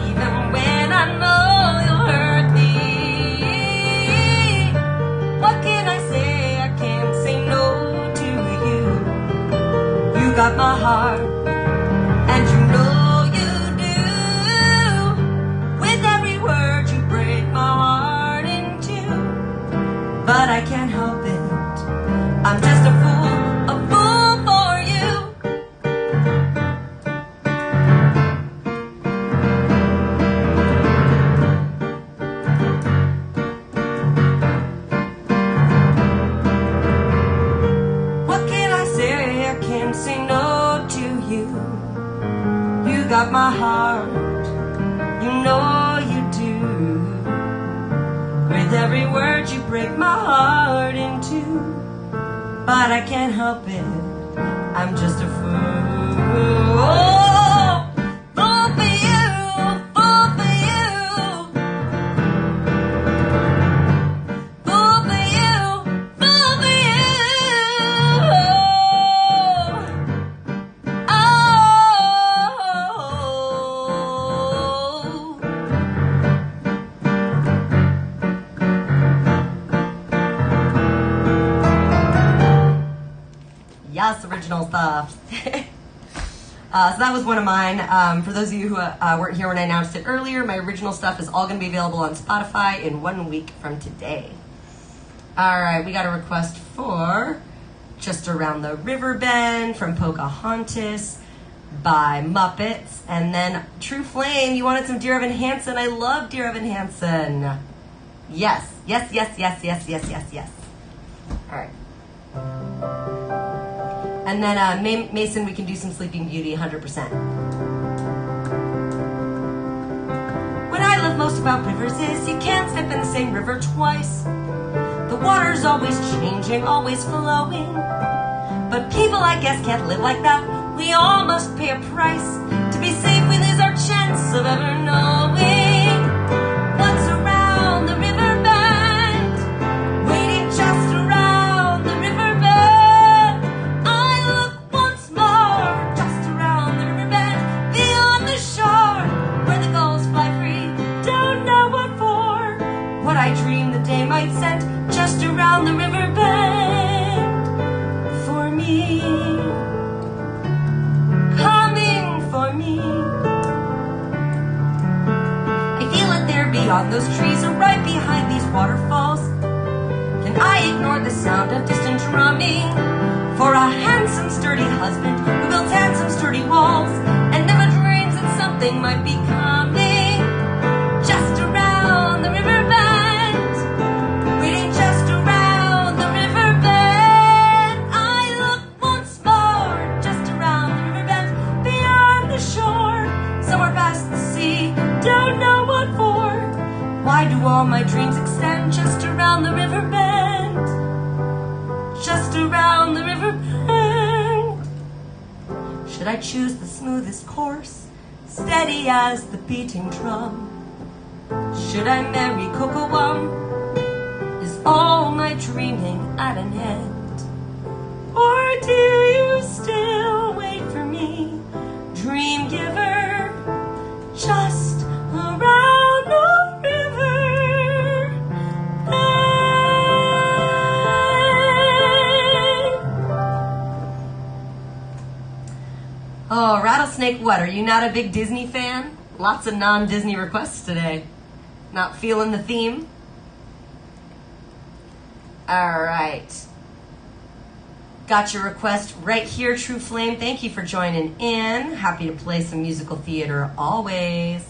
Even when I know you'll hurt me. What can I say? I can't say no to you. You got my heart, and you know you do. With every word you break my heart in two, but I can't help it. I'm just a fool for you. What can I say? I can't say no to you. You got my heart, you know you do. With every word you break my heart in two, but I can't help it. I'm just a fool. Fool for you, fool for you. Fool for you, fool for you. Oh. Yes, original stuff. So that was one of mine. For those of you who weren't here when I announced it earlier, my original stuff is all going to be available on Spotify in 1 week from today. All right, we got a request for Just Around the River Bend from Pocahontas by Muppets. And then True Flame, you wanted some Dear Evan Hansen. I love Dear Evan Hansen. Yes, yes, yes, yes, yes, yes, yes, yes. All right. And then Mason, we can do some Sleeping Beauty, 100%. What I love most about rivers is you can't step in the same river twice. The water's always changing, always flowing. But people, I guess, can't live like that. We all must pay a price. To be safe, we lose our chance of ever knowing what's around the river bend, waiting just around the river bend. I look once more just around the river bend, beyond the shore where the gulls fly free. Don't know what for, what I dreamed the day might send just around the river bend for me, coming for me. I feel it there beyond those trees or right behind these waterfalls. Can I ignore the sound of distant drumming for a handsome, sturdy husband who builds handsome, sturdy walls and never dreams that something might be coming just around the river bend, waiting just around the river bend. I look once more just around the river bend, beyond the shore, somewhere past the sea. Don't know what for. Why do all my dreams extend just around the river bend? Just around the river bend. Should I choose the smoothest course, steady as the beating drum? Should I marry Kocoum? Is all my dreaming at an end? Or do you still wait for me, dream giver, just around the river bend? Oh, Rattlesnake, what? Are you not a big Disney fan? Lots of non-Disney requests today. Not feeling the theme? All right. Got your request right here, True Flame. Thank you for joining in. Happy to play some musical theater always.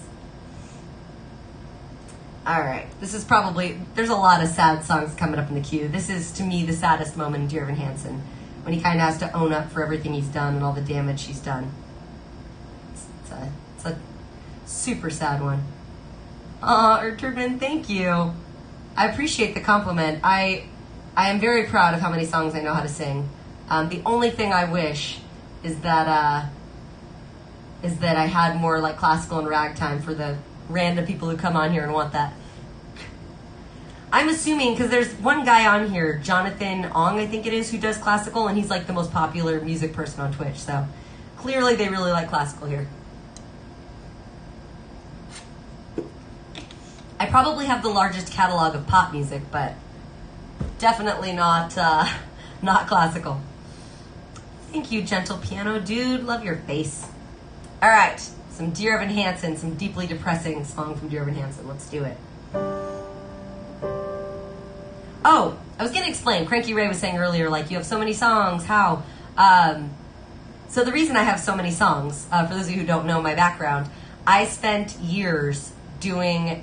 All right. This is probably, there's a lot of sad songs coming up in the queue. This is, to me, the saddest moment in Dear Evan Hansen, when he kind of has to own up for everything he's done and all the damage he's done. It's a super sad one. Erturban, thank you. I appreciate the compliment. I am very proud of how many songs I know how to sing. The only thing I wish is that I had more like classical and ragtime for the random people who come on here and want that. I'm assuming, because there's one guy on here, Jonathan Ong, I think it is, who does classical, and he's like the most popular music person on Twitch, so clearly they really like classical here. I probably have the largest catalog of pop music, but definitely not classical. Thank you, gentle piano dude. Love your face. All right, some Dear Evan Hansen, some deeply depressing song from Dear Evan Hansen. Let's do it. Oh, I was going to explain. Cranky Ray was saying earlier, like, you have so many songs. How? So the reason I have so many songs, for those of you who don't know my background, I spent years doing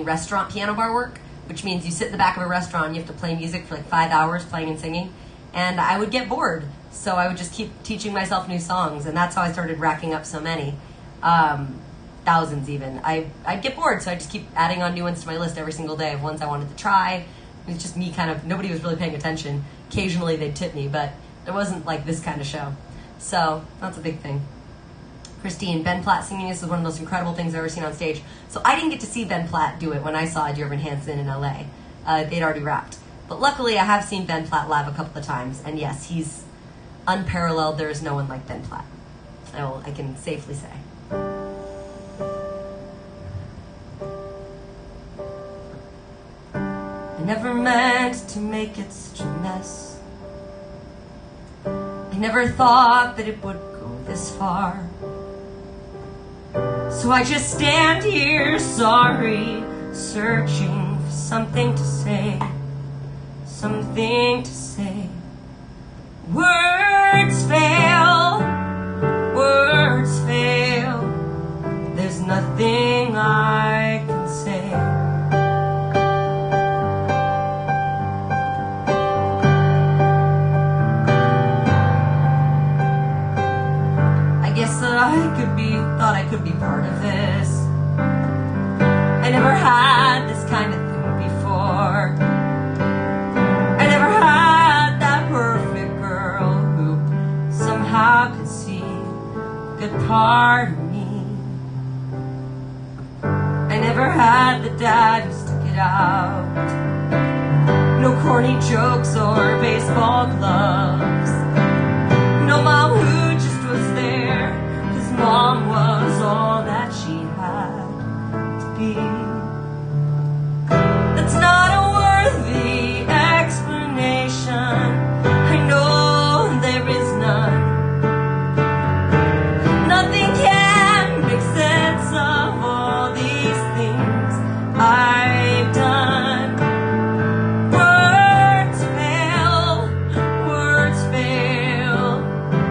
restaurant piano bar work, which means you sit in the back of a restaurant and you have to play music for like 5 hours, playing and singing. And I would get bored, so I would just keep teaching myself new songs, and that's how I started racking up so many. Thousands even. I'd get bored, so I'd just keep adding on new ones to my list every single day of ones I wanted to try. It was just me kind of, nobody was really paying attention. Occasionally they'd tip me, but it wasn't like this kind of show. So that's a big thing. Christine, Ben Platt singing this is one of the most incredible things I've ever seen on stage. So I didn't get to see Ben Platt do it when I saw Dear Evan Hansen in LA. They'd already wrapped. But luckily I have seen Ben Platt live a couple of times, and yes, he's unparalleled. There is no one like Ben Platt. I can safely say. I never meant to make it such a mess. I never thought that it would go this far. So I just stand here sorry, searching for something to say. Something to say. Words fail. Words fail. There's nothing I can say. Thought I could be part of this. I never had this kind of thing before. I never had that perfect girl who somehow could see a good part of me. I never had the dad who stuck it out. No corny jokes or baseball gloves. No mom who just was there. Mom was all that she had to be. That's not a worthy explanation. I know there is none. Nothing can make sense of all these things I've done. Words fail. Words fail.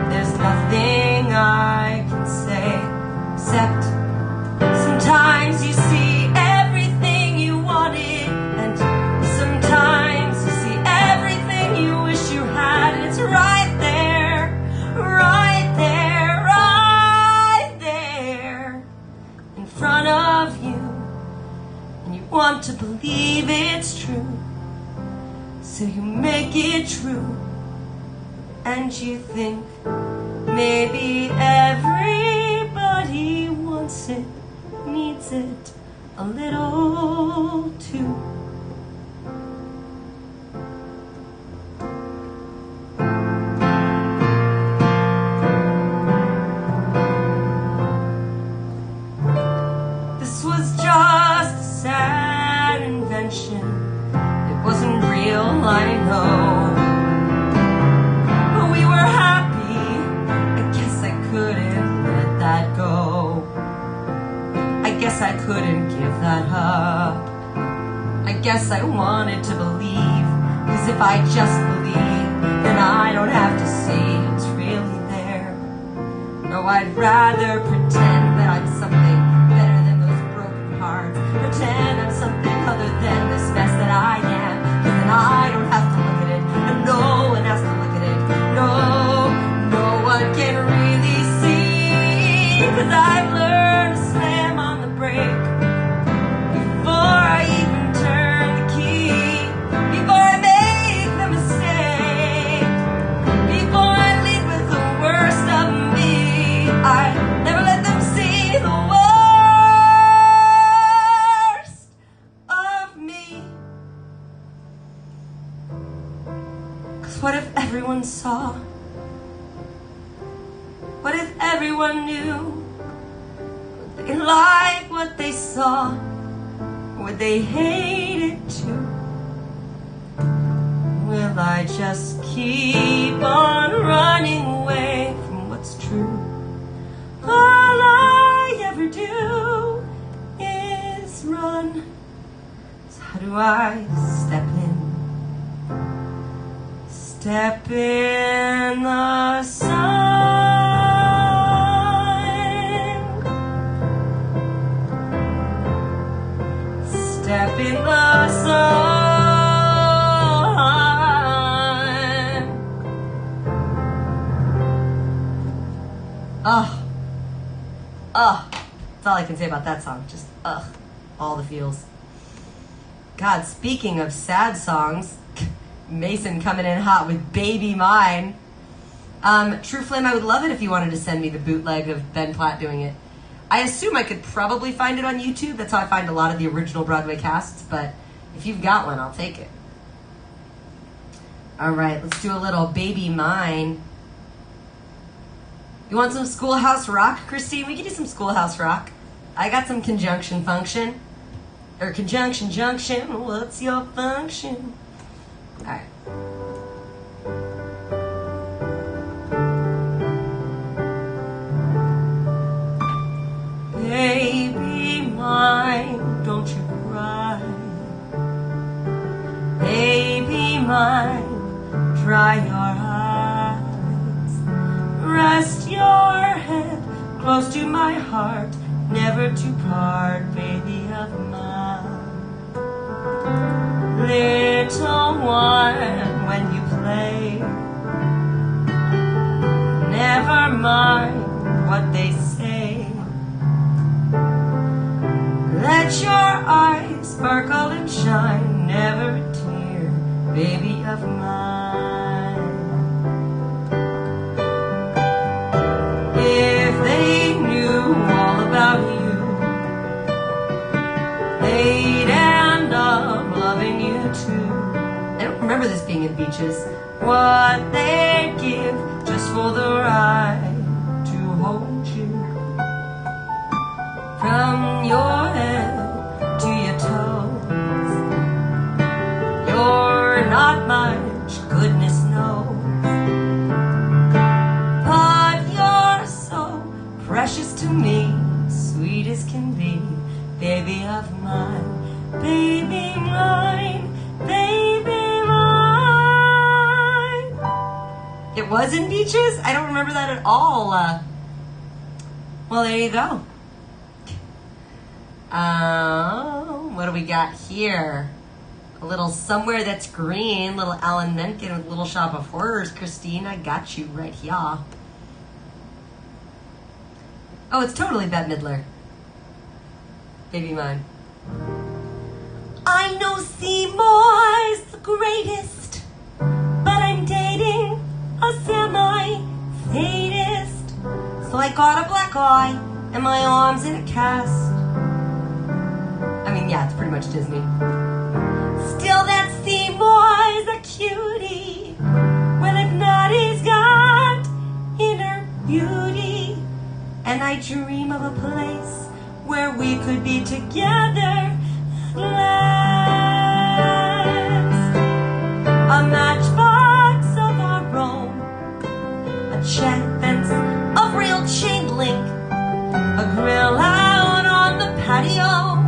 There's nothing I can say, except sometimes you see everything you wanted, and sometimes you see everything you wish you had, and it's right there, right there, right there in front of you, and you want to believe it's true, so you make it true, and you think maybe everybody wants it, needs it a little too. This was just a sad invention. It wasn't real, I know. I couldn't give that up. I guess I wanted to believe, 'cause if I just believe, then I don't have to see it's really there. No, I'd rather pretend that I'm something better than those pretend I'm something other than this mess that I am. 'Cause then I don't have to look at it, and no one has to look at it. No one can really see. 'Cause I've learned to slam on the brake before I even turn the key. Before I make the mistake. Before I lead with the worst of me. I never let them see the worst of me. 'Cause what if everyone saw? What if everyone knew? Would they like what they saw? Would they hate it too? Will I just keep on running away from what's true? All I ever do is run. So how do I step in? Step in the sun. Step in the sun. That's all I can say about that song. Just, all the feels. God, speaking of sad songs, Mason coming in hot with Baby Mine. True Flame, I would love it if you wanted to send me the bootleg of Ben Platt doing it. I assume I could probably find it on YouTube. That's how I find a lot of the original Broadway casts, but if you've got one, I'll take it. All right, let's do a little Baby Mine. You want some Schoolhouse Rock, Christine? We can do some Schoolhouse Rock. I got some Conjunction Function. Or Conjunction Junction. What's your function? All right. Baby mine, don't you cry. Baby mine, dry your eyes. Rest your head close to my heart, never to part, baby of mine. Little one, when you play, never mind what they say. Let your eyes sparkle and shine, never a tear, baby of mine. If they knew all about you, they'd end up loving you too. I don't remember this being in Beaches. What they'd give just for the right to hold you. From your head to your toes, you're not much, goodness knows. But you're so precious to me, sweet as can be, baby of mine, baby mine, baby mine. It was in Beaches? I don't remember that at all. Well, there you go. What do we got here? A little Somewhere That's Green, little Alan Menken with Little Shop of Horrors. Christine, I got you right here. Oh, it's totally Bette Midler. Baby mine. I know Seymour's the greatest, but I'm dating a semi-sadist. So I got a black eye and my arms in a cast. I mean, yeah, it's pretty much Disney. Still, that Seymour's a cutie. Well, if not, he's got inner beauty. And I dream of a place where we could be together at last. A matchbox of our own, a check fence of real chain link, a grill out on the patio,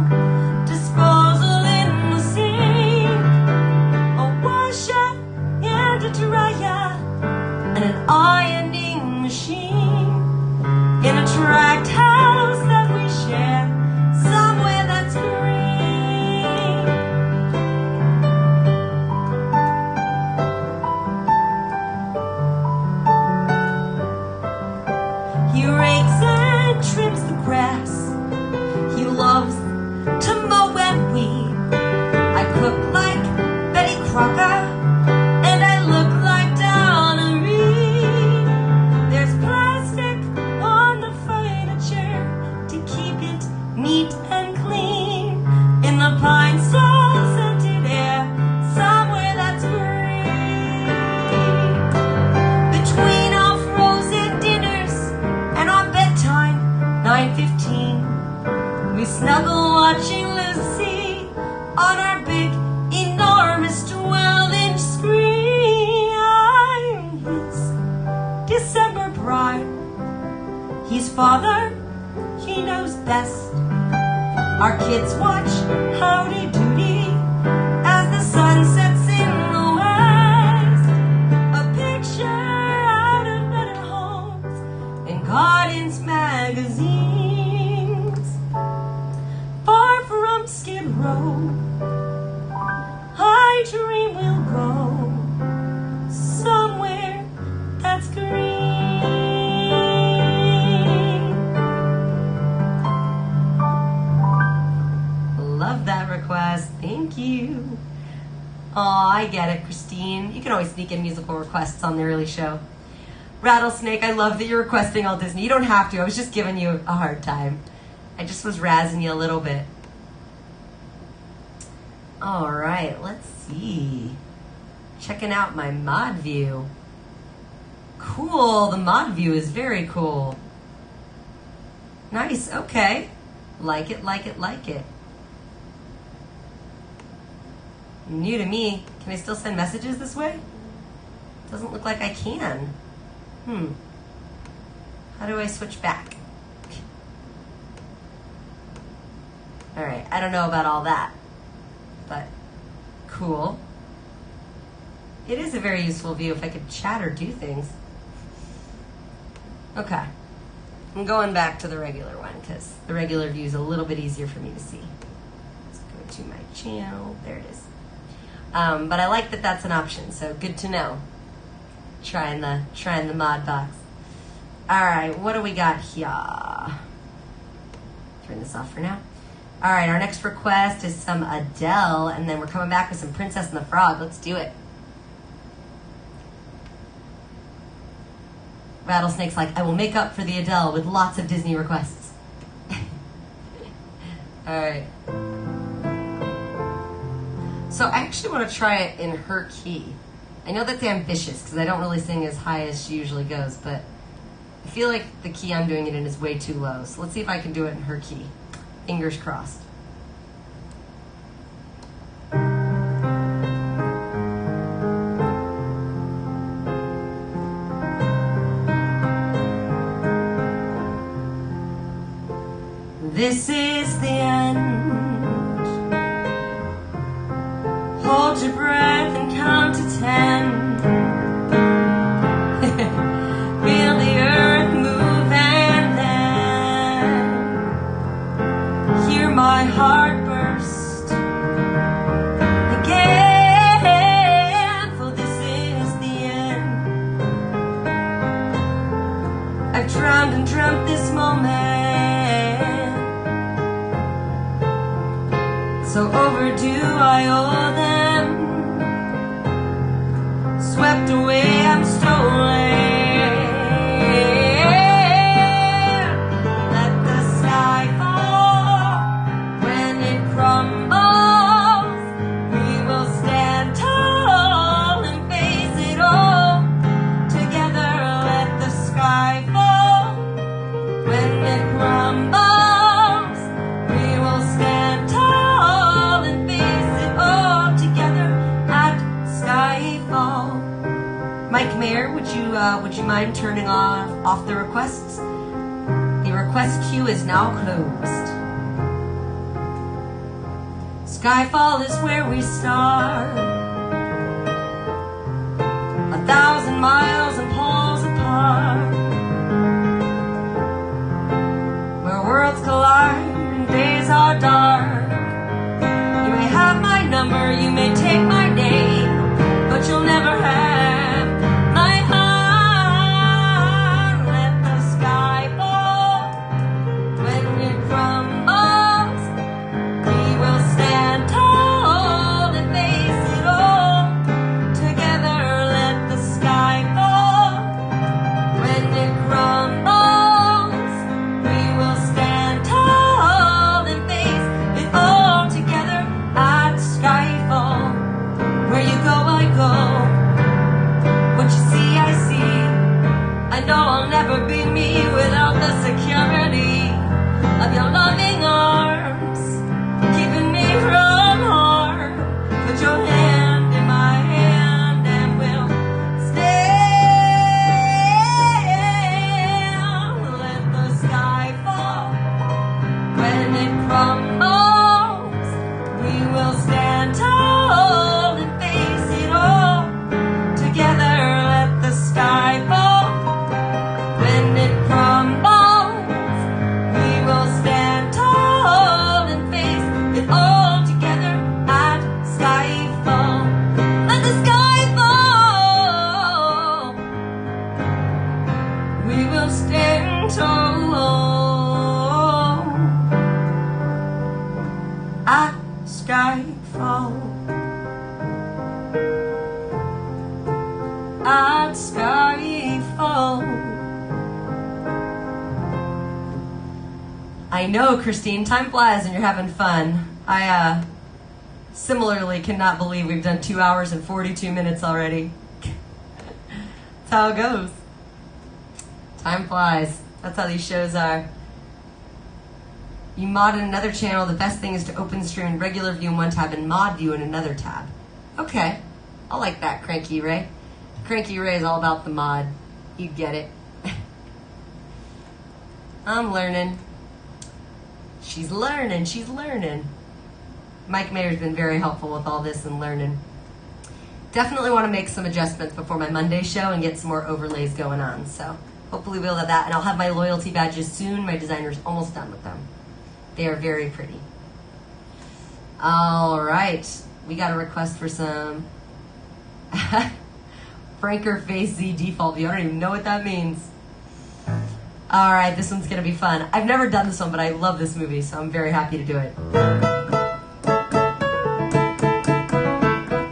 disposal in the sink, a washer and a dryer, and an ironing machine, in a tract house that we share, somewhere that's green. 9:15. We snuggle watching Lucy on our big, enormous 12-inch screen. I'm his December bride. He's father, he knows best. Our kids watch Howdy Doody as the sun sets in the west. A picture out of Better Homes and Guardians magazines. Far from Skid Row, I dream we'll go somewhere that's green. Love that request. Thank you. Aw, I get it, Christine. You can always sneak in musical requests on the early show. Rattlesnake, I love that you're requesting all Disney. You don't have to. I was just giving you a hard time. I just was razzing you a little bit. All right, let's see. Checking out my mod view. Cool, the mod view is very cool. Nice, okay. Like it, like it, like it. New to me. Can I still send messages this way? Doesn't look like I can. How do I switch back? Alright, I don't know about all that. But, cool. It is a very useful view if I could chat or do things. Okay. I'm going back to the regular one because the regular view is a little bit easier for me to see. Let's go to my channel. There it is. But I like that that's an option, so good to know. Trying the mod box. Alright, what do we got here? Turn this off for now. Alright, our next request is some Adele, and then we're coming back with some Princess and the Frog. Let's do it. Rattlesnake's like, I will make up for the Adele with lots of Disney requests. Alright. So I actually want to try it in her key. I know that's ambitious because I don't really sing as high as she usually goes, but I feel like the key I'm doing it in is way too low. So let's see if I can do it in her key. Fingers crossed. This is the end. Hold your breath and count to 10. Feel the earth move and then hear my heart burst again. For this is the end. I've drowned and dreamt this moment. So overdue I owe them. Swept away, I'm stolen. Let the sky fall. When it crumbles, we will stand tall and face it all. Together let the sky fall. When it crumbles, we will stand tall and face it all together at Skyfall. Mike Mayer, would you mind turning off the requests? The request queue is now closed. Skyfall is where we start. 1,000 miles and poles apart. Where worlds collide and days are dark. You may have my number, you may take my name, but you'll never have my heart. Let the sky fall. When it crumbles, we will stand tall and face it all. Together let the sky fall. When it crumbles, we will stand tall and face it all together at Skyfall. Where you go, I go. I know, Christine. Time flies and you're having fun. I similarly cannot believe we've done 2 hours and 42 minutes already. That's how it goes. Time flies. That's how these shows are. You mod in another channel. The best thing is to open stream in regular view in one tab and mod view in another tab. Okay. I like that, Cranky Ray. Cranky Ray is all about the mod. You get it. I'm learning. She's learning. She's learning. Mike Mayer's been very helpful with all this and learning. Definitely want to make some adjustments before my Monday show and get some more overlays going on. So hopefully we'll have that. And I'll have my loyalty badges soon. My designer's almost done with them. They are very pretty. All right. We got a request for some Franker Face Z default view. I don't even know what that means. All right, this one's going to be fun. I've never done this one, but I love this movie, so I'm very happy to do it.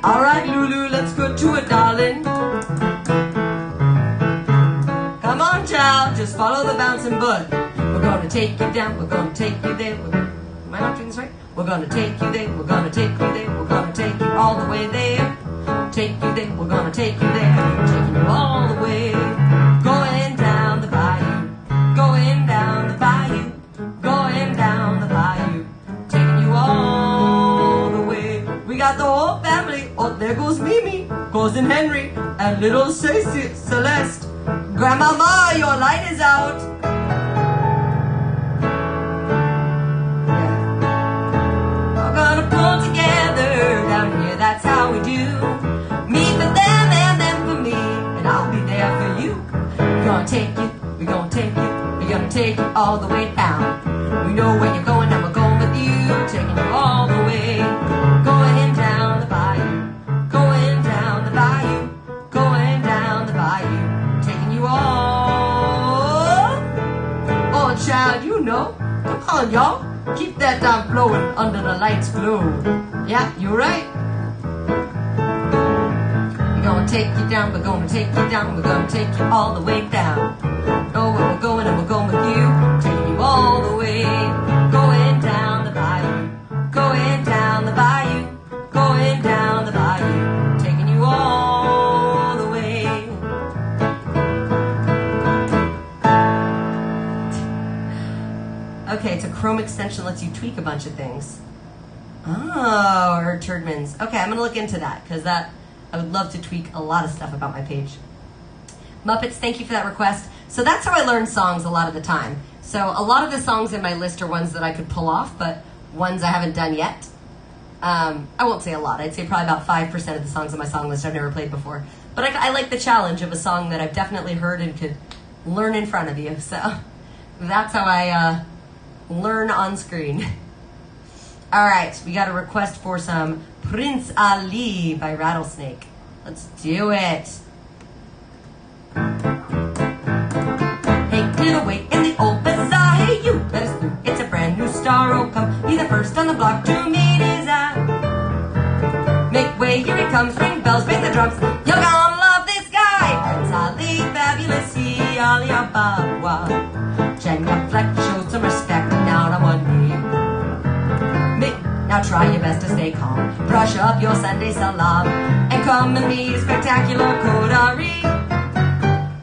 All right, Lulu, let's go to it, darling. Come on, child, just follow the bouncing bud. We're going to take you down, we're going to take you there. Am I not doing this right? We're going to take you there, we're going to take you there. We're going to take you all the way there. Take you there, we're going to take you there. Taking you all the way. Going down the bayou. Going down the bayou, going down the bayou, taking you all the way. We got the whole family. Oh, there goes Mimi, cousin Henry, and little Cece, Celeste. Grandmama, your light is out. Yeah. We're gonna pull together down here, that's how we do. Me for them and them for me, and I'll be there for you. We're gonna take you, we're gonna take you. We're gonna take you all the way down. We know where you're going and we're going with you. Taking you all the way. Going down the bayou. Going down the bayou. Going down the bayou. Taking you all. Oh, child, you know. Come on, y'all. Keep that down flowing under the lights glow. Yeah, you're right. We're gonna take you down. We're gonna take you down. We're gonna take you all the way down. Know where we're going and we're going with you. Taking you all the way. Going down the bayou. Going down the bayou. Going down the bayou. Taking you all the way. Okay, it's a Chrome extension lets you tweak a bunch of things. Oh, or Turdmans. Okay, I'm going to look into that because I would love to tweak a lot of stuff about my page. Muppets, thank you for that request. So that's how I learn songs a lot of the time. So a lot of the songs in my list are ones that I could pull off, but ones I haven't done yet. I won't say a lot. I'd say probably about 5% of the songs on my song list I've never played before. But I like the challenge of a song that I've definitely heard and could learn in front of you. So that's how I learn on screen. All right, we got a request for some Prince Ali by Rattlesnake. Let's do it. Hey, clear the way in the old bazaar. Hey, you let us through. It's a brand new star. Oh, come be the first on the block to meet his eye. Make way, here he comes. Ring bells, ring the drums. You're gonna love this guy. Prince Ali, fabulous, he Ali Ababa. Genuflect, show some respect. Down on one knee. Now try your best to stay calm. Brush up your Sunday salam and come and meet a spectacular coterie.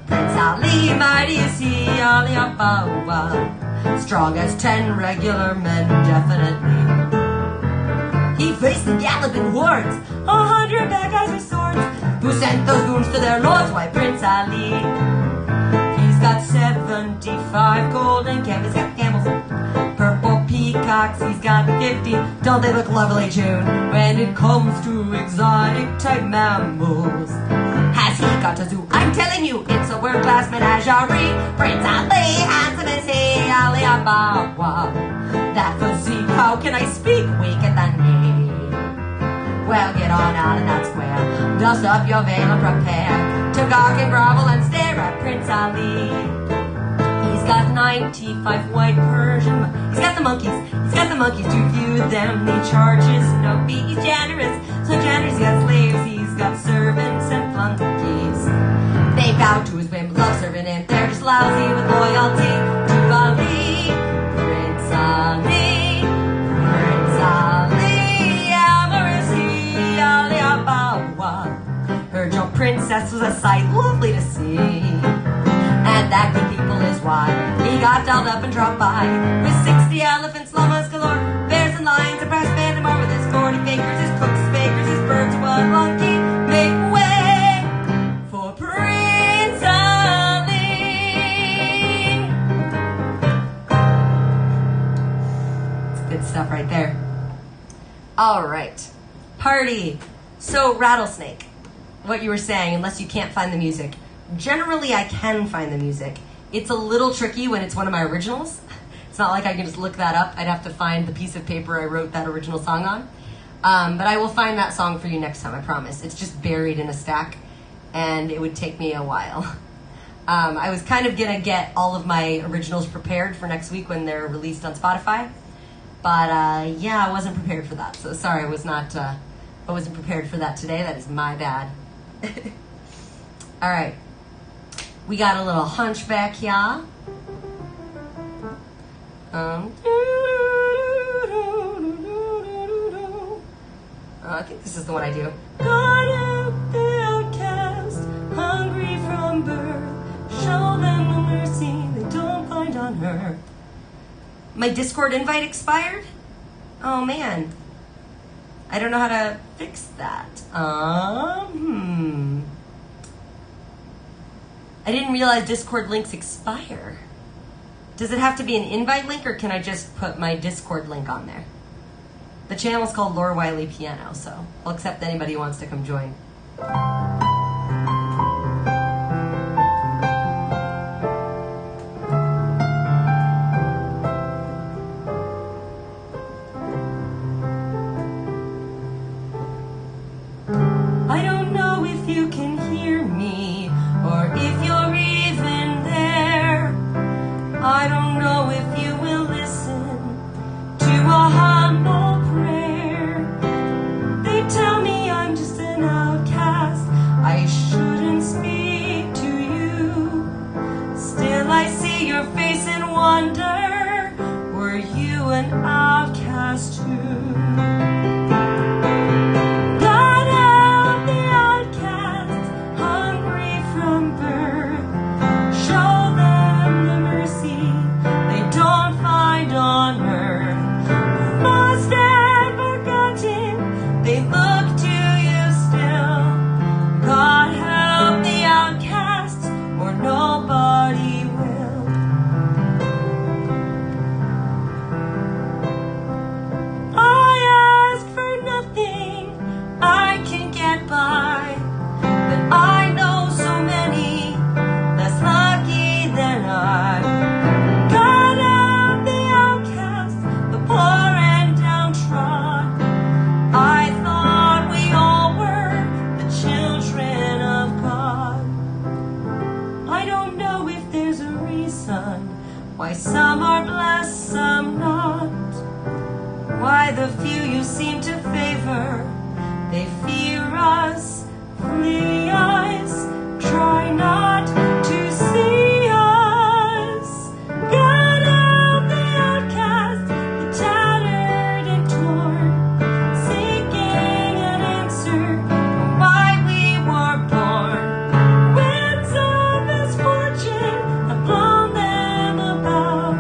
Prince Ali, mighty is he, Ali Ababa. Strong as 10 regular men, definitely. He faced the galloping hordes, 100 bad guys with swords, who sent those goons to their lords. Why, Prince Ali, he's got 75 golden camels, he's got camels, purple peacocks, he's got 50. Don't they look lovely, June? When it comes to exotic type mammals, has he got a zoo? I'm telling you, it's a world-class menagerie. Prince Ali, handsome as he, Ali Ababa. That physique, how can I speak? Weak at the knee. Well, get on out of that square, dust up your veil and prepare to gawk and grovel and stare at Prince Ali. He's got 95 white Persian. He's got the monkeys to view them. He charges no fee. He's generous, so generous. He's got slaves, he's got servants and flunkies. They bow to his whim, love serving him. They're just lousy with loyalty to Ali. Prince success was a sight lovely to see. And that, good people, is why he got dolled up and dropped by with 60 elephants, llamas galore, bears and lions, a brass band, and more with his 40 bakers, his cooks, bakers, his birds, what monkey make way for Prince Ali. It's good stuff right there. All right, party. So Rattlesnake, what you were saying, unless you can't find the music. Generally, I can find the music. It's a little tricky when it's one of my originals. It's not like I can just look that up. I'd have to find the piece of paper I wrote that original song on. But I will find that song for you next time, I promise. It's just buried in a stack, and it would take me a while. I was kind of going to get all of my originals prepared for next week when they're released on Spotify. But, yeah, I wasn't prepared for that. So sorry, I wasn't prepared for that today. That is my bad. All right. We got a little Hunchback here. I think this is the one I do. God help the outcast, hungry from birth. Show them the mercy they don't find on earth. My Discord invite expired? Oh man. I don't know how to fix that. I didn't realize Discord links expire. Does it have to be an invite link, or can I just put my Discord link on there? The channel is called Laura Wiley Piano, so I'll accept anybody who wants to come join. I don't know if you can hear me, or if you're even there. I don't know if you will listen to a humble prayer. They tell me I'm just an outcast, I shouldn't speak to you. Still I see your face and wonder, were you an outcast too? Why some are blessed, some not. Why the few you seem to favor, they fear us, flee us, try not to see us. God help the outcast, the tattered and torn, seeking an answer for why we were born. Winds of misfortune have blown them about.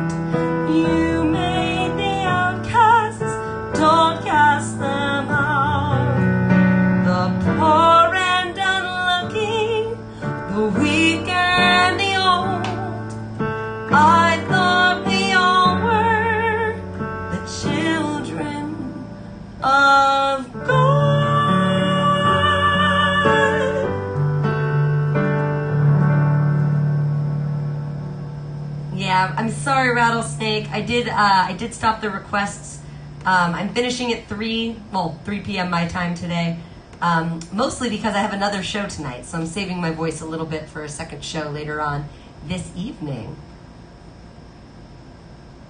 You made the outcasts, don't cast them out. The poor and unlucky, the weak and the old, I thought we all were the children of God. Yeah, I'm sorry, Rattlesnake. I did stop the requests. I'm finishing at 3 p.m. my time today. Mostly because I have another show tonight, so I'm saving my voice a little bit for a second show later on this evening.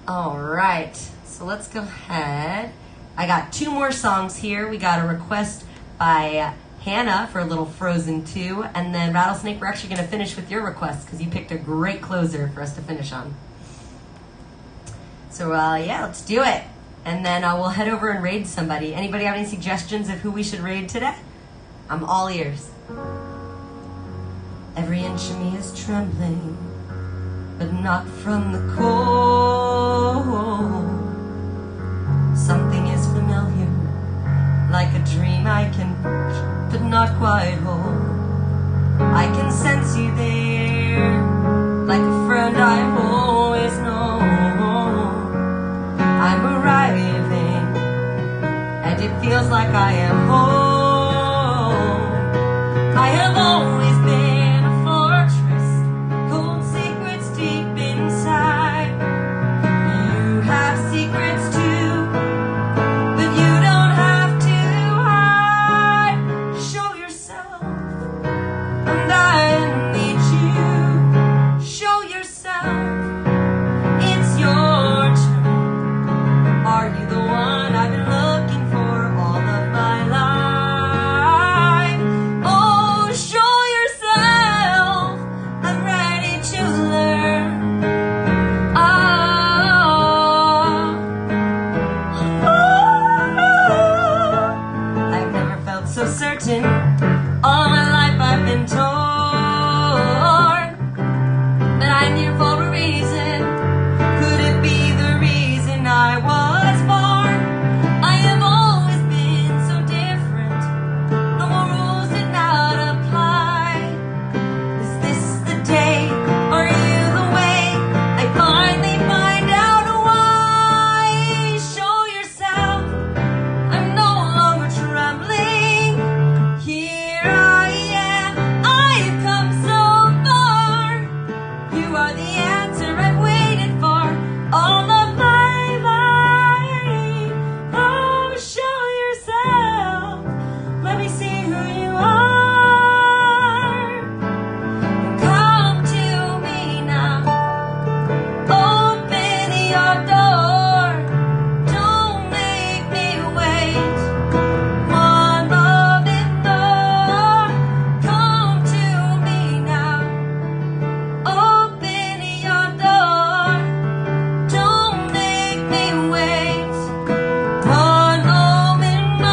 All right, so let's go ahead. I got 2 more songs here. We got a request by Hannah for a little Frozen 2, and then Rattlesnake, we're actually going to finish with your request because you picked a great closer for us to finish on. So, yeah, let's do it. And then we'll head over and raid somebody. Anybody have any suggestions of who we should raid today? I'm all ears. Every inch of me is trembling, but not from the cold. Something is familiar, like a dream I can reach, but not quite hold. I can sense you there, like a friend I've always known. I'm arriving, and it feels like I am home. I have always been a fortress, hold secrets deep inside. You have secrets too, but you don't have to hide. Show yourself, and I need you. Show yourself, it's your turn. Are you the one I've been looking for all of my life? Oh, show yourself, I'm ready to learn. I've never felt so certain. All my life I've been torn, but I'm here for a reason. Could it be the reason I was born? I have always been so different. No more rules did not apply. Is this the day? Are you the way? I finally find out why. Show yourself, I'm no longer trembling. Here I am, I've come so far. You are the answer I've waited for all of my life. Oh, show yourself, let me see who you are. Come to me now, open your door. Don't make me wait one moment more. Come to me now, open your door. Don't make me wait one moment more.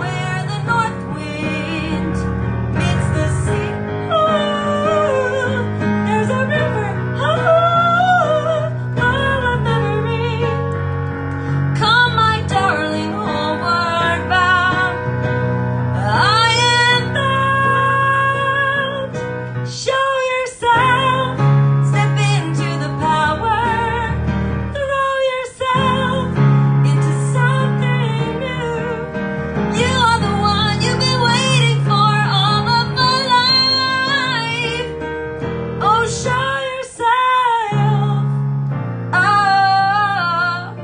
Where the north wind meets the sea, there's a river full of memory. Come, my darling, homeward bound. I am bound. Show yourself, step into the power, throw yourself into something new. You are the one you've been waiting for all of my life. Oh, show yourself. Oh,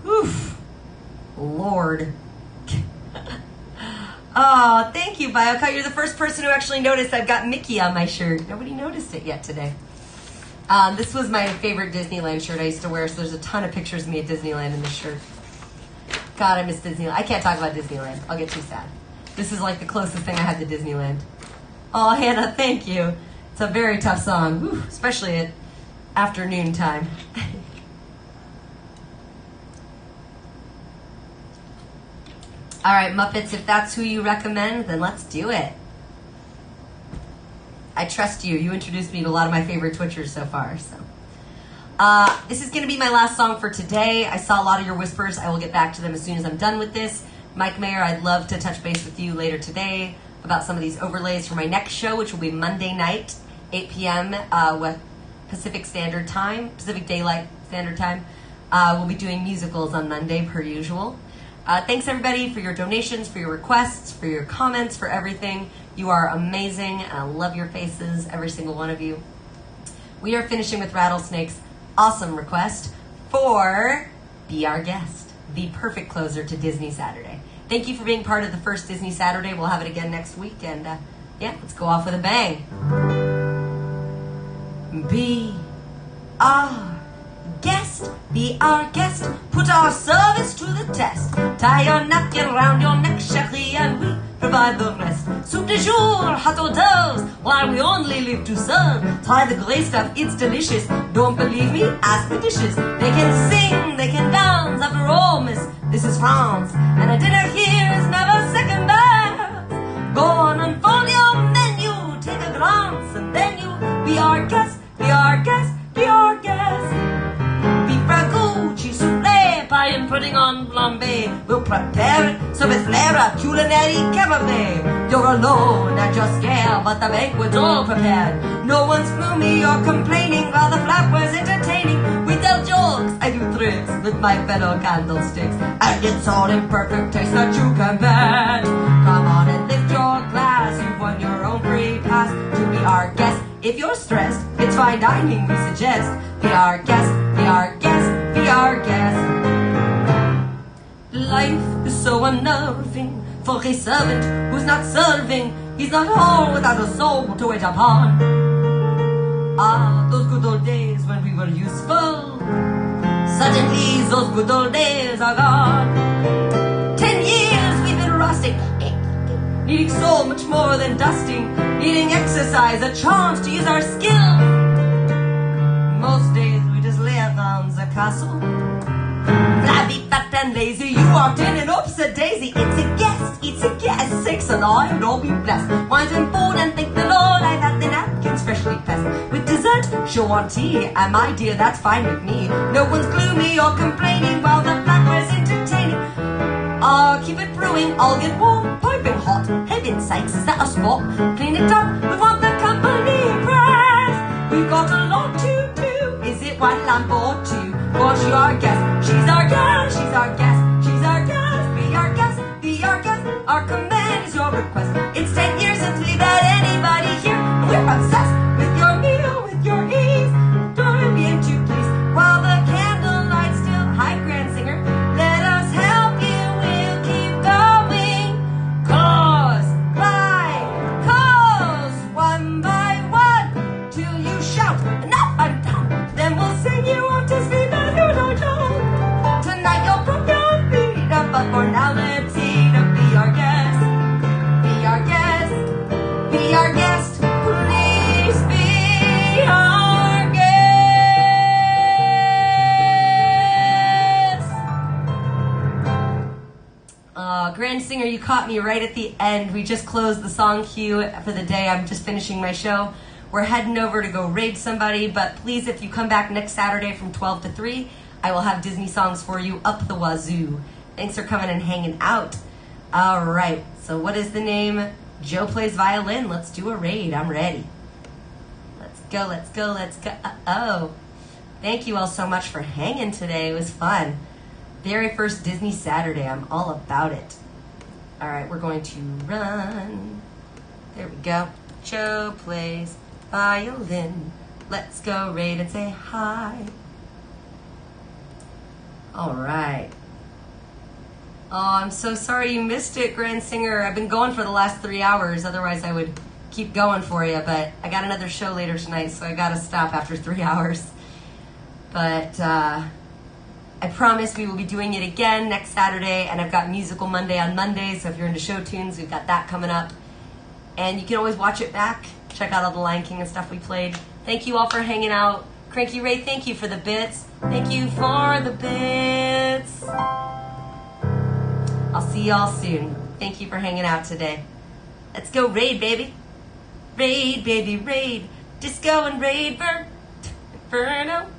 Oof. Lord. Oh, thank you, BioCut. You're the first person who actually noticed I've got Mickey on my shirt. Nobody noticed it yet today. This was my favorite Disneyland shirt I used to wear, so there's a ton of pictures of me at Disneyland in this shirt. God, I miss Disneyland. I can't talk about Disneyland. I'll get too sad. This is like the closest thing I had to Disneyland. Oh, Hannah, thank you. It's a very tough song, whew, especially at afternoon time. All right, Muppets, if that's who you recommend, then let's do it. I trust you. You introduced me to a lot of my favorite Twitchers so far. So, this is going to be my last song for today. I saw a lot of your whispers. I will get back to them as soon as I'm done with this. Mike Mayer, I'd love to touch base with you later today about some of these overlays for my next show, which will be Monday night, 8 p.m. With Pacific Standard Time, Pacific Daylight Standard Time. We'll be doing musicals on Monday, per usual. Thanks, everybody, for your donations, for your requests, for your comments, for everything. You are amazing, and I love your faces, every single one of you. We are finishing with Rattlesnake's awesome request for Be Our Guest, the perfect closer to Disney Saturday. Thank you for being part of the first Disney Saturday. We'll have it again next week, and yeah, let's go off with a bang. Be our guest, be our guest, put our service to the test. Tie your napkin around your neck, chérie, and we provide the rest. Soup du jour, hot hors why we only live to serve. Try the gray stuff, it's delicious. Don't believe me? Ask the dishes. They can sing, they can dance. After all, miss, this is France. And a dinner here is never second best. Go on, unfold your menu, take a glance, and then you be our guest, be our guest, be our guest. Beef ragout, cheese soufflé, pie and pudding on flambe. We'll prepare it, service l'air, culinary cabaret. You're alone and you're scared, but the banquet's all prepared. No one's gloomy or complaining while the flatware's entertaining. We tell jokes, I do tricks with my fellow candlesticks. And it's all in perfect taste that you can bet. Come on and lift your glass, you've won your own free pass to be our guest. If you're stressed, it's fine dining we suggest. Be our guest, be our guest, be our guest. Life is so unnerving for a servant who's not serving. He's not home without a soul to wait upon. Ah, those good old days when we were useful. Suddenly those good old days are gone. 10 years we've been rusting, needing so much more than dusting, needing exercise, a chance to use our skills. Most days we just lay around the castle, flabby, fat and lazy. You walked in and oops a daisy. It's a guest, sakes alive, and all be blessed. Wines and food and thank the Lord I've had the napkins freshly pressed. With dessert, show on tea, and my dear, that's fine with me. No one's gloomy or complaining while the flatware's entertaining. Keep it brewing, I'll get warm, piping hot. Heaven sakes, is that a spot? Clean it up, we want the company press. We've got a lot to do. Is it one lamp or two? For she's our guest, she's our guest, she's our guest, she's our guest. Be our guest, be our guest. Our command is your request. It's 10 years since we've had anybody here, and we're obsessed with your meal, with your ease. Don't be in too please. While the candlelight's still high, grand singer, let us help you. We'll keep going. Cause one by one, till you shout, enough, I'm done. Then we'll sing you on to sleep as you don't know. Tonight you'll put your feet up, but for now let's eat up. Be our guest, be our guest, be our guest. Please be our guest. Grand Singer, you caught me right at the end. We just closed the song queue for the day. I'm just finishing my show. We're heading over to go raid somebody, but please, if you come back next Saturday from 12 to 3, I will have Disney songs for you up the wazoo. Thanks for coming and hanging out. All right, so what is the name? Joe plays violin. Let's do a raid. I'm ready. Let's go, let's go, let's go. Oh, thank you all so much for hanging today. It was fun. Very first Disney Saturday. I'm all about it. All right, we're going to run. There we go. Joe plays violin. Let's go raid and say hi. All right. Oh, I'm so sorry you missed it, Grand Singer. I've been going for the last 3 hours. Otherwise, I would keep going for you. But I got another show later tonight, so I got to stop after 3 hours. But I promise we will be doing it again next Saturday. And I've got Musical Monday on Monday. So if you're into show tunes, we've got that coming up. And you can always watch it back. Check out all the Lion King and stuff we played. Thank you all for hanging out. Cranky Ray, thank you for the bits. Thank you for the bits. I'll see y'all soon. Thank you for hanging out today. Let's go raid, baby. Raid, baby, raid. Disco and raid, Inferno.